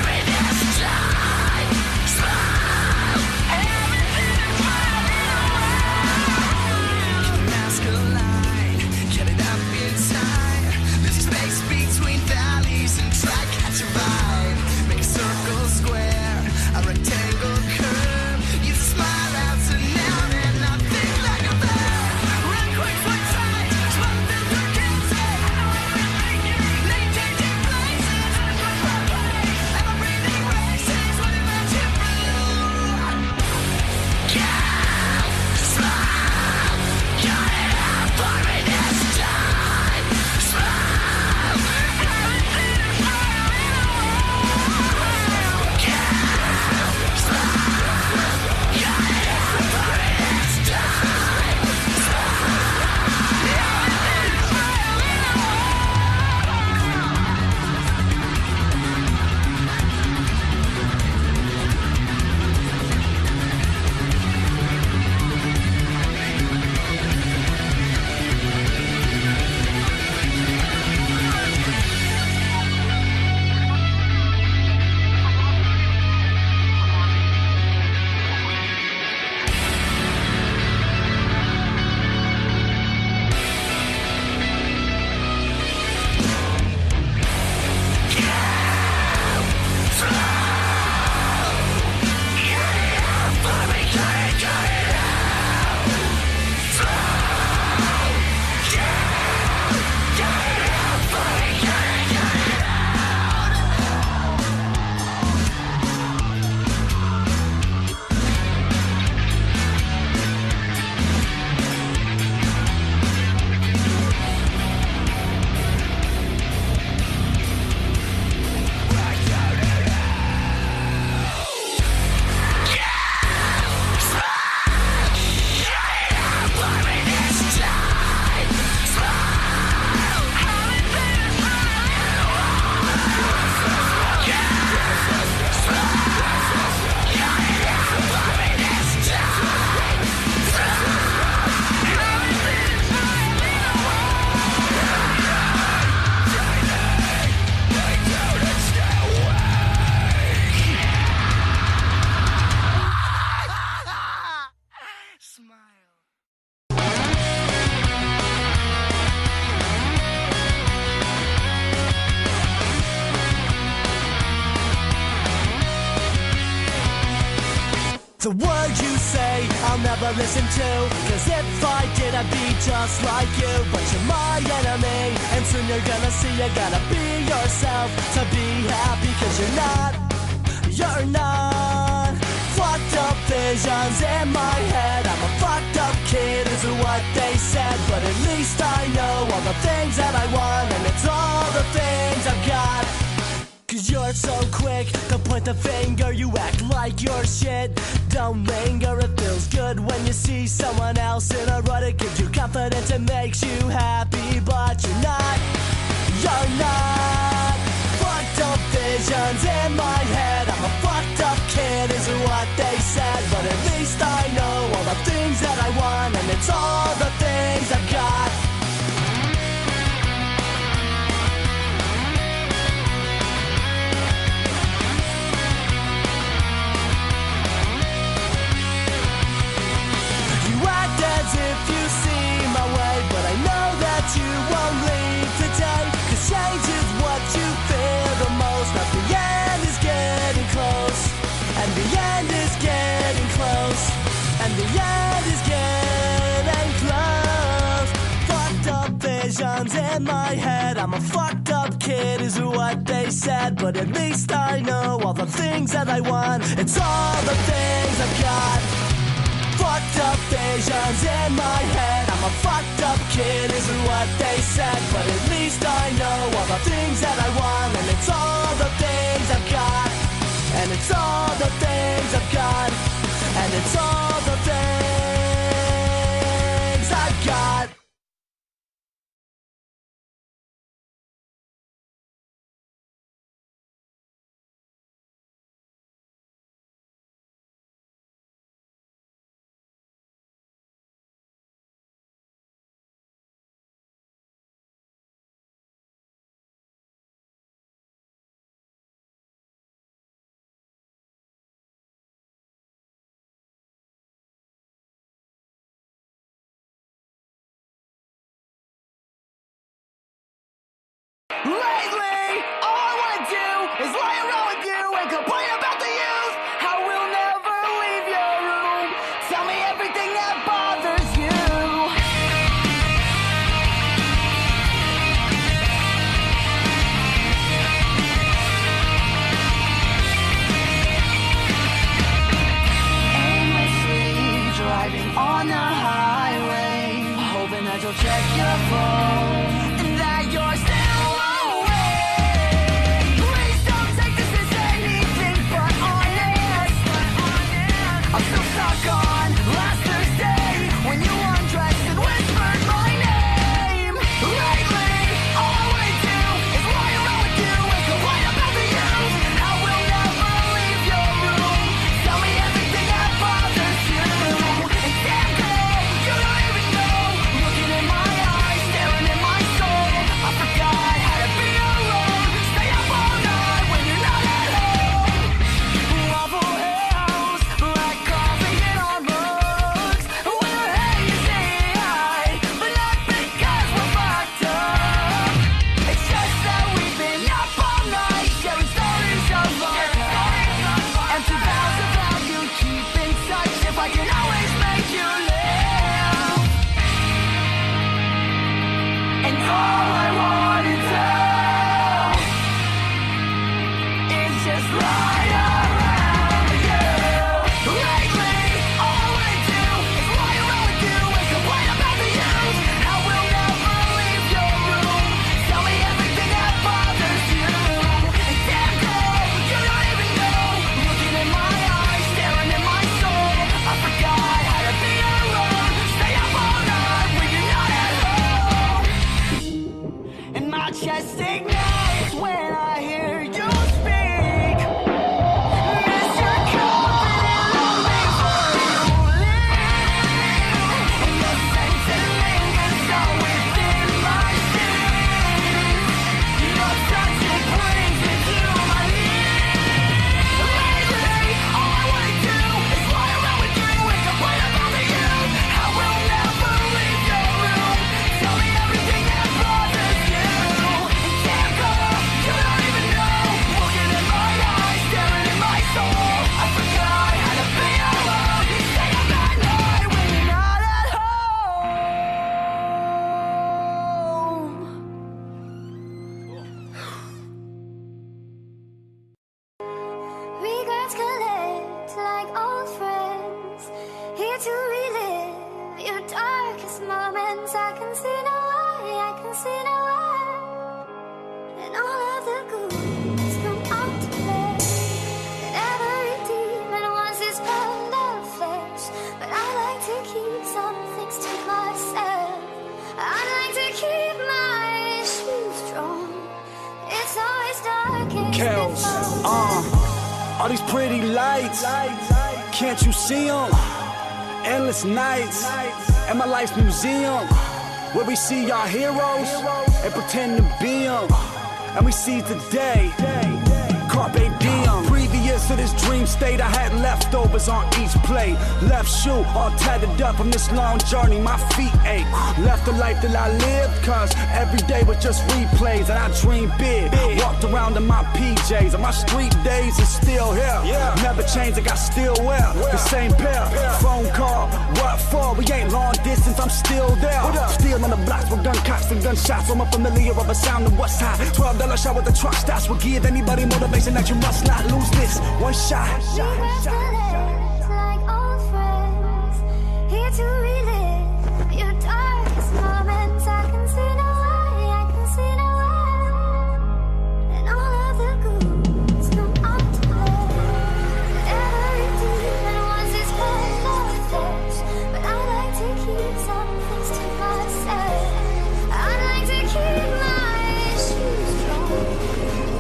never listen to. Cause if I did, I'd be just like you. But you're my enemy, and soon you're gonna see you gotta be yourself to be happy. Cause you're not fucked up visions in my head. I'm a fucked up kid, is what they said. But at least I know all the things that I want, and it's all the things I've got. Cause you're so quick to point the finger, you act like you're shit. Don't linger, it feels good when you see someone else in a rut. It gives you confidence, it makes you happy. But you're not fucked up visions in my head. I'm a fucked up kid, is what they said. But at least I know all the things that I want, and it's all the things I've got. As if you see my way, but I know that you won't leave today. Cause change is what you fear the most. But the end is getting close, and the end is getting close, and the end is getting close. Fucked up visions in my head. I'm a fucked up kid, is what they said. But at least I know all the things that I want. It's all the things I've got. Fucked up visions in my head. I'm a fucked up kid, is what they said. But at least I know all the things that I want, and it's all the things I've got. And it's all the things I've got. And it's all the things I've got. Kells, all these pretty lights, can't you see them? Endless nights, and my life's museum, where we see our heroes and pretend to be them, and we seize the day, carpe diem. Previous to this dream state, I had leftovers on each plate. Left shoe all tattered up from this long journey, my feet ache. Left the life that I lived, cause every day was just replays, and I dreamed big. Walked around in my PJs, and my street days is still here. Never changed, I got still wear the same pair. Phone call, what for? We ain't long distance, I'm still there. Still on the blocks with gun cops and gunshots. I'm familiar of a sound of what's hot. $12 shot with the truck stops will give anybody motivation that you must not lose this one shot. Like old friends, here to relive your darkest moments. I can see no way, I can see no way, and all of the ghouls come up to play. Every demon wants its clothes or flesh, but I like to keep some things to myself. I like to keep my shoes dry.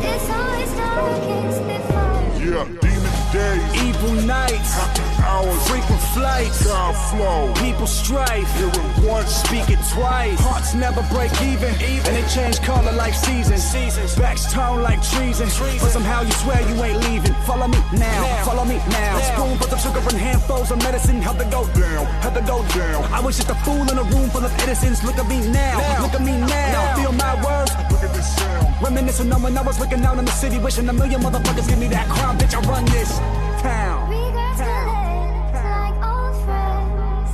It's always darkest before. Yeah, demon days, evil nights, happy hours, frequent flights, God flow, people strife, hear it once, speak it twice. Hearts never break even, and they change color like seasons. Backs turn like treason, but somehow you swear you ain't leaving. Follow me now, follow me now. Spoonfuls of sugar and handfuls of medicine, help to go down, help to go down. I was just a fool in a room full of Edisons. Look at me now, look at me now. Feel my words, look at this sound. Reminiscing on when I was looking out in the city, wishing a million motherfuckers give me that crown. Bitch, I run this town. We got to live like old friends,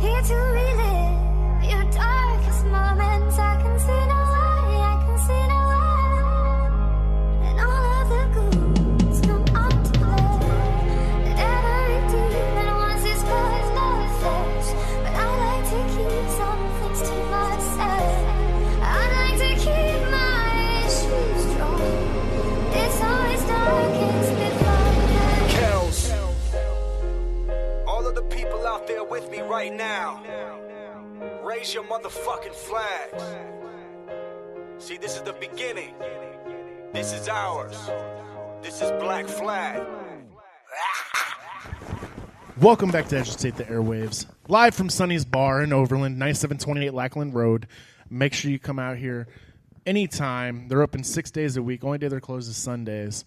here to relive your darkest moments. I can see no way, I can see no way, and all of the ghouls come up to play. Every demon wants its cause, no flesh, but I like to keep some things to myself. I like to keep my shoes dry. It's always darkest before. Kells, all of the people out there with me right now, raise your motherfucking flags. See, this is the beginning. This is ours. This is Black Flag. Welcome back to Agitate the Airwaves, live from Sonny's Bar in Overland, 9728 Lackland Road. Make sure you come out here anytime. They're open 6 days a week. Only day they're closed is Sundays.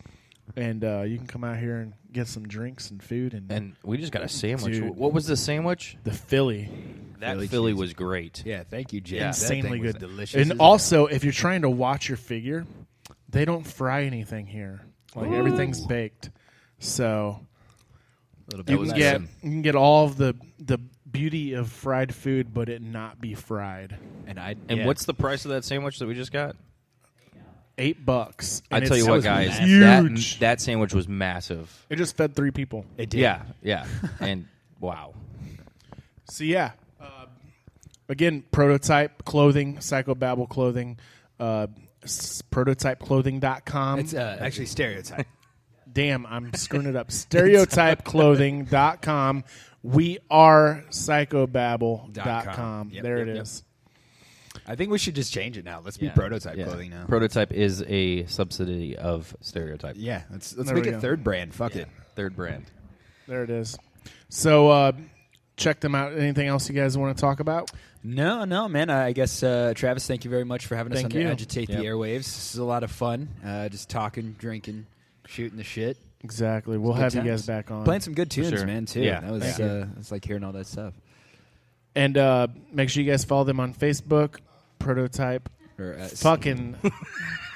And you can come out here and get some drinks and food. And we just got a sandwich. Dude, What was the sandwich? the Philly. That Philly was great. Yeah, thank you, Jim. Yeah. Insanely good. Delicious. And also, if you're trying to watch your figure, they don't fry anything here. Like everything's baked. So you can get all of the beauty of fried food, but it not be fried. And what's the price of that sandwich that we just got? $8. I tell you what, guys, huge. that sandwich was massive. It just fed 3 people. It did. Yeah, and wow. So yeah, again, Prototype Clothing, Psychobabble Clothing, prototypeclothing.com. It's actually Stereotype. Damn, I'm screwing it up. Stereotypeclothing.com. We are psychobabble.com. Yep, there yep, it yep. is. I think we should just change it now. Let's be Prototype Clothing now. Prototype is a subsidy of Stereotype. Yeah, let's There make we it go. third brand. Fuck it. Third brand. There it is. So check them out. Anything else you guys want to talk about? No, man. I guess, Travis, thank you very much for having us Thank on you. the Agitate Yep. the Airwaves. This is a lot of fun. Just talking, drinking, shooting the shit. Exactly. We'll Good have you times. guys back on. Playing some good tunes, sure. man, too. Yeah. That was Thank you. it's like hearing all that stuff. And make sure you guys follow them on Facebook, Prototype. Or, Fucking.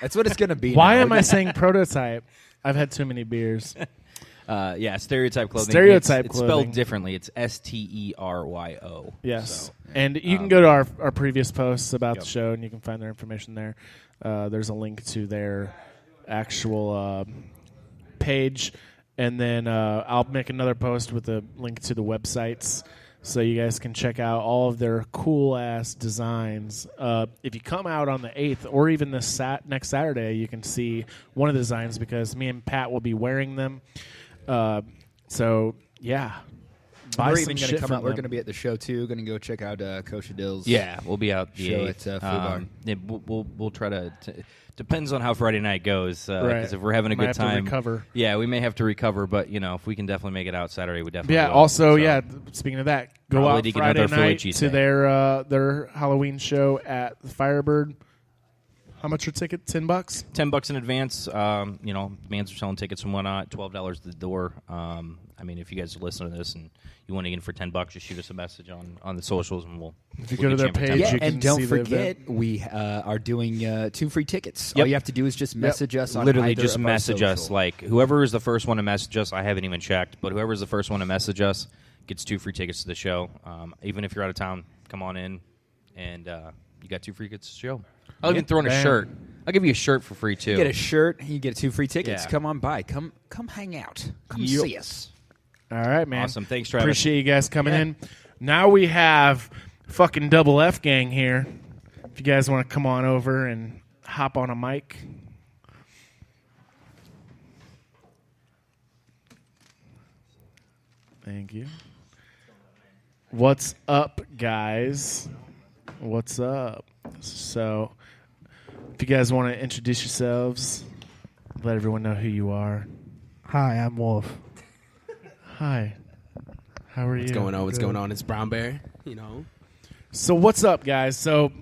That's what it's going to be. Why now. am I saying Prototype? I've had too many beers. Stereotype Clothing. Stereotype it's Clothing. spelled differently. It's Steryo. Yes. So, And you can go to our previous posts about the show, and you can find their information there. There's a link to their actual page, and then I'll make another post with a link to the websites, so you guys can check out all of their cool-ass designs. If you come out on the 8th, or even this next Saturday, you can see one of the designs, because me and Pat will be wearing them. So, yeah. buy we're some even going shit to come from out. We're them. going to be at the show too. Going to go check out Kosha Dillz. Yeah, we'll be out the show 8th. at Foo Bar. Yeah, we'll try to. Depends on how Friday night goes. Right. Because if we're having a Might good have to time, recover. Yeah, we may have to recover. But if we can definitely make it out Saturday, we definitely. Yeah. will. Also, So, yeah. Speaking of that, go probably out to get Friday another Philly night to cheesesteak. their Halloween show at the Firebird. How much are tickets? $10. $10 in advance. Bands are selling tickets and whatnot. $12 at the door. If you guys listen to this and you want to get in for $10, just shoot us a message on the socials and we'll. If you we'll go to get their in for page, $10. you can and don't see the forget, event. we are doing 2 free tickets. Yep. All you have to do is just message us on Literally either just of our message us. social. Like whoever is the first one to message us, I haven't even checked, but whoever is the first one to message us gets 2 free tickets to the show. Even if you're out of town, come on in, and you got 2 free tickets to the show. I'll even throw in a Bam. shirt. I'll give you a shirt for free too. You get a shirt, you get 2 free tickets. Yeah. Come on by. Come hang out. Come see us. All right, man. Awesome. Thanks, Travis. Appreciate you guys coming in. Now we have fucking Double F Gang here. If you guys want to come on over and hop on a mic. Thank you. What's up, guys? What's up? So, if you guys want to introduce yourselves, let everyone know who you are. Hi, I'm Wolf. Hi. How are you? What's going on? What's going on? It's Brown Bear. So what's up, guys? So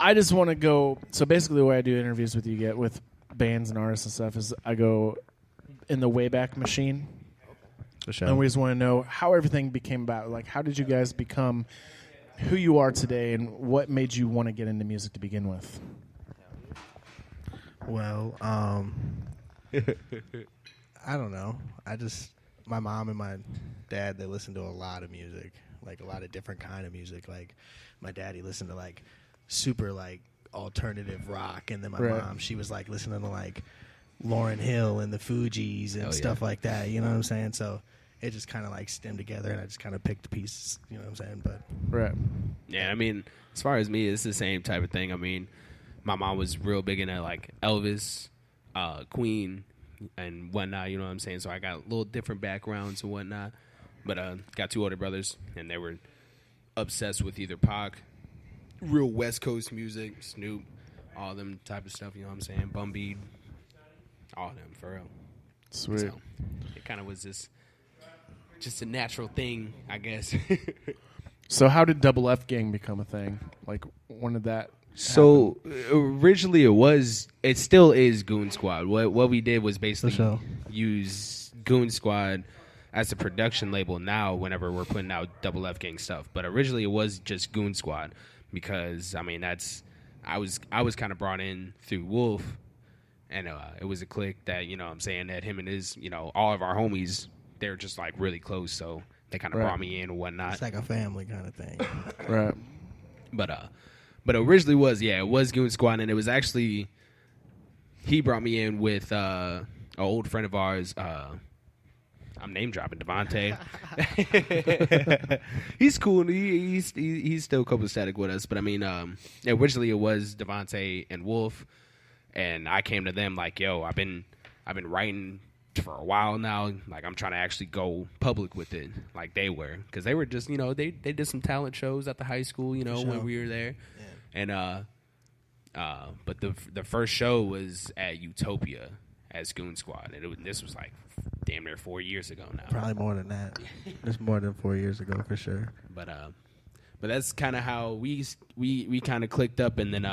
I just want to go. So basically, the way I do interviews with you, with bands and artists and stuff, is I go in the Wayback Machine, and we just want to know how everything became about. Like, how did you guys become who you are today, and what made you want to get into music to begin with? Well, I don't know. My mom and my dad, they listen to a lot of music, like a lot of different kind of music. Like my daddy listened to like super like alternative rock, and then my Right. mom, she was like listening to like Lauryn Hill and the Fugees and stuff like that. You know what I'm saying? So it just kind of like stemmed together, and I just kind of picked the pieces. You know what I'm saying? But Right. Yeah, as far as me, it's the same type of thing. My mom was real big into like Elvis, Queen, and whatnot. You know what I'm saying? So I got a little different backgrounds and whatnot. But got 2 older brothers, and they were obsessed with either Pac, real West Coast music, Snoop, all them type of stuff. You know what I'm saying? Bumbeat, all of them for real. Sweet. So it kind of was just a natural thing, I guess. So how did Double F Gang become a thing? Like, when did that? So originally it still is Goon Squad. What we did was basically use Goon Squad as a production label now whenever we're putting out Double F Gang stuff. But originally it was just Goon Squad because I was kind of brought in through Wolf, and it was a clique that, you know what I'm saying, that him and his, all of our homies, they're just like really close, so they kind of brought me in and whatnot. it's like a family kind of thing. Right. But originally it was Goon Squad, and it was actually, he brought me in with an old friend of ours. I'm name dropping Devontae. He's cool. He's still copacetic with us. But originally it was Devontae and Wolf, and I came to them like, yo, I've been writing for a while now. Like, I'm trying to actually go public with it, like they were, because they were just, they did some talent shows at the high school, when we were there. Yeah. And but the first show was at Utopia as Goon Squad, and this was like damn near 4 years ago now. Probably more than that. It's more than 4 years ago for sure. But that's kind of how we kind of clicked up, and then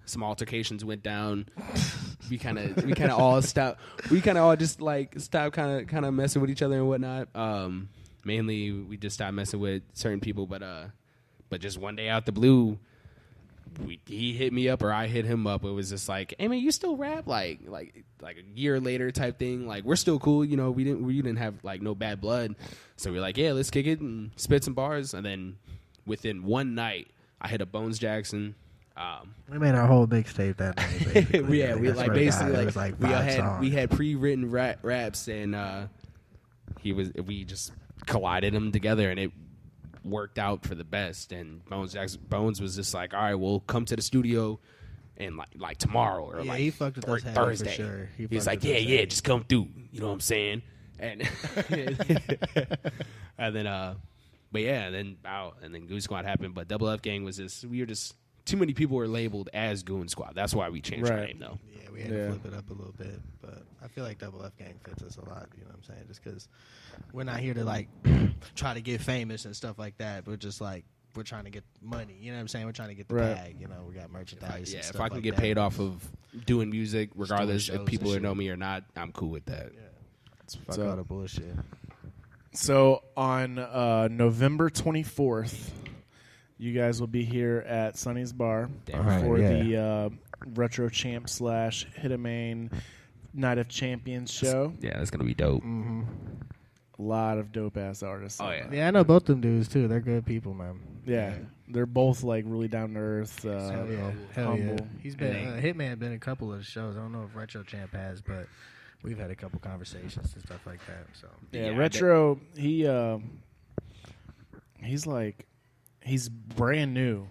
some altercations went down. We kind of all stopped. We kind of all just like stopped kind of messing with each other and whatnot. Mainly we just stopped messing with certain people, but just one day out the blue, he hit me up or I hit him up. It was just like, hey man, you still rap? Like a year later type thing. Like, we're still cool. We didn't have like no bad blood. So we're like, yeah, let's kick it and spit some bars. And then within one night, I hit a Bones Jackson. We made our whole mixtape that night. We had pre-written raps, and we just collided them together, and it worked out for the best. And Bones was just like, all right, well, come to the studio and like tomorrow or he fucked with us heavy Thursday. for sure. He was like, yeah, just come through. You know what I'm saying? and and then but yeah, and then Goon Squad happened. But Double F Gang was just too many people were labeled as Goon Squad. That's why we changed our name though. Yeah, we had to flip it up a little bit, but I feel like Double F Gang fits us a lot. You know what I'm saying? Just because we're not here to like try to get famous and stuff like that. We're just like we're trying to get money. You know what I'm saying? We're trying to get the bag. You know, we got merchandise. Yeah, and if stuff I can like get that. paid off of doing music, regardless shows if people and know shit. me or not, I'm cool with that. Fuck all the bullshit. So on November 24th, you guys will be here at Sonny's Bar for the Retro Champ / Hitamane Night of Champions show. Yeah, that's gonna be dope. Mm-hmm. A lot of dope ass artists. Oh yeah, Yeah, I know both them dudes too. They're good people, man. Yeah, they're both like really down to earth, Hell yeah. humble. He's been Hitman been a couple of shows. I don't know if Retro Champ has, but we've had a couple conversations and stuff like that. So Yeah, Retro. He's brand new,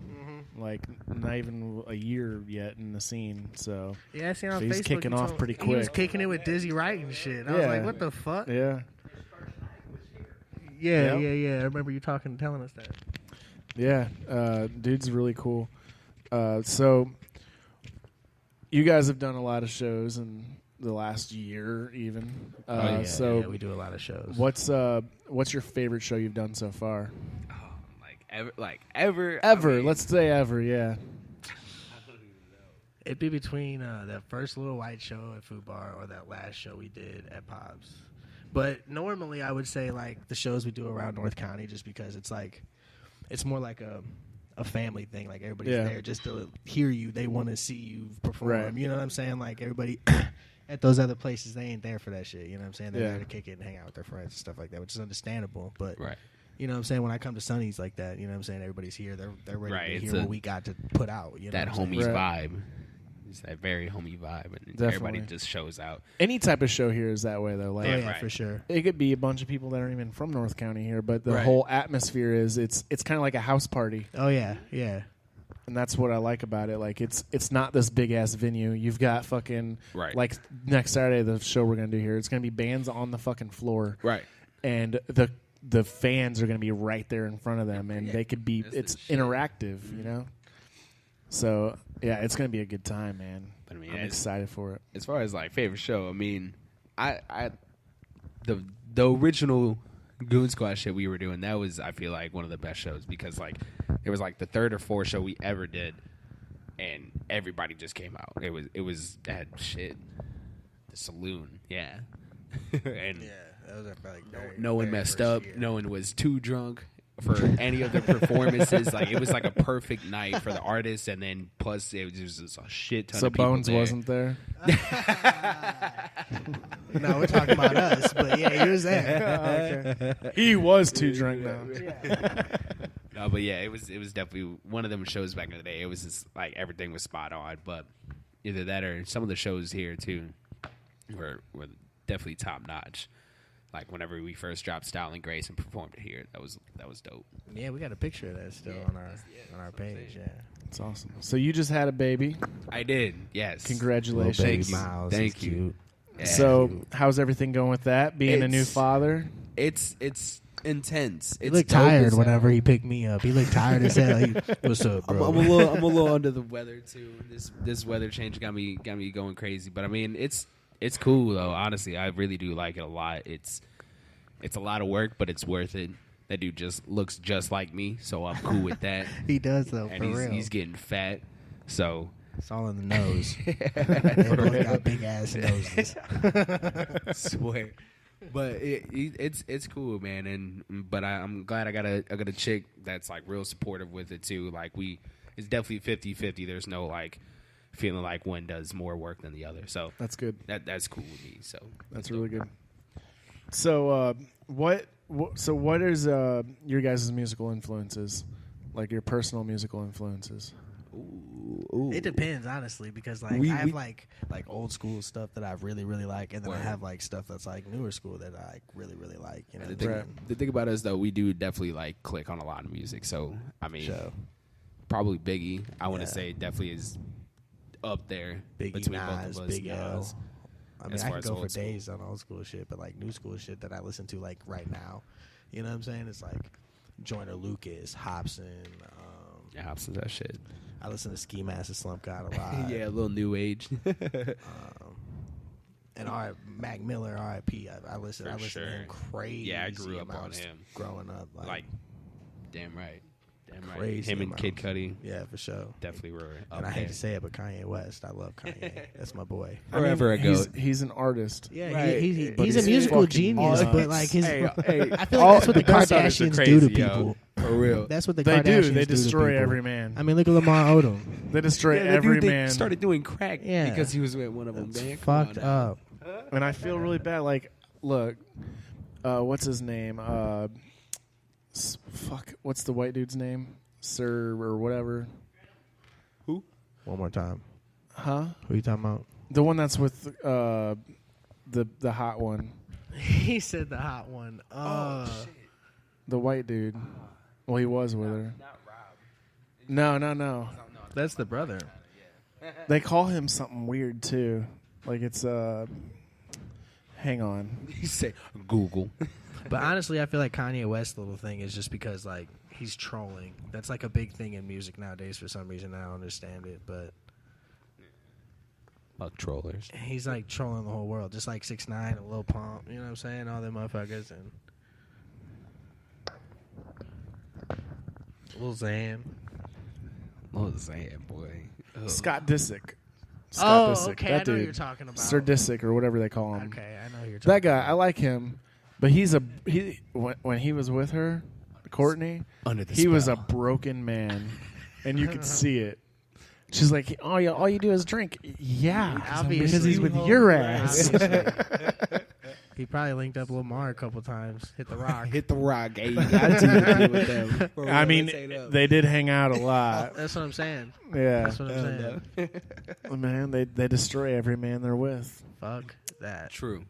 like not even a year yet in the scene. So yeah, I seen on so Facebook. he's kicking off pretty quick. He was kicking it with Dizzy Wright and shit. I was like, what the fuck? Yeah. Yeah, Yep. yeah. I remember you telling us that. Yeah, dude's really cool. So you guys have done a lot of shows in the last year, even. So we do a lot of shows. What's your favorite show you've done so far? Ever. Ever. I mean, let's say ever. Yeah. It'd be between that first Little White show at Food Bar or that last show we did at Pop's. But normally I would say like the shows we do around North County, just because it's like it's more like a family thing. Like everybody's there just to hear you. They want to see you perform. Right. You know what I'm saying? Like everybody at those other places, they ain't there for that shit. You know what I'm saying? They're there to kick it and hang out with their friends and stuff like that, which is understandable. But you know what I'm saying? When I come to Sonny's like that, you know what I'm saying? Everybody's here. They're ready to hear what we got to put out. You know that what I'm homie saying? vibe. It's that very homie vibe, and Definitely. everybody just shows out. Any type of show here is that way, though. Like, yeah, for sure. It could be a bunch of people that aren't even from North County here, but the Right. whole atmosphere is it's kind of like a house party. Oh yeah, yeah. And that's what I like about it. Like it's not this big ass venue. You've got fucking like next Saturday the show we're gonna do here. It's gonna be bands on the fucking floor. Right. And the fans are gonna be right there in front of them, and they could be. It's interactive, you know. So yeah, it's gonna be a good time, man. But I mean, I'm excited for it. As far as like favorite show, I mean, the original Goon Squad shit we were doing, that was, I feel like, one of the best shows, because like it was like the third or fourth show we ever did, and everybody just came out. It was that shit, the saloon, yeah, and that was like no one messed up, no one was too drunk for any of the performances. Like it was like a perfect night for the artists, and then plus it was just a shit ton So of people Bones there. wasn't there. No, we're talking about us, but yeah, he was there. Oh, okay. He was too drunk now. No, but yeah, it was definitely one of them shows back in the day. It was just like everything was spot on, but either that or some of the shows here too were definitely top notch. Like whenever we first dropped Style and Grace and performed it here, that was dope. Yeah, we got a picture of that still on our page. Yeah, it's awesome. So you just had a baby. I did. Yes. Congratulations. Little baby Miles. Thank you. Cute. Yeah. So how's everything going with that? Being a new father. It's intense. He It's looked dope tired as whenever hell. he picked me up. He looked tired as hell. What's up, bro? I'm a little under the weather too. This weather change got me going crazy. But I mean, it's cool though. Honestly, I really do like it a lot. It's a lot of work, but it's worth it. That dude just looks just like me, so I'm cool with that. He does though, and for real. He's getting fat, so it's all in the nose. They both got big ass noses. Swear. But it's cool, man. But I'm glad I got a chick that's like real supportive with it too. Like it's definitely 50-50. There's no like feeling like one does more work than the other. So that's good. That's cool with me. So that's really good. So what is your guys' musical influences? Like your personal musical influences? Ooh. It depends, honestly, because like I have like old school stuff that I really like, and then I have like stuff that's like newer school that I really like. You know, the thing about us though, we do definitely like click on a lot of music. So I mean, probably Biggie. I want to say definitely is up there Biggie, between Nas, both of us. Big L. I mean, As I far can as go for old school. days on old school shit, but like new school shit that I listen to like right now, you know what I'm saying? It's like Joyner Lucas, Hobson. Yeah, Hobson's that shit. I listen to Ski Mask, Slump God a lot. Yeah, a little new age. And Mac Miller, R.I.P. I listen For to sure. him crazy. Yeah, I grew up on amounts him. growing up. Like, damn right. Damn right. Crazy Him and Kid amounts. Cudi. Yeah, for sure. Definitely were up And I hate there. to say it, but Kanye West, I love Kanye. That's my boy. Wherever I go. He's an artist. Yeah, Right. he's a musical genius, but like his, Hey, I feel like that's what the best artists are Kardashians crazy, do to yo. people. For real. That's what the They do. Kardashians They to destroy people. every man. I mean, look at Lamar Odom. They destroy Yeah, that every dude, they man. started doing crack Yeah. because he was with one of them. That's Man, fucked up. And I feel really bad. Like, look, what's his name? Fuck, what's the white dude's name? Sir or whatever. Who? One more time. Huh? Who you talking about? The one that's with the hot one. He said the hot one. The white dude. Well, he was with her. No. That's the brother. They call him something weird too. Like it's hang on. You say Google. But honestly, I feel like Kanye West's little thing is just because like he's trolling. That's like a big thing in music nowadays for some reason. I don't understand it, but Fuck trollers. he's like trolling the whole world, just like 6ix9ine and Lil Pump. You know what I'm saying? All them motherfuckers and Lil Xan. Lil Xan, boy. Ugh. Scott Disick. Oh, Disick. okay, That I know who dude. you're talking about. Sir Disick or whatever they call him. Okay, I know who you're talking That guy, I like him, but when he was with her, Courtney, Under the he was a spell. broken man, and you could see it. She's like, "Oh yeah, all you do is drink." Yeah, because he's with your ass. He probably linked up Lamar a couple times. Hit the rock. Hit the rock. Hey, you got to with them. For I real, mean, say that. they did hang out a lot. That's what I'm saying. Yeah, That's what I'm saying. man, they destroy every man they're with. Fuck that. True.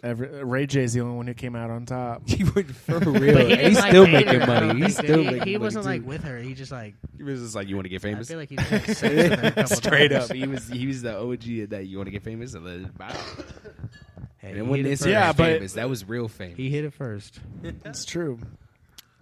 Ray J's the only one who came out on top. He would for But real. he didn't, He's like, still date her, making I don't money. He's think, still did he? making He money, wasn't too. like with her. He just like He was just like, you want to get I famous? feel like he just had sex with her a couple Straight times. up. He was the OG of that. You want to get famous? And then, wow. Hey, And he then when hit it this first. Yeah, but- famous, that was real famous. He hit it first. It's true.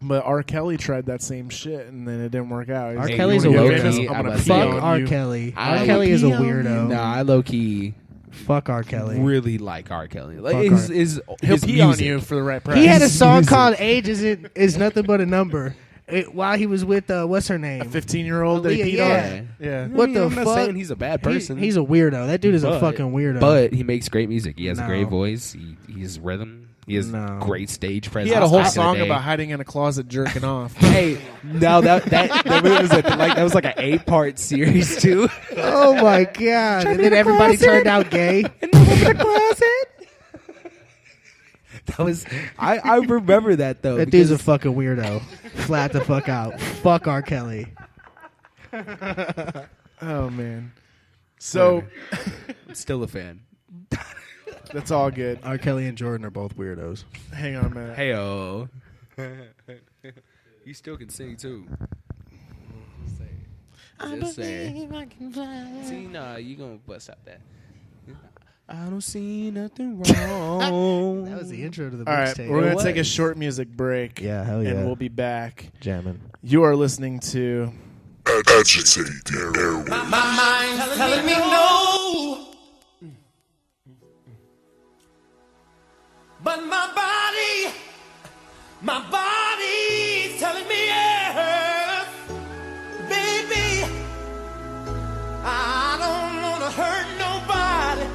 But R. Kelly tried that same shit, and then it didn't work out. R. He's like, Kelly's "You a wanna get weirdo. famous? I'm gonna pee Fuck on R. you." Kelly. I R. Kelly is a pee on weirdo. Nah, I low key Fuck R. Kelly. really like R. Kelly. Like Fuck his He'll pee on music. you for the right price. He had a song music. called "Age is Nothing But a Number." While he was with what's her name? A 15-year-old that he Aaliyah, peed yeah. on. Yeah. What I mean, the I'm fuck? not saying he's a bad person. He's a weirdo. That dude is a But- fucking weirdo. But he makes great music. He has a No. great voice. He has rhythm. He has No. great stage presence. He had a whole back in the song day. about hiding in a closet jerking off. Hey, no, that was like an 8-part series too. Oh my god! And then everybody turned out gay. That was I remember that though. That dude's a because- fucking weirdo. Flat the fuck out. Fuck R. Kelly. Oh man. So still a fan. that's all good. R. Kelly and Jordan are both weirdos. Hang on a minute. Heyo. You still can sing too. Just saying. I can fly. See, nah, you gonna bust out that. I don't see nothing wrong. That was the intro to the All right, mixtape. we're It gonna take a was. short music break. Yeah, hell yeah. And we'll be back. Jamming. You are listening to Agitate the Airwaves. My mind's telling me no, but my body's telling me yes, baby. I don't wanna hurt nobody,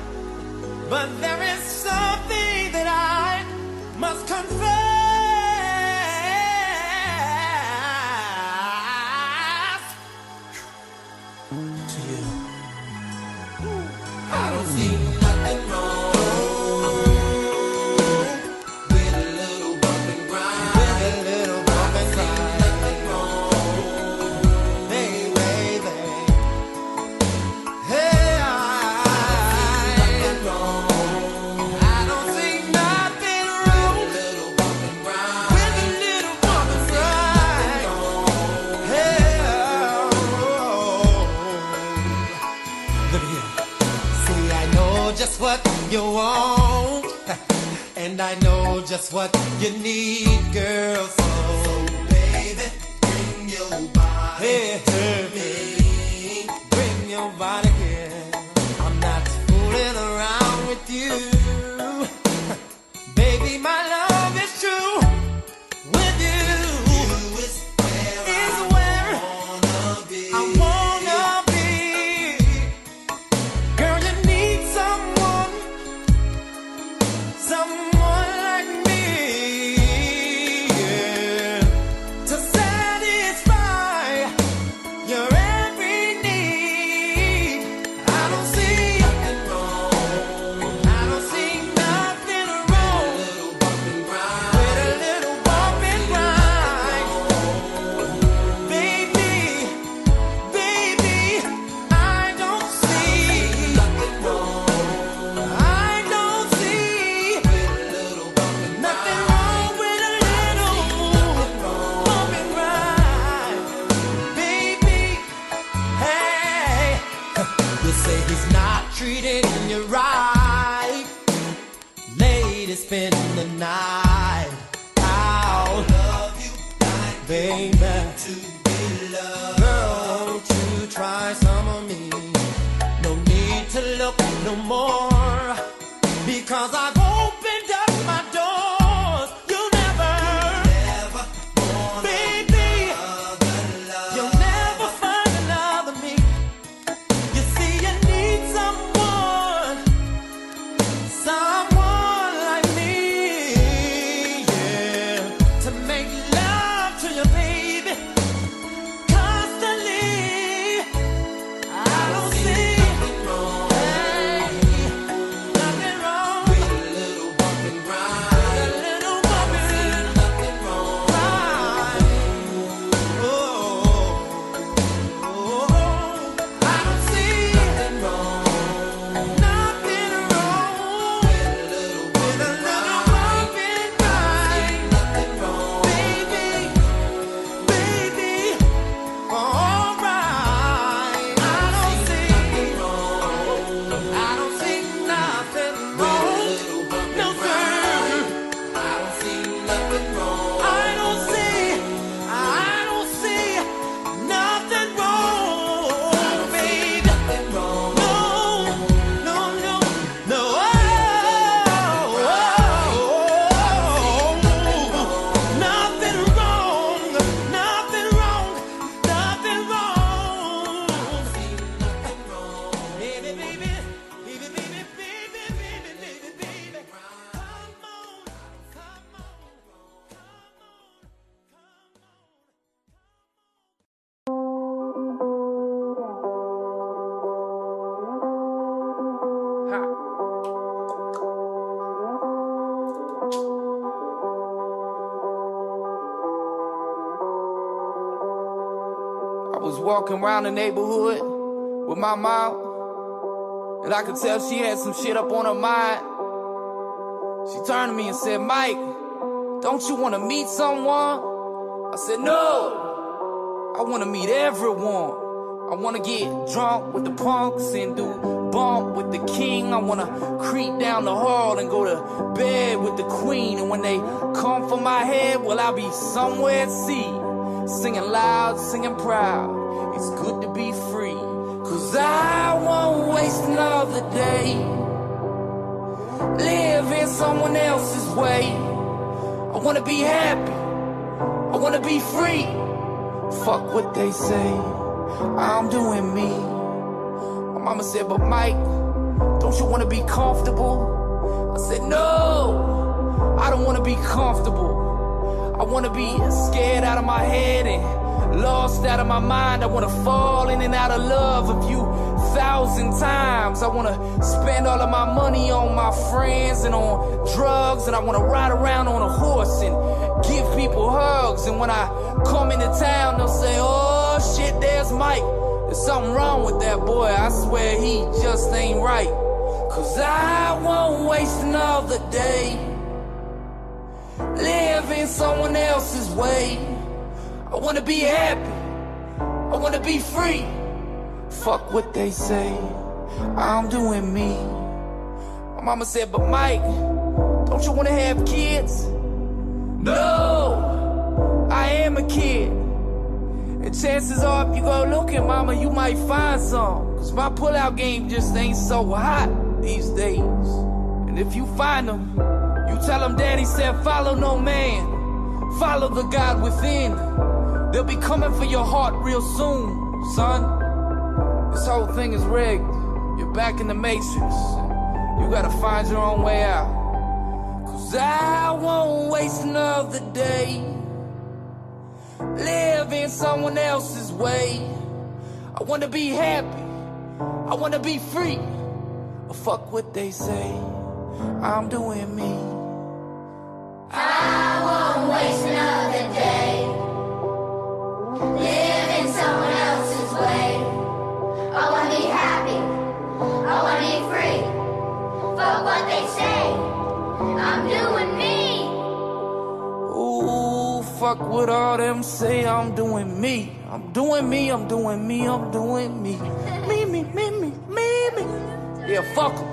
but there is something that I must confess to you. I don't see nothing wrong with a little bump and grind. With a little bump and grind. Nothing wrong, baby. Hey, nothing wrong. I don't see nothing wrong with a little bump and grind. With a little bump and grind. Hey, look here. See, I know know just what you want, and I know just what you need, girl. So baby, bring your body to me. Bring your body here. I'm not fooling around with you. Baby, my love is true. With you is where I wanna be. Girl, you need someone like me, yeah, to satisfy your every need. I don't see nothing wrong. I don't see nothing wrong with a little bump and grind. Baby, I don't see nothing wrong. I don't see nothing wrong with a little bump and grind. Baby, hey, you say he's not treating you right. Lady, spend the night out. Baby, to be loved. Girl, won't you try some of me? No need to look no more, because I've opened up my doors. You'll never, baby, you'll never find another me. You see, you need someone like me, yeah, to make love to you, baby, constantly. I don't see nothing wrong with a little bump and grind. I don't see nothing wrong with a little bump and grind. Baby, alright. I don't see nothing wrong. I don't see nothing wrong. No, sir. I don't see nothing wrong. I don't see nothing wrong, baby. Nothing wrong. No. I was walking around the neighborhood with my mom, and I could tell she had some shit up on her mind. She turned to me and said, Mike, don't you want to meet someone? I said, no, I want to meet everyone. I want to get drunk with the punks and do bump with the king. I want to creep down the hall and go to bed with the queen. And when they come for my head, well, I'll be somewhere at sea, singing loud, singing proud. It's good to be free, 'cause I won't waste another day living someone else's way. I want to be happy, I want to be free. Fuck what they say, I'm doing me. My mama said, but Mike, don't you want to be comfortable? I said, no, I don't want to be comfortable. I want to be scared out of my head and lost out of my mind. I want to fall in and out of love a few thousand times. I want to spend all of my money on my friends and on drugs. And I want to ride around on a horse and give people hugs. And when I come into town, they'll say, oh shit, there's Mike. There's something wrong with that boy. I swear he just ain't right. 'Cause I won't waste another day living someone else's way. I want to be happy, I want to be free. Fuck what they say, I'm doing me. My mama said, but Mike, don't you want to have kids? No, I am a kid. And chances are if you go looking, mama, you might find some. Cause my pullout game just ain't so hot these days. And if you find them, you tell them daddy said follow no man, follow the God within. They'll be coming for your heart real soon, son. This whole thing is rigged. You're back in the matrix. You gotta find your own way out. Cause I won't waste another day living someone else's way. I wanna be happy, I wanna be free. But fuck what they say, I'm doing me. I won't waste another day living someone else's way. I wanna be happy, I wanna be free. Fuck what they say, I'm doing me. Ooh, fuck what all them say, I'm doing me. I'm doing me, I'm doing me, I'm doing me. Me, me, me, me, me, me. Yeah, fuck 'em.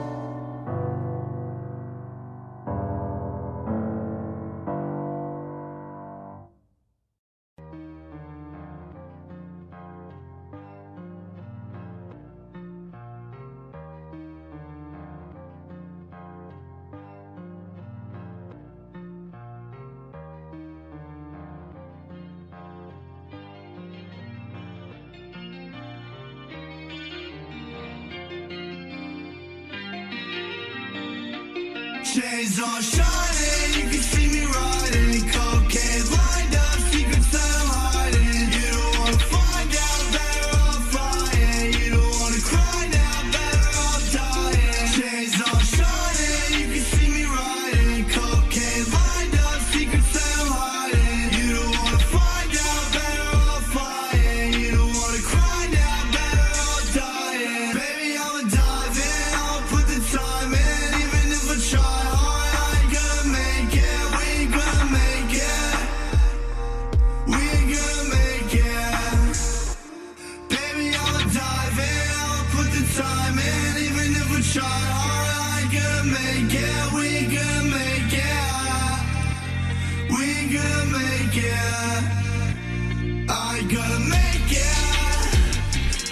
Chains on shining, you can see me riding. Cocaine lined up, secrets that I'm hiding. You don't wanna find out, better off flying. You don't wanna cry now, better off dying. Chains on shining, you can see me riding. Cocaine lined up, secrets that I'm hiding. You don't wanna find out, better off flying. You don't wanna cry now, better off dying. Baby, I'ma dive in, I'll put the time in, even if I try. Try hard, I ain't gonna make it. We gonna make it. We gonna make it. I ain't gonna make it.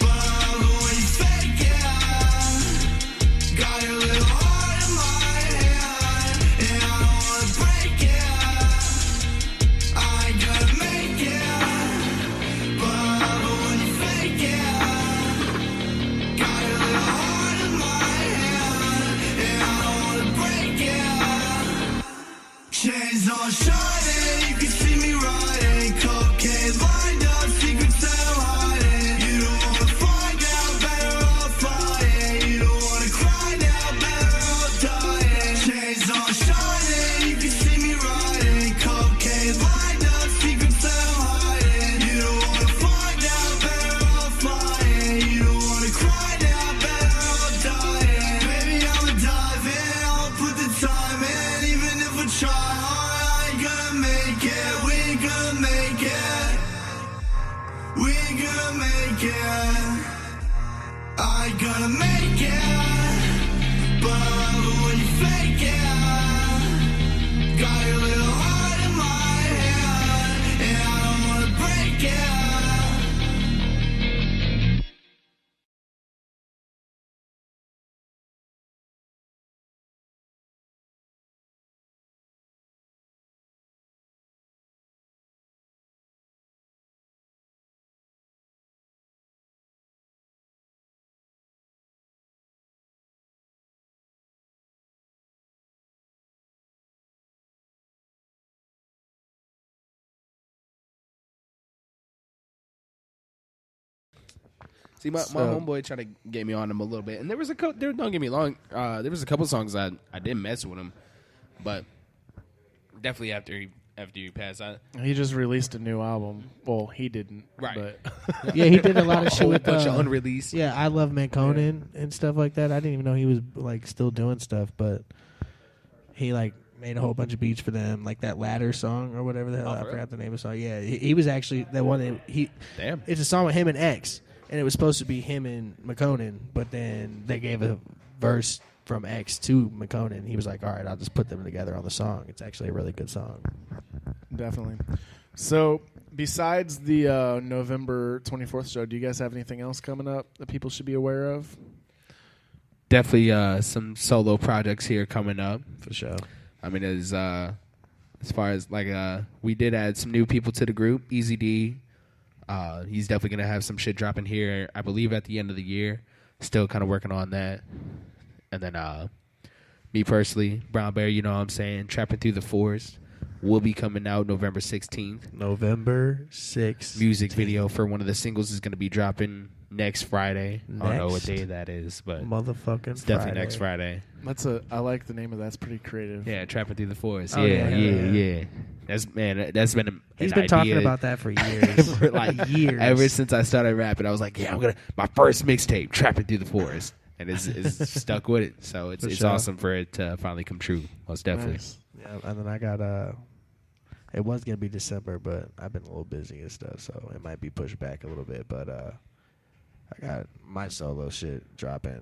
But when you fake it, got your little heart in my hand, and I don't wanna break it. I ain't gonna make it. But when you fake it, got your little heart in my chains on shining, you can see me riding. Cocaine lined up, secrets that I'm hiding. You don't wanna find out, better off flying. You don't wanna cry now, better off dying. Chains on shining, you can see me riding. Cocaine lined up, secrets that I'm hiding. You don't wanna find out, better off flying. You don't wanna cry now, better off dying. Baby, I'ma dive in, I'll put the time in, even if I try. I ain't gonna make it, but when you fake it, got your little heart in my hand, and I don't wanna break it. See, my homeboy tried to get me on him a little bit, and there was don't get me wrong, there was a couple songs that I didn't mess with him, but definitely after he passed, he just released a new album. Well, he didn't, right? But yeah, he did a lot of shit with bunch of unreleased. Yeah, I Love Manconin and stuff like that. I didn't even know he was like still doing stuff, but he like made a whole bunch of beats for them, like that Ladder song or whatever the hell. I forgot the name of the song. Yeah, he was actually that one. Damn, it's a song with him and X, and it was supposed to be him and McConan, but then they gave a verse from X to McConan. He was like, all right, I'll just put them together on the song. It's actually a really good song. Definitely. So, besides the November 24th show, do you guys have anything else coming up that people should be aware of? Definitely some solo projects here coming up. For sure. I mean, as far as like we did add some new people to the group. Easy D, he's definitely gonna have some shit dropping here, I believe, at the end of the year. Still kind of working on that. And then me personally, Brown Bear, you know what I'm saying, Trapping Through the Forest will be coming out November 16th. November 6th. Music video for one of the singles is gonna be dropping next Friday. I don't know what day that is, but motherfucking it's definitely Friday. next Friday. I like the name of that. It's pretty creative. Yeah, Trapping Through the Forest. Oh, yeah. That's been He's been talking about that for years. for like years. Ever since I started rapping, I was like, yeah, my first mixtape, Trapping Through the Forest. And it's stuck with it. So it's sure. awesome for it to finally come true. Most definitely. Nice. Yeah, and then I got it was gonna be December, but I've been a little busy and stuff, so it might be pushed back a little bit. But I got my solo shit dropping,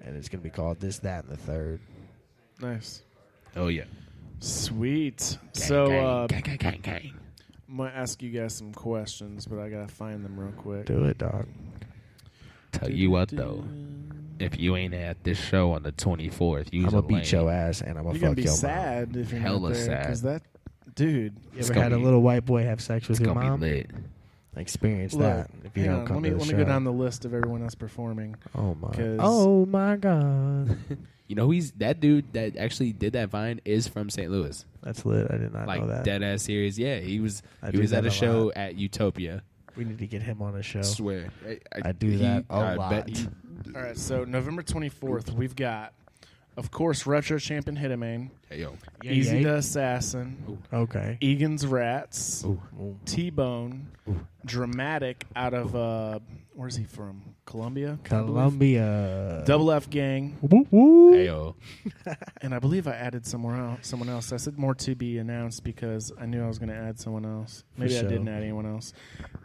and it's gonna be called This, That, and the Third. Nice. Oh yeah. Sweet. Gang, So gang. I'm gonna ask you guys some questions, but I gotta find them real quick. Do it, dog. Tell you what though, if you ain't at this show on the 24th, I'm gonna beat your ass and I'm gonna You're gonna fuck be your sad mom. if you're Hella not there, sad. because that dude. You ever had a little white boy have sex with It's your gonna mom? be lit. Experience Look, that if you hang don't on, come let me to the let show. me go down the list of everyone else performing. Oh my! 'Cause- Oh my God! You know, that dude that actually did that Vine is from St. Louis. That's lit. I did not Like know that. dead ass serious. Yeah, he was I do at that a a show lot. at Utopia. We need to get him on a show. Swear. I do that a I lot. bet he- All right, so November 24th, we've got, of course, Retro Champion Hitamane, Hey yo. Easy Yay. the Assassin, Okay. Egan's Rats, Ooh. T-Bone, Dramatic out of, where's he from? Colombia? Columbia. Double F Gang, Woo woo. Hey yo. and I believe I added someone else. I said more to be announced because I knew I was going to add someone else. Maybe I sure. didn't add anyone else.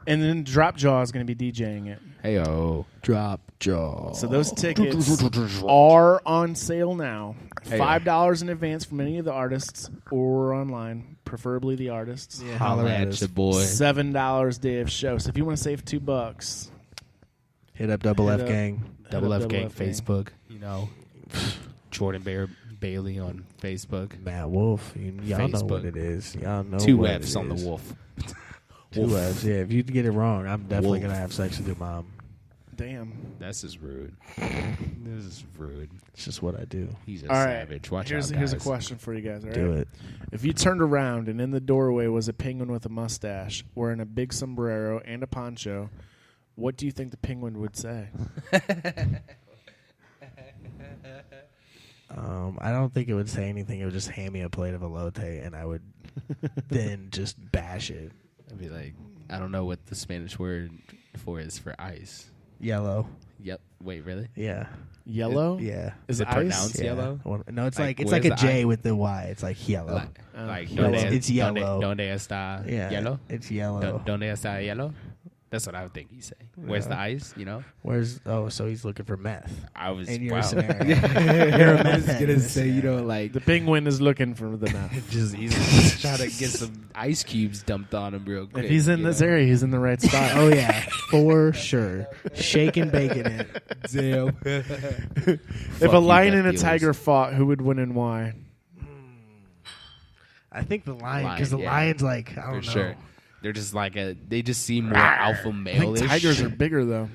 And then Drop Jaw is going to be DJing it. Hey yo. Drop jaw. So those tickets are on sale now. Hey. $5 in advance from any of the artists or online, preferably the artists. Yeah, Holla at at us. your boy. $7 day of show. So if you want to save $2, Hit up Double Hit F up- Gang. hit Double up F Gang F Gang. Facebook. You know, Jordan Bailey on Facebook. Matt Wolf. Y'all know what Facebook. it is. Y'all know Two what F's it on the is. wolf. Two F's. Yeah, if you get it wrong, I'm definitely Wolf. gonna have sex with your mom. Damn. This is rude. This is rude. It's just what I do. He's a All right. savage. Watch here's, out, Here's a guys. question for you guys. All right? Do it. If you turned around and in the doorway was a penguin with a mustache wearing a big sombrero and a poncho, what do you think the penguin would say? I don't think it would say anything. It would just hand me a plate of elote, and I would then just bash it. I'd be like, I don't know what the Spanish word for is for ice. Yellow. Yep. Wait, really? Yeah. Yellow? Yeah. Is it ice? pronounced Yeah. yellow? No, it's like where's like a the J I? with the Y. It's like yellow. Like yellow. It's yellow. Donde está Yeah, yellow? it's yellow. Donde está yellow? That's what I would think he'd say. Where's the ice? You know? So he's looking for meth. I was. In your wow. scenario. You're a meth gonna head. say, you know, like The penguin is looking for the map. he's just trying to get some ice cubes dumped on him real quick. If he's in you this know? area, he's in the right spot. Oh yeah, for sure. Shake and bacon it. Damn. If a lion and a tiger fought, who would win and why? I think the lion, Lion, because the yeah. lion's like, I don't For know. sure. They're just like they just seem more alpha I male. think tigers are bigger though.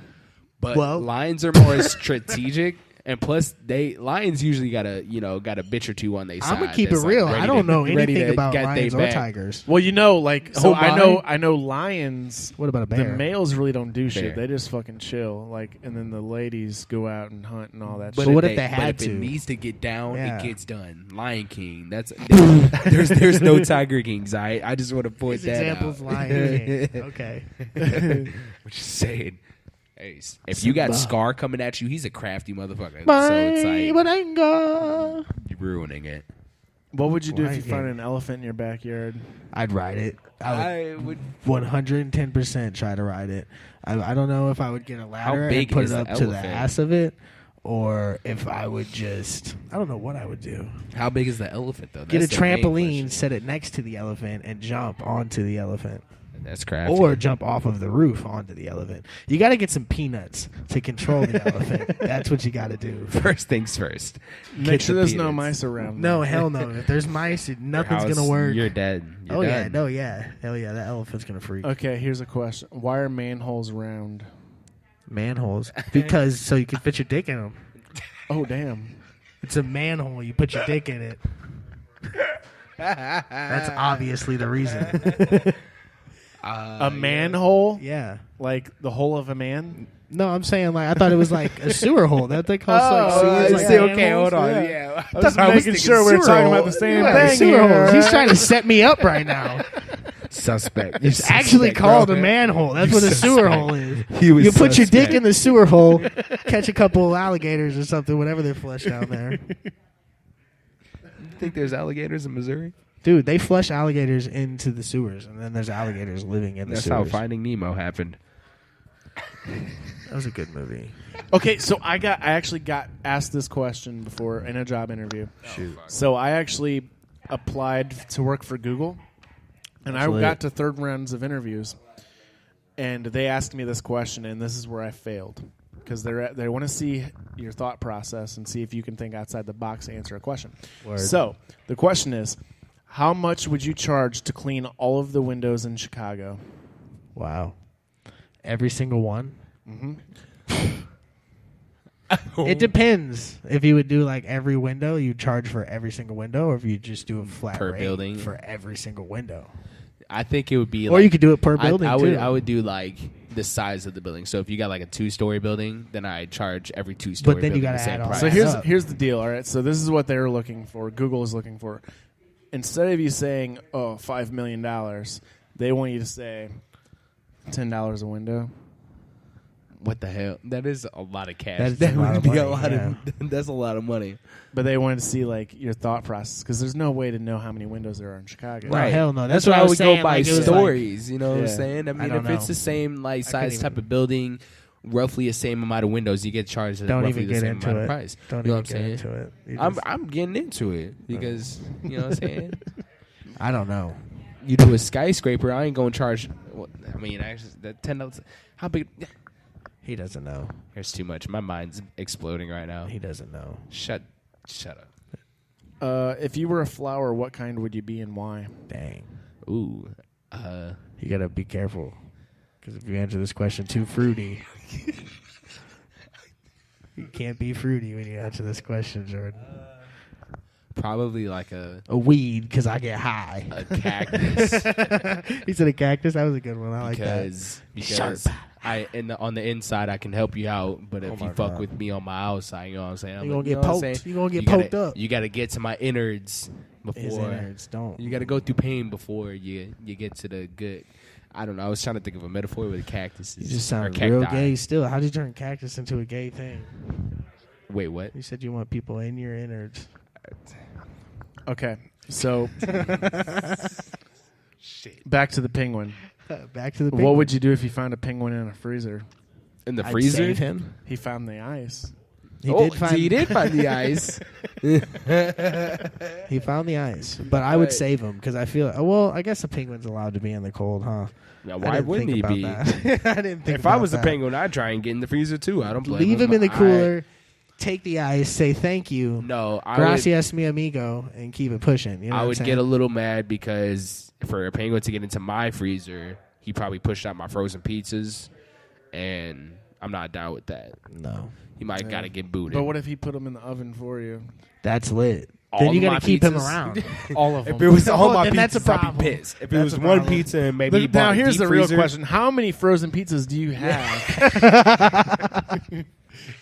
But Well- lions are more strategic, and plus lions usually got a bitch or two on their side. I'm gonna keep it that's, like, real. ready I don't to- know ready anything to about get they lions or back. tigers. Well, you know, like so Oh, I know lions. What about a The bear? males really don't do Bear. shit. They just fucking chill. Like, and then the ladies go out and hunt and all that But shit. what if they but had if to? it needs to get down, Yeah. it gets done. Lion King. That's there's no Tiger Kings. I just want to point His that example out. of lion. King. Okay. What you saying? Hey, if you got Scar coming at you, he's a crafty motherfucker. My so it's like Bananga. you're ruining it. What would you do if you Lion found King. an elephant in your backyard? I'd ride it. I would. 110% try to ride it. I don't know if I would get a ladder big and put is it the up to the elephant? ass of it, or if I would just, I don't know what I would do. How big is the elephant though? Get a That's the main trampoline, question. set it next to the elephant, and jump onto the elephant. That's crafty. Or jump off of the roof onto the elephant. You got to get some peanuts to control the elephant. That's what you got to do. First things first. Make Get sure the there's no peanuts. mice around. No, hell no. If there's mice, nothing's house, gonna work. You're dead. You're yeah, done. no, yeah, hell yeah. That elephant's gonna freak. Okay, here's a question: why are manholes round? Manholes, because so you can fit your dick in them. Oh damn! It's a manhole. You put your dick in it. That's obviously the reason. A manhole? Yeah. Like the hole of a man? No, I'm saying like I thought it was like a sewer hole. That they call like sewers. Like okay, manholes. hold on. Yeah. Yeah, I was making sure we were talking about the same thing sewer here. holes. He's trying to set me up right now. Suspect. It's actually called a manhole. That's what a sewer hole is. You put your dick in the sewer hole, catch a couple of alligators or something, whatever they flush down there. You think there's alligators in Missouri? Dude, they flush alligators into the sewers, and then there's alligators living in the That's sewers. how Finding Nemo happened. That was a good movie. Okay, so I actually got asked this question before in a job interview. Shoot. So I actually applied to work for Google, and I got to third rounds of interviews, and they asked me this question, and this is where I failed because they want to see your thought process and see if you can think outside the box to answer a question. Word. So the question is, how much would you charge to clean all of the windows in Chicago? Wow. Every single one? Mm-hmm. It depends. If you would do like every window, you charge for every single window, or if you just do a flat Per rate building? for every single window. I think it would be Or like, you could do it per building, I would too. I would do like the size of the building. So if you got like a 2-story building, then I'd charge every 2-story But then you building gotta the same add all price. So that here's the deal. All right. So this is what they're looking for. Google is looking for. Instead of you saying, "Oh, $5 million," they want you to say $10 a window. What the hell? That is a lot of cash. That's That a lot would of be money, a lot yeah. of. That's a lot of money. But they wanted to see like your thought process because there's no way to know how many windows there are in Chicago. Right. hell no. That's That's why what I I was would saying, go by like, it was stories. You know what I'm Yeah. saying? I mean, don't if it's know. the same like size couldn't type even- of building, roughly the same amount of windows, you get charged at Don't roughly even the get same into amount it. of price. Don't you know even what I'm get saying? into it. You I'm just- I'm getting into it because you know what I'm saying. I don't know. You do a skyscraper, I ain't gonna charge. Well, I mean, actually, that $10. How big? He doesn't know. There's too much. My mind's exploding right now. He doesn't know. Shut up. If you were a flower, what kind would you be and why? Dang. Ooh. You gotta be careful. Because if you answer this question too fruity, you can't be fruity when you answer this question, Jordan. Probably like a weed, because I get high. A cactus. He said a cactus? That was a good one. I like that. Because on the inside I can help you out, but if you fuck with me on my outside, you know what I'm saying? You gonna get poked. You gonna get poked up. You gotta get to my innards before. His innards, don't. You gotta go through pain before you get to the good. I don't know. I was trying to think of a metaphor with cactuses. You just sound or real cacti. gay still. How did you turn cactus into a gay thing? Wait, what? You said you want people in your innards. Okay, so back to the penguin. Back to the What penguin. would you do if you found a penguin in a freezer? In the I'd freezer? save him. He found the ice. He did find the ice. He found the ice, but I would save him because I feel. Well, I guess a penguin's allowed to be in the cold, huh? Now, I why didn't wouldn't think he about be? that. I didn't think. If I about was a that. penguin, I'd try and get in the freezer too. I don't blame Leave him in the I- cooler. Take the ice. Say thank you. No, I Gracias, mi amigo, and keep it pushing. You know I what would I'm get a saying? little mad because for a penguin to get into my freezer, he probably pushed out my frozen pizzas, and I'm not down with that. No, he might gotta get booted. But what if he put them in the oven for you? That's lit. All Then you of gotta my keep him pizzas? around. All of them. If it was all my then that's a pizzas, I'd problem. be pissed. If it That's was a one problem. pizza and maybe he Now bought a here's deep the real freezer, question: how many frozen pizzas do you have?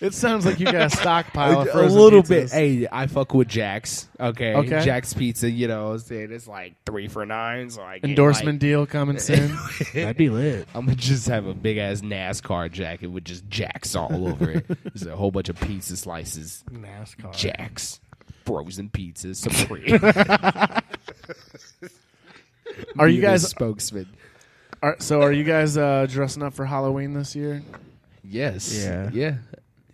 It sounds like you got a stockpile of a frozen little pizzas. bit. Hey, I fuck with Jack's. Okay, Okay. Jack's Pizza. You know, what I'm saying it's like 3 for $9. So I get Endorsement deal coming soon. That'd be lit. I'm gonna just have a big ass NASCAR jacket with just Jack's all over it. There's a whole bunch of pizza slices. NASCAR. Jack's. Frozen pizzas. Supreme. Are you Be the guys spokesman? Are you guys dressing up for Halloween this year? Yes. Yeah. Yeah.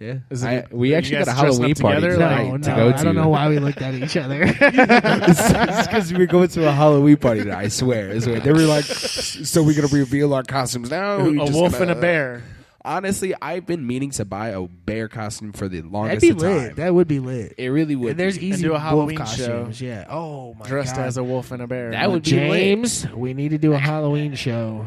Yeah. Is we you actually guys got a dressing Halloween up party together? tonight Like, to go to. I don't know why we looked at each other. It's because we're going to a Halloween party tonight. I swear. They were like, so we're gonna reveal our costumes now. A wolf and a bear. Honestly, I've been meaning to buy a bear costume for the That'd longest be of time. lit. That would be lit. It really would. And there's be. easy do a wolf Halloween costumes. show. Yeah. Oh my Dressed god. as a wolf and a bear. That would be lit. James, we need to do a Halloween show.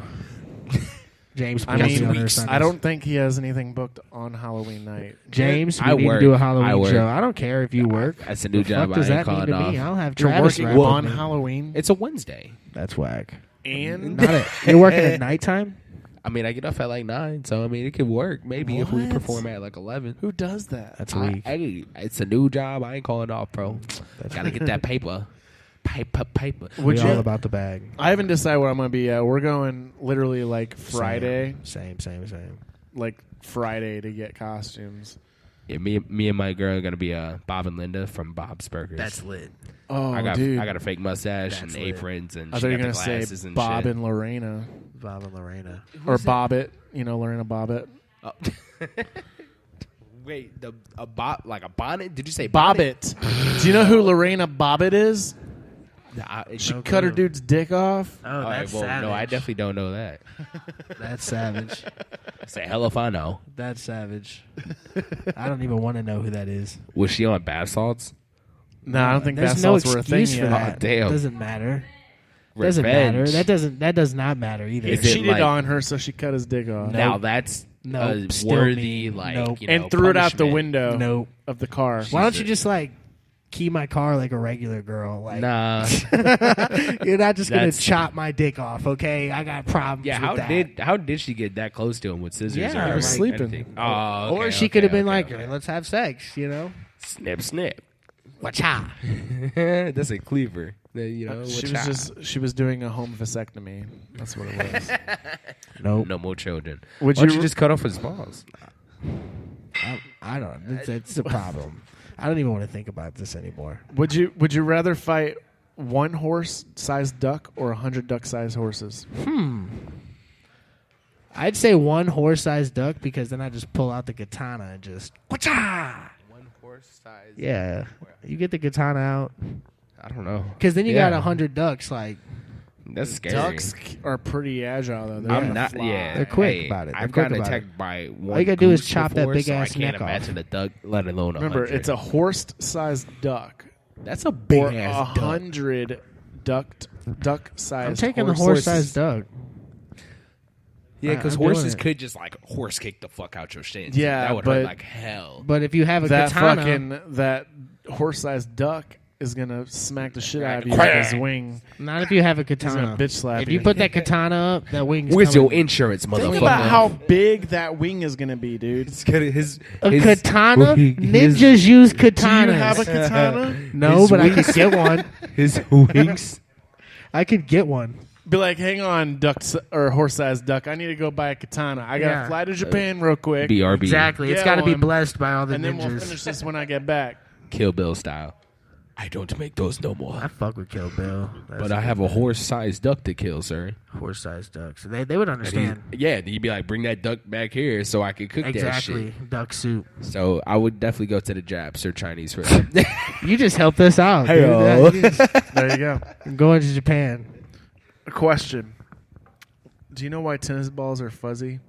James, I please mean, on our Sundays. I don't think he has anything booked on Halloween night. James, we I need work. to do a I Halloween work. show. I don't care if you work. That's a new The job. fuck does I ain't that mean calling to me? off. I'll have You're Travis working rap on with me. Halloween. It's a Wednesday. That's whack. And Not it. You're working at nighttime? I mean, I get off at like 9, so I mean, it could work. Maybe if we What? perform at like 11. who does that? That's weak. Hey, it's a new job. I ain't calling off, bro. Gotta get that paper. Paper. Would we you? all about the bag. I haven't decided what I'm going to be at. We're going literally like Friday, Same. like Friday to get costumes. Yeah, me and my girl are gonna be Bob and Linda from Bob's Burgers. That's lit. Oh, I got dude. a fake mustache That's and lit. aprons, and I she thought you got were the going to glasses say and Bob shit. and Lorena. Bob and Lorena. Or Bobbit. You know, Lorena Bobbit. Oh. Wait, a bonnet? Did you say bonnet? Bobbit. Do you know who Lorena Bobbit is? She no cut her clue. dude's dick off. Oh, All right, that's well, savage. no, I definitely don't know that. That's savage. Say hell if I know. That's savage. I don't even want to know who that is. Was she on bath salts? No, I don't think There's bath no salts were a thing excuse for yet. that. Oh, damn. Doesn't matter. Doesn't matter. That does not matter either. Is He it cheated like- on her, so she cut his dick off. Now that's Nope, a still worthy, me. like, Nope. you know, And threw it out the punishment. window Nope. of the car. Why don't you just like key my car like a regular girl? Like, Nah. you're not just gonna That's- chop my dick off, okay? I got problems. Yeah, with how did she get that close to him with scissors? Yeah, or he was sleeping. anything? Oh, or okay, she could have okay, been like, okay. let's have sex, you know? Snip. Wacha. That's a cleaver. You know, She was doing a home vasectomy. That's what it was. Nope. No more children. Would Why don't you- you just cut off his balls? I don't. It's a problem. I don't even want to think about this anymore. Would you rather fight one horse-sized duck or 100 duck-sized horses? I'd say one horse-sized duck because then I just pull out the katana and just wacha. One horse size. Yeah, you get the katana out I don't know. because then you Yeah. got 100 ducks. Like That's scary. Ducks are pretty agile, though. They're I'm gonna not. fly. Yeah, They're quick hey, about it. They're I've quick gotten about attacked by one. All you gotta do is goose chop that before, big so ass I can't neck off. imagine a duck, let alone a Remember, 100. it's a horse-sized duck. That's a big or ass duck. 100 duck-sized. I'm taking the horses. horse-sized duck. Yeah, because I'm doing horses it. could just like horse kick the fuck out your shins. Yeah, that would but- hurt like hell. But if you have a That katana, that horse-sized duck is gonna smack the shit out of you with his wing. not if you have a He's katana. gonna bitch slap If you. you put that katana up, that wing's Where's coming. your insurance, motherfucker? Think about how big that wing is gonna be, dude. It's gonna, his A katana? his- Ninjas use katanas. Do you have a katana? No, his but I wings- could get one. His wings. I could get one. Be like, hang on, or horse-sized duck. I need to go buy a katana. I gotta Yeah. fly to Japan real quick, BRB. Exactly. It's Yeah, got to be one. blessed by all the and then we'll ninjas. finish this when I get back. Kill Bill style. I don't make those no more. I fuck with Kill Bill. But I have a horse-sized duck to kill, sir. horse-sized ducks. They would understand. Yeah, you'd be like, bring that duck back here so I can cook that Exactly. shit. Duck soup. So I would definitely go to the Japs or Chinese for that. You just helped us out. dude. Hey-o. You just- There you go. I'm going to Japan. A question. Do you know why tennis balls are fuzzy?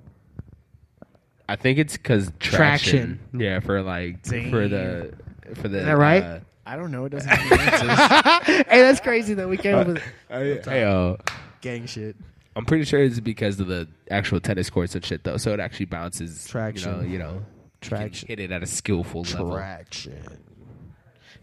I think it's because Traction. Yeah, for like for the Is that right? I don't know. It doesn't have any answers. Hey, that's crazy that we came up with Hey, gang shit. I'm pretty sure it's because of the actual tennis courts and shit though. So it actually bounces Traction. You know, Traction. you can hit it at a skillful level. Traction.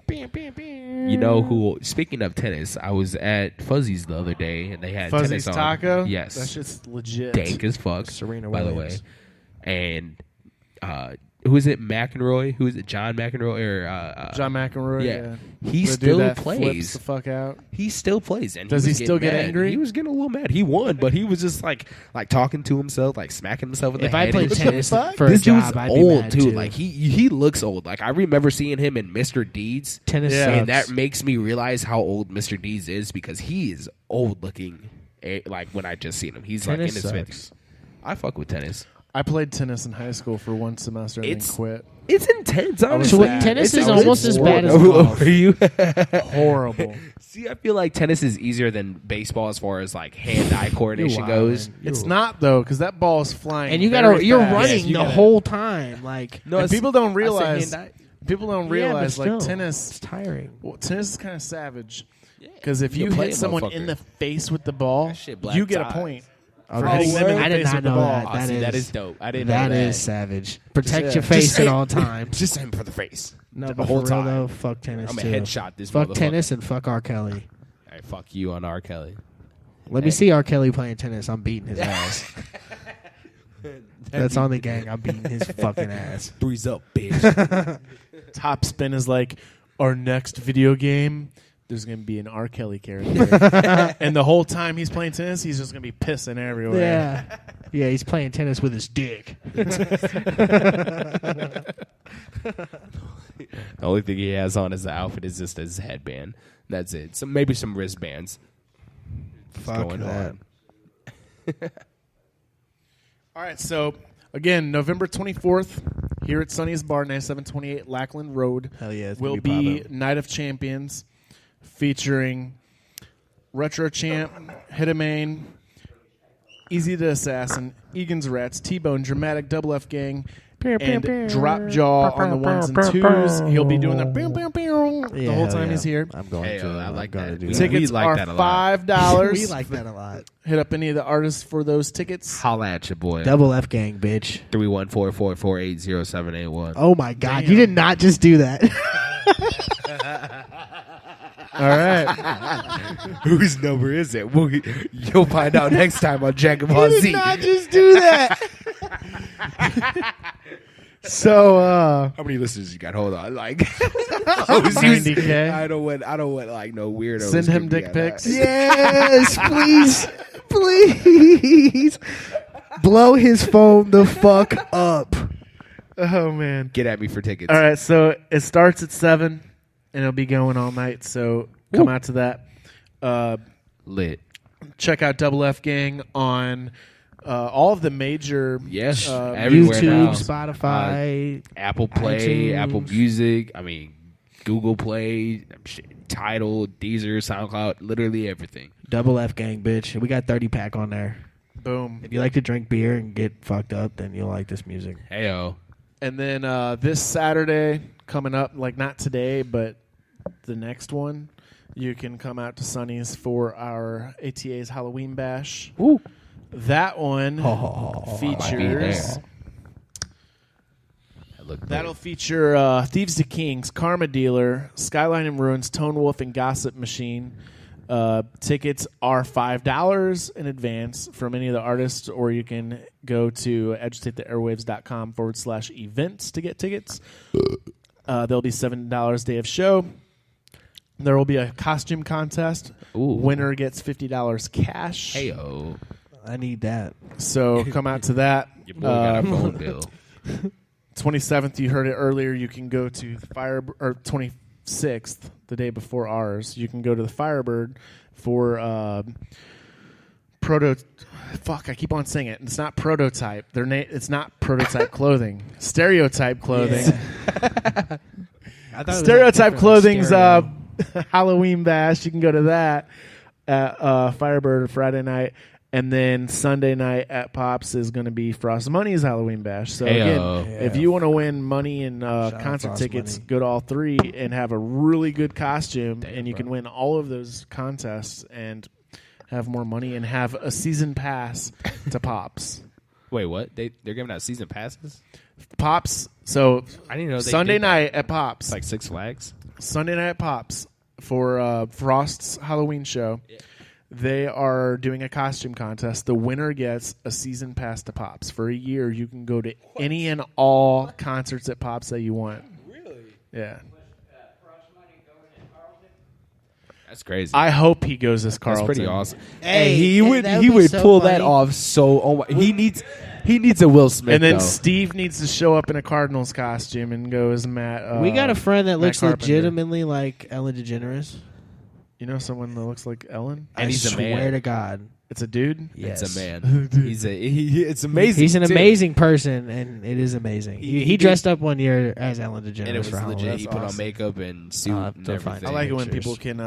You know who? Speaking of tennis, I was at Fuzzy's the other day and they had Fuzzy's tennis on. Taco? Yes, That shit's legit. dank as fuck. Serena by the way, Williams. and who is it? McEnroy? Who is it? John McEnroy or John McEnroy. Yeah. Yeah. He The dude still that plays. Flips the fuck out. He still plays, and Does he was still getting get mad. angry? He was getting a little mad. He won, but he was just like talking to himself, like smacking himself in the If head. I played What the tennis fuck? for a This dude's job, I'd be old mad, too. too. Like he looks old. Like I remember seeing him in Mr. Deeds. Tennis Yeah. And sucks. that makes me realize how old Mr. Deeds is because he is old looking. Like when I just seen him, he's like in Tennis his sucks. 50s. I fuck with tennis. I played tennis in high school for one semester and then quit. It's intense. I was Honestly, bad. Tennis It's is almost as bad as golf. Are you horrible? See, I feel like tennis is easier than baseball as far as like hand-eye coordination goes. It's not though, because that ball is flying, And you very you're fast. running You the gotta- whole time. Like No, and people don't I say realize. hand-eye. People don't Yeah, but realize still, like tennis. it's tiring. Well, tennis is kind of savage. Because if You you can play hit a someone motherfucker. in the face with the ball, shit black you get a ties. point. Oh, for that's- hitting them in the I did face not with the know ball. that. That is dope. I didn't know That that. is savage. Protect Yeah. your face Just at say- all times. Just aim for the face. No, the but whole for real time. though, fuck tennis I'm a too. headshot this Fuck motherfucker. tennis and fuck R. Kelly. Hey, fuck you on R. Kelly. Let me see R. Kelly playing tennis. I'm beating his ass. That's on the gang. I'm beating his fucking ass. Three's up, bitch. Top spin is like our next video game. There's gonna be an R. Kelly character, and the whole time he's playing tennis, he's just gonna be pissing everywhere. Yeah. Yeah, he's playing tennis with his dick. The only thing he has on as the outfit is just his headband. That's it. So maybe some wristbands. What's Fuck going that. on? All right, so again, November 24th, here at Sonny's Bar, 9728 Lackland Road. Hell yeah, it's will gonna be be poppin'. Night of Champions, featuring Retro Champ, Hitamain, Easy to Assassin, Egan's Rats, T-Bone, Dramatic, Double F Gang, and Drop Jaw on the ones and twos. He'll be doing the the whole time he's here. I'm going to. I like that. Do We Tickets like are that a lot. $5. We like that a lot. Hit up any of the artists for those tickets. Holla at your boy. Double F gang, bitch. 314-448-0781. Oh my god, you did not just do that. All right. Whose number is it? You'll find out next time on Jack and You Ball did Z. not just do that. So, how many listeners you got? Hold on, like 90K. I don't want like no weirdos. Send him giving me dick that. pics. Yes, please. Please. Blow his phone the fuck up. Oh man. Get at me for tickets. All right, so it starts at 7 and it'll be going all night, so come out to that. Lit. Check out Double F Gang on all of the major Yes, everywhere everywhere YouTube, now. Spotify, Apple Play, iTunes. Apple Music. I mean, Google Play, Tidal, Deezer, SoundCloud, literally everything. Double F gang, bitch. We got 30-pack on there. Boom. If you like to drink beer and get fucked up, then you'll like this music. Heyo. And then this Saturday coming up, like not today, but the next one, you can come out to Sonny's for our ATA's Halloween Bash. Woo. That one features. That'll feature Thieves to Kings, Karma Dealer, Skyline and Ruins, Tone Wolf, and Gossip Machine. Tickets are $5 in advance from any of the artists, or you can go to agitatetheairwaves.com/events to get tickets. There'll be $7 day of show. There will be a costume contest. Winner gets $50 cash. Heyo. I need that. So come out to that. Your boy got a phone bill. 27th, you heard it earlier. You can go to or 26th, the day before ours. You can go to the Firebird for Fuck, I keep on saying it. It's not Prototype. It's not Prototype Clothing. Stereotype Clothing. I thought it was Stereotype like Clothing's stereo. Halloween Bash. You can go to that at Firebird Friday night. And then Sunday night at Pops is going to be Frost Money's Halloween Bash. So, again, if you want to win money and concert Frost tickets, Money. go to all three and have a really good costume. And you can win all of those contests and have more money and have a season pass to Pops. Wait, what? They're giving out season passes? Pops. So, I didn't know they Sunday did that. night at Pops. It's like Six Flags? Sunday night at Pops for Frost's Halloween show. Yeah. They are doing a costume contest. The winner gets a season pass to Pops. For a year, you can go to any and all concerts at Pops that you want. Really? Yeah. That's crazy. I hope he goes as Carlton. That's pretty awesome. Hey, he would that would be so pull that funny. off so. Oh my, he needs a Will Smith. And then though. Steve needs to show up in a Cardinals costume and go as Matt. We got a friend that Matt looks Carpenter. legitimately like Ellen DeGeneres. You know someone that looks like Ellen? And he's a man. Swear to God. It's a dude? Yes. It's a man. It's amazing. He's an too. amazing person, and it is amazing. He dressed up one year as Ellen DeGeneres And it was for Halloween. legit. He That's put on awesome. makeup and suit and everything. I like it when people can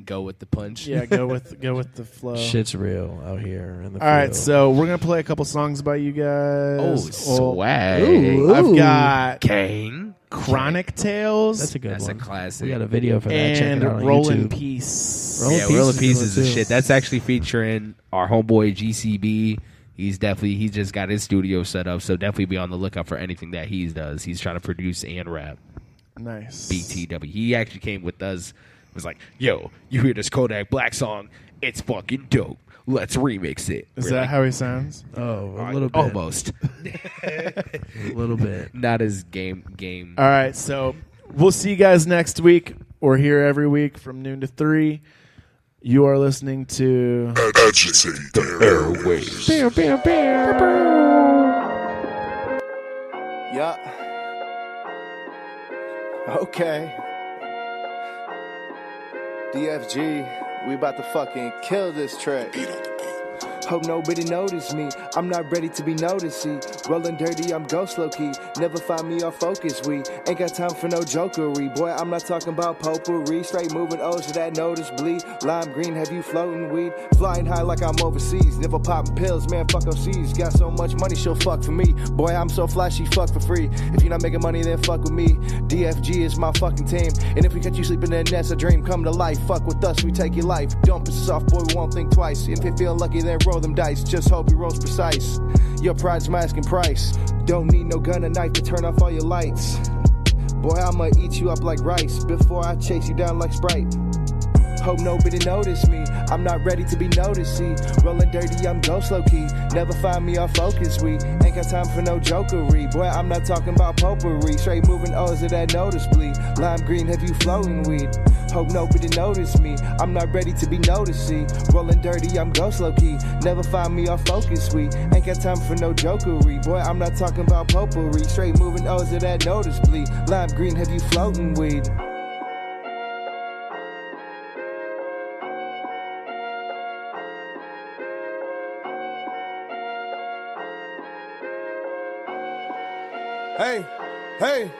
go with the punch. Yeah, go with the flow. Shit's real out here in the All right, field. so we're gonna play a couple songs by you guys. Oh, swag. Ooh. I've got King. Chronic Tales. That's a good That's one. a classic. We got a video for that. Check And it out on Rollin' YouTube. Peace. Rollin' Peace is the good too. shit. That's actually featuring our homeboy GCB. He just got his studio set up, so definitely be on the lookout for anything that he does. He's trying to produce and rap. Nice. BTW. He actually came with us. Was like, yo, you hear this Kodak Black song? It's fucking dope. Let's remix it. Is We're that like, how he sounds? Oh, a little bit. Almost. A little bit. Not as game. All right, so we'll see you guys next week. We're here every week from noon to 3. You are listening to Agitate the Airwaves. Yeah. Okay. DFG, we about to fucking kill this track. Hope nobody notice me. I'm not ready to be noticed. See, rolling dirty, I'm ghost low key. Never find me off focus. We ain't got time for no jokery. Boy, I'm not talking about potpourri. Straight moving O's to that notice bleed. Lime green, have you floating weed? Flying high like I'm overseas. Never popping pills, man. Fuck OCs. Got so much money, she'll fuck for me. Boy, I'm so fly, she fuck for free. If you're not making money, then fuck with me. DFG is my fucking team. And if we catch you sleeping in that's a dream. Come to life, fuck with us, we take your life. Don't piss us off, boy, we won't think twice. And if you feel lucky, then roll them dice. Just hope you rolls precise. Your pride's my asking price. Don't need no gun or knife to turn off all your lights. Boy, I'ma eat you up like rice before I chase you down like Sprite. Hope nobody notice me. I'm not ready to be noticed. See, rolling dirty, I'm ghost low key. Never find me off focus. We ain't got time for no jokery. Boy, I'm not talking about potpourri. Straight moving O's to that noticeably. Lime green, have you floating weed? Hope nobody notice me. I'm not ready to be noticed. See, rolling dirty, I'm ghost low key. Never find me off focus. We ain't got time for no jokery. Boy, I'm not talking about potpourri. Straight moving O's to that noticeably. Lime green, have you floating weed? Hey, hey.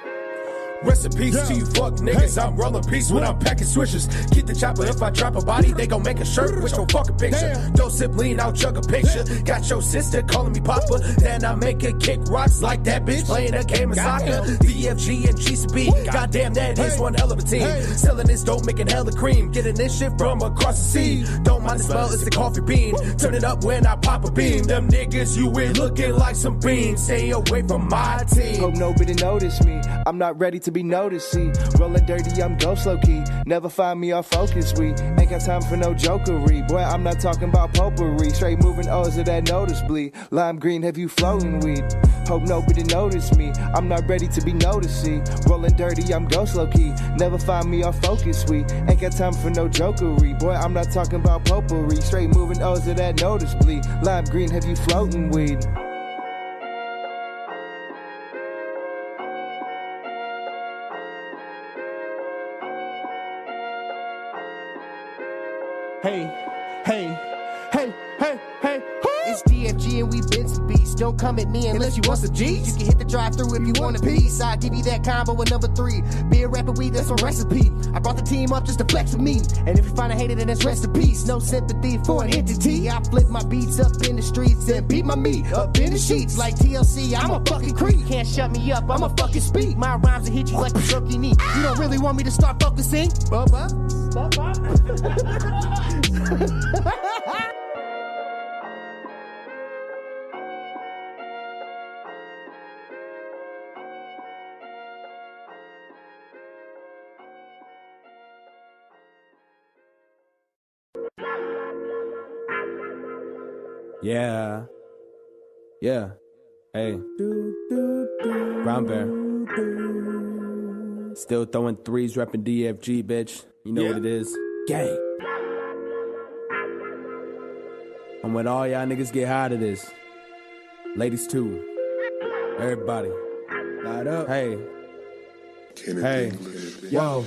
Rest in peace to you fuck niggas. I'm rolling peace when I'm packing swishers. Keep the chopper if I drop a body, they gon' make a shirt with your fucking picture. Don't sip lean, I'll chug a picture. Got your sister calling me papa, then I make her kick rocks like that bitch playing a game of soccer. VFG and GCB, goddamn that is one hell of a team. Selling this dope, making hella cream. Getting this shit from across the sea. Don't mind the smell, it's the coffee bean. Turn it up when I pop a beam. Them niggas you with looking like some beans. Stay away from my team. Hope nobody notice me. I'm not ready to be noticed. See, rolling dirty, I'm ghost low key. Never find me off focus. We ain't got time for no jokery. Boy, I'm not talking about potpourri. Straight moving O's to that noticeably. Lime green, have you floating weed? Hope nobody notice me. I'm not ready to be noticed. See, rolling dirty, I'm ghost low key. Never find me off focus. We ain't got time for no jokery. Boy, I'm not talking about potpourri. Straight moving O's to that noticeably. Lime green, have you floating weed? Hey, hey, hey, hey, hey. It's DFG and we been some beats. Don't come at me unless you want some G's. You can hit the drive-thru if you want a piece. I'll give you that combo with number 3. Beer, rapper, weed, that's a recipe. I brought the team up just to flex with me. And if you find a hater, then that's rest in peace. No sympathy for an entity. I flip my beats up in the streets and beat my meat up in the sheets. Like TLC, I'm a fucking creep. Can't shut me up, I'm a fucking speak. My rhymes will hit you like a jerky knee. You don't really want me to start focusing? Bubba. Yeah. Yeah. Hey. Brown Bear. Still throwing threes, repping DFG, bitch. You know what it is. Gang. And when all y'all niggas get high to this, ladies too. Everybody. Light up. Hey. Hey. Whoa.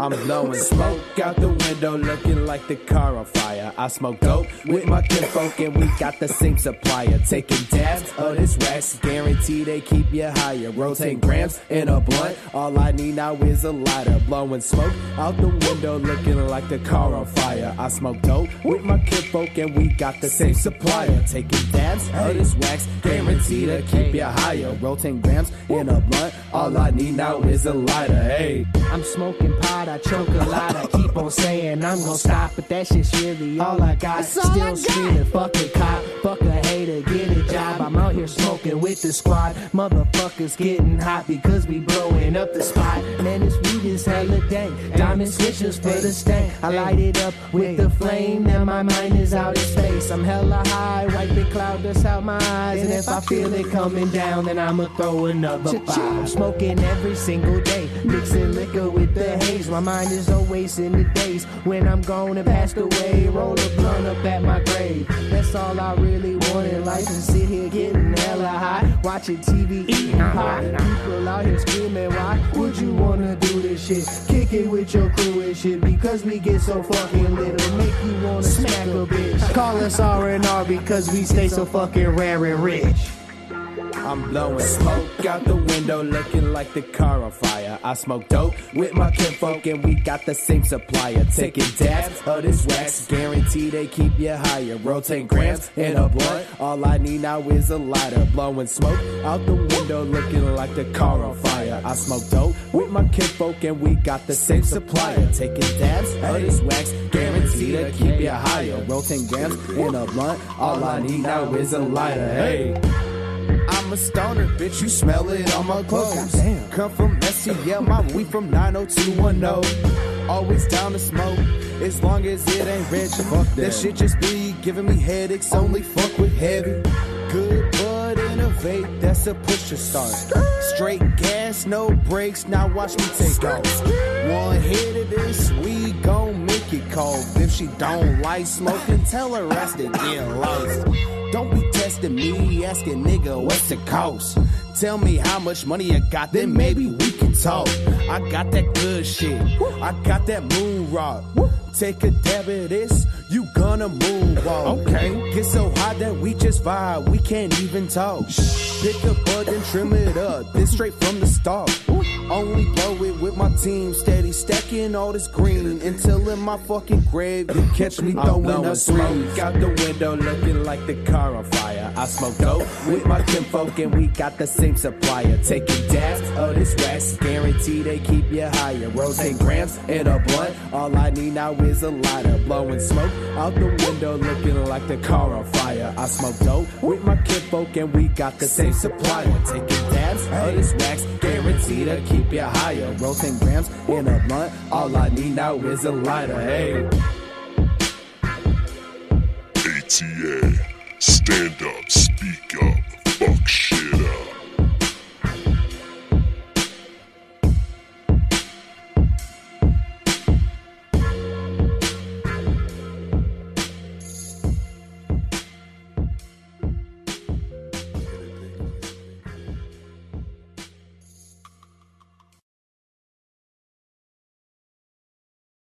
I'm blowing smoke out the window, looking like the car on fire. I smoke dope with my kinfolk, and we got the same supplier. Taking dabs of this wax, guarantee they keep you higher. Rotate grams in a blunt, all I need now is a lighter. Blowing smoke out the window, looking like the car on fire. I smoke dope with my kinfolk, and we got the same supplier. Taking dabs of this wax, guarantee to keep you higher. Rotating grams in a blunt, all I need now is a lighter. Hey, I'm smoking pot, I choke a lot. I keep on saying I'm gon' stop, but that shit's really all I got. Still screaming, fuck a cop, fuck a hater, get a job. I'm out here smoking with the squad. Motherfuckers getting hot because we blowing up the spot. Man, this weed is hella dank. Diamond switches for the stank. I light it up with the flame, now my mind is out in space. I'm hella high, wipe the cloud dust out my eyes. And if I feel it coming down, then I'ma throw another five. I'm smoking every single day, mixing liquor with the haze. My mind is always in the days when I'm gone and passed away. Roll a blunt up at my grave. That's all I really want in life, and sit here getting hella high, watching TV, eating pie. People out here screaming, why would you wanna do this shit? Kick it with your crew and shit, because we get so fucking little, make you wanna smack a bitch. Call us R&R because we stay so fucking rare and rich. I'm blowing smoke out the window, looking like the car on fire. I smoke dope with my kinfolk, and we got the same supplier. Taking dabs of this wax, guarantee they keep you higher. Rotating grams in a blunt, all I need now is a lighter. Blowing smoke out the window, looking like the car on fire. I smoke dope with my kinfolk, and we got the same supplier. Taking dabs of this wax, guarantee to keep you higher. Rotating grams in a blunt, all I need now is a lighter. Hey, I'm a stoner, bitch, you smell it on my clothes. Come from SCL, my weed from 90210. Always down to smoke, as long as it ain't rich. Fuck that shit just be giving me headaches, only fuck with heavy. Good bud in a vape, that's a push to start. Straight gas, no brakes, now watch me take off. One hit of this, we gon' make it cold. If she don't like smoking, tell her ass to get lost. Don't be testing me, asking nigga what's the cost. Tell me how much money you got, then maybe we can talk. I got that good shit, I got that moon rock. Take a dab at this, you gonna moonwalk. Okay, get so hot that we just vibe, we can't even talk. Pick a bud and trim it up, this straight from the start. Only blow it with my team, steady stacking all this green until in my fucking grave you catch me throwing up smoke out the window, looking like the car on fire. I smoke dope with my kinfolk, and we got the same supplier. Taking dabs of this wax, guarantee they keep you higher. Rotating grams in a blunt, all I need now is a lighter. Blowing smoke out the window, looking like the car on fire. I smoke dope with my kinfolk, and we got the same supplier. Taking dabs of this wax, guarantee to keep you higher. Rotating grams in a blunt, all I need now is a lighter. Hey, ATA, stand up, speak up, fuck shit up.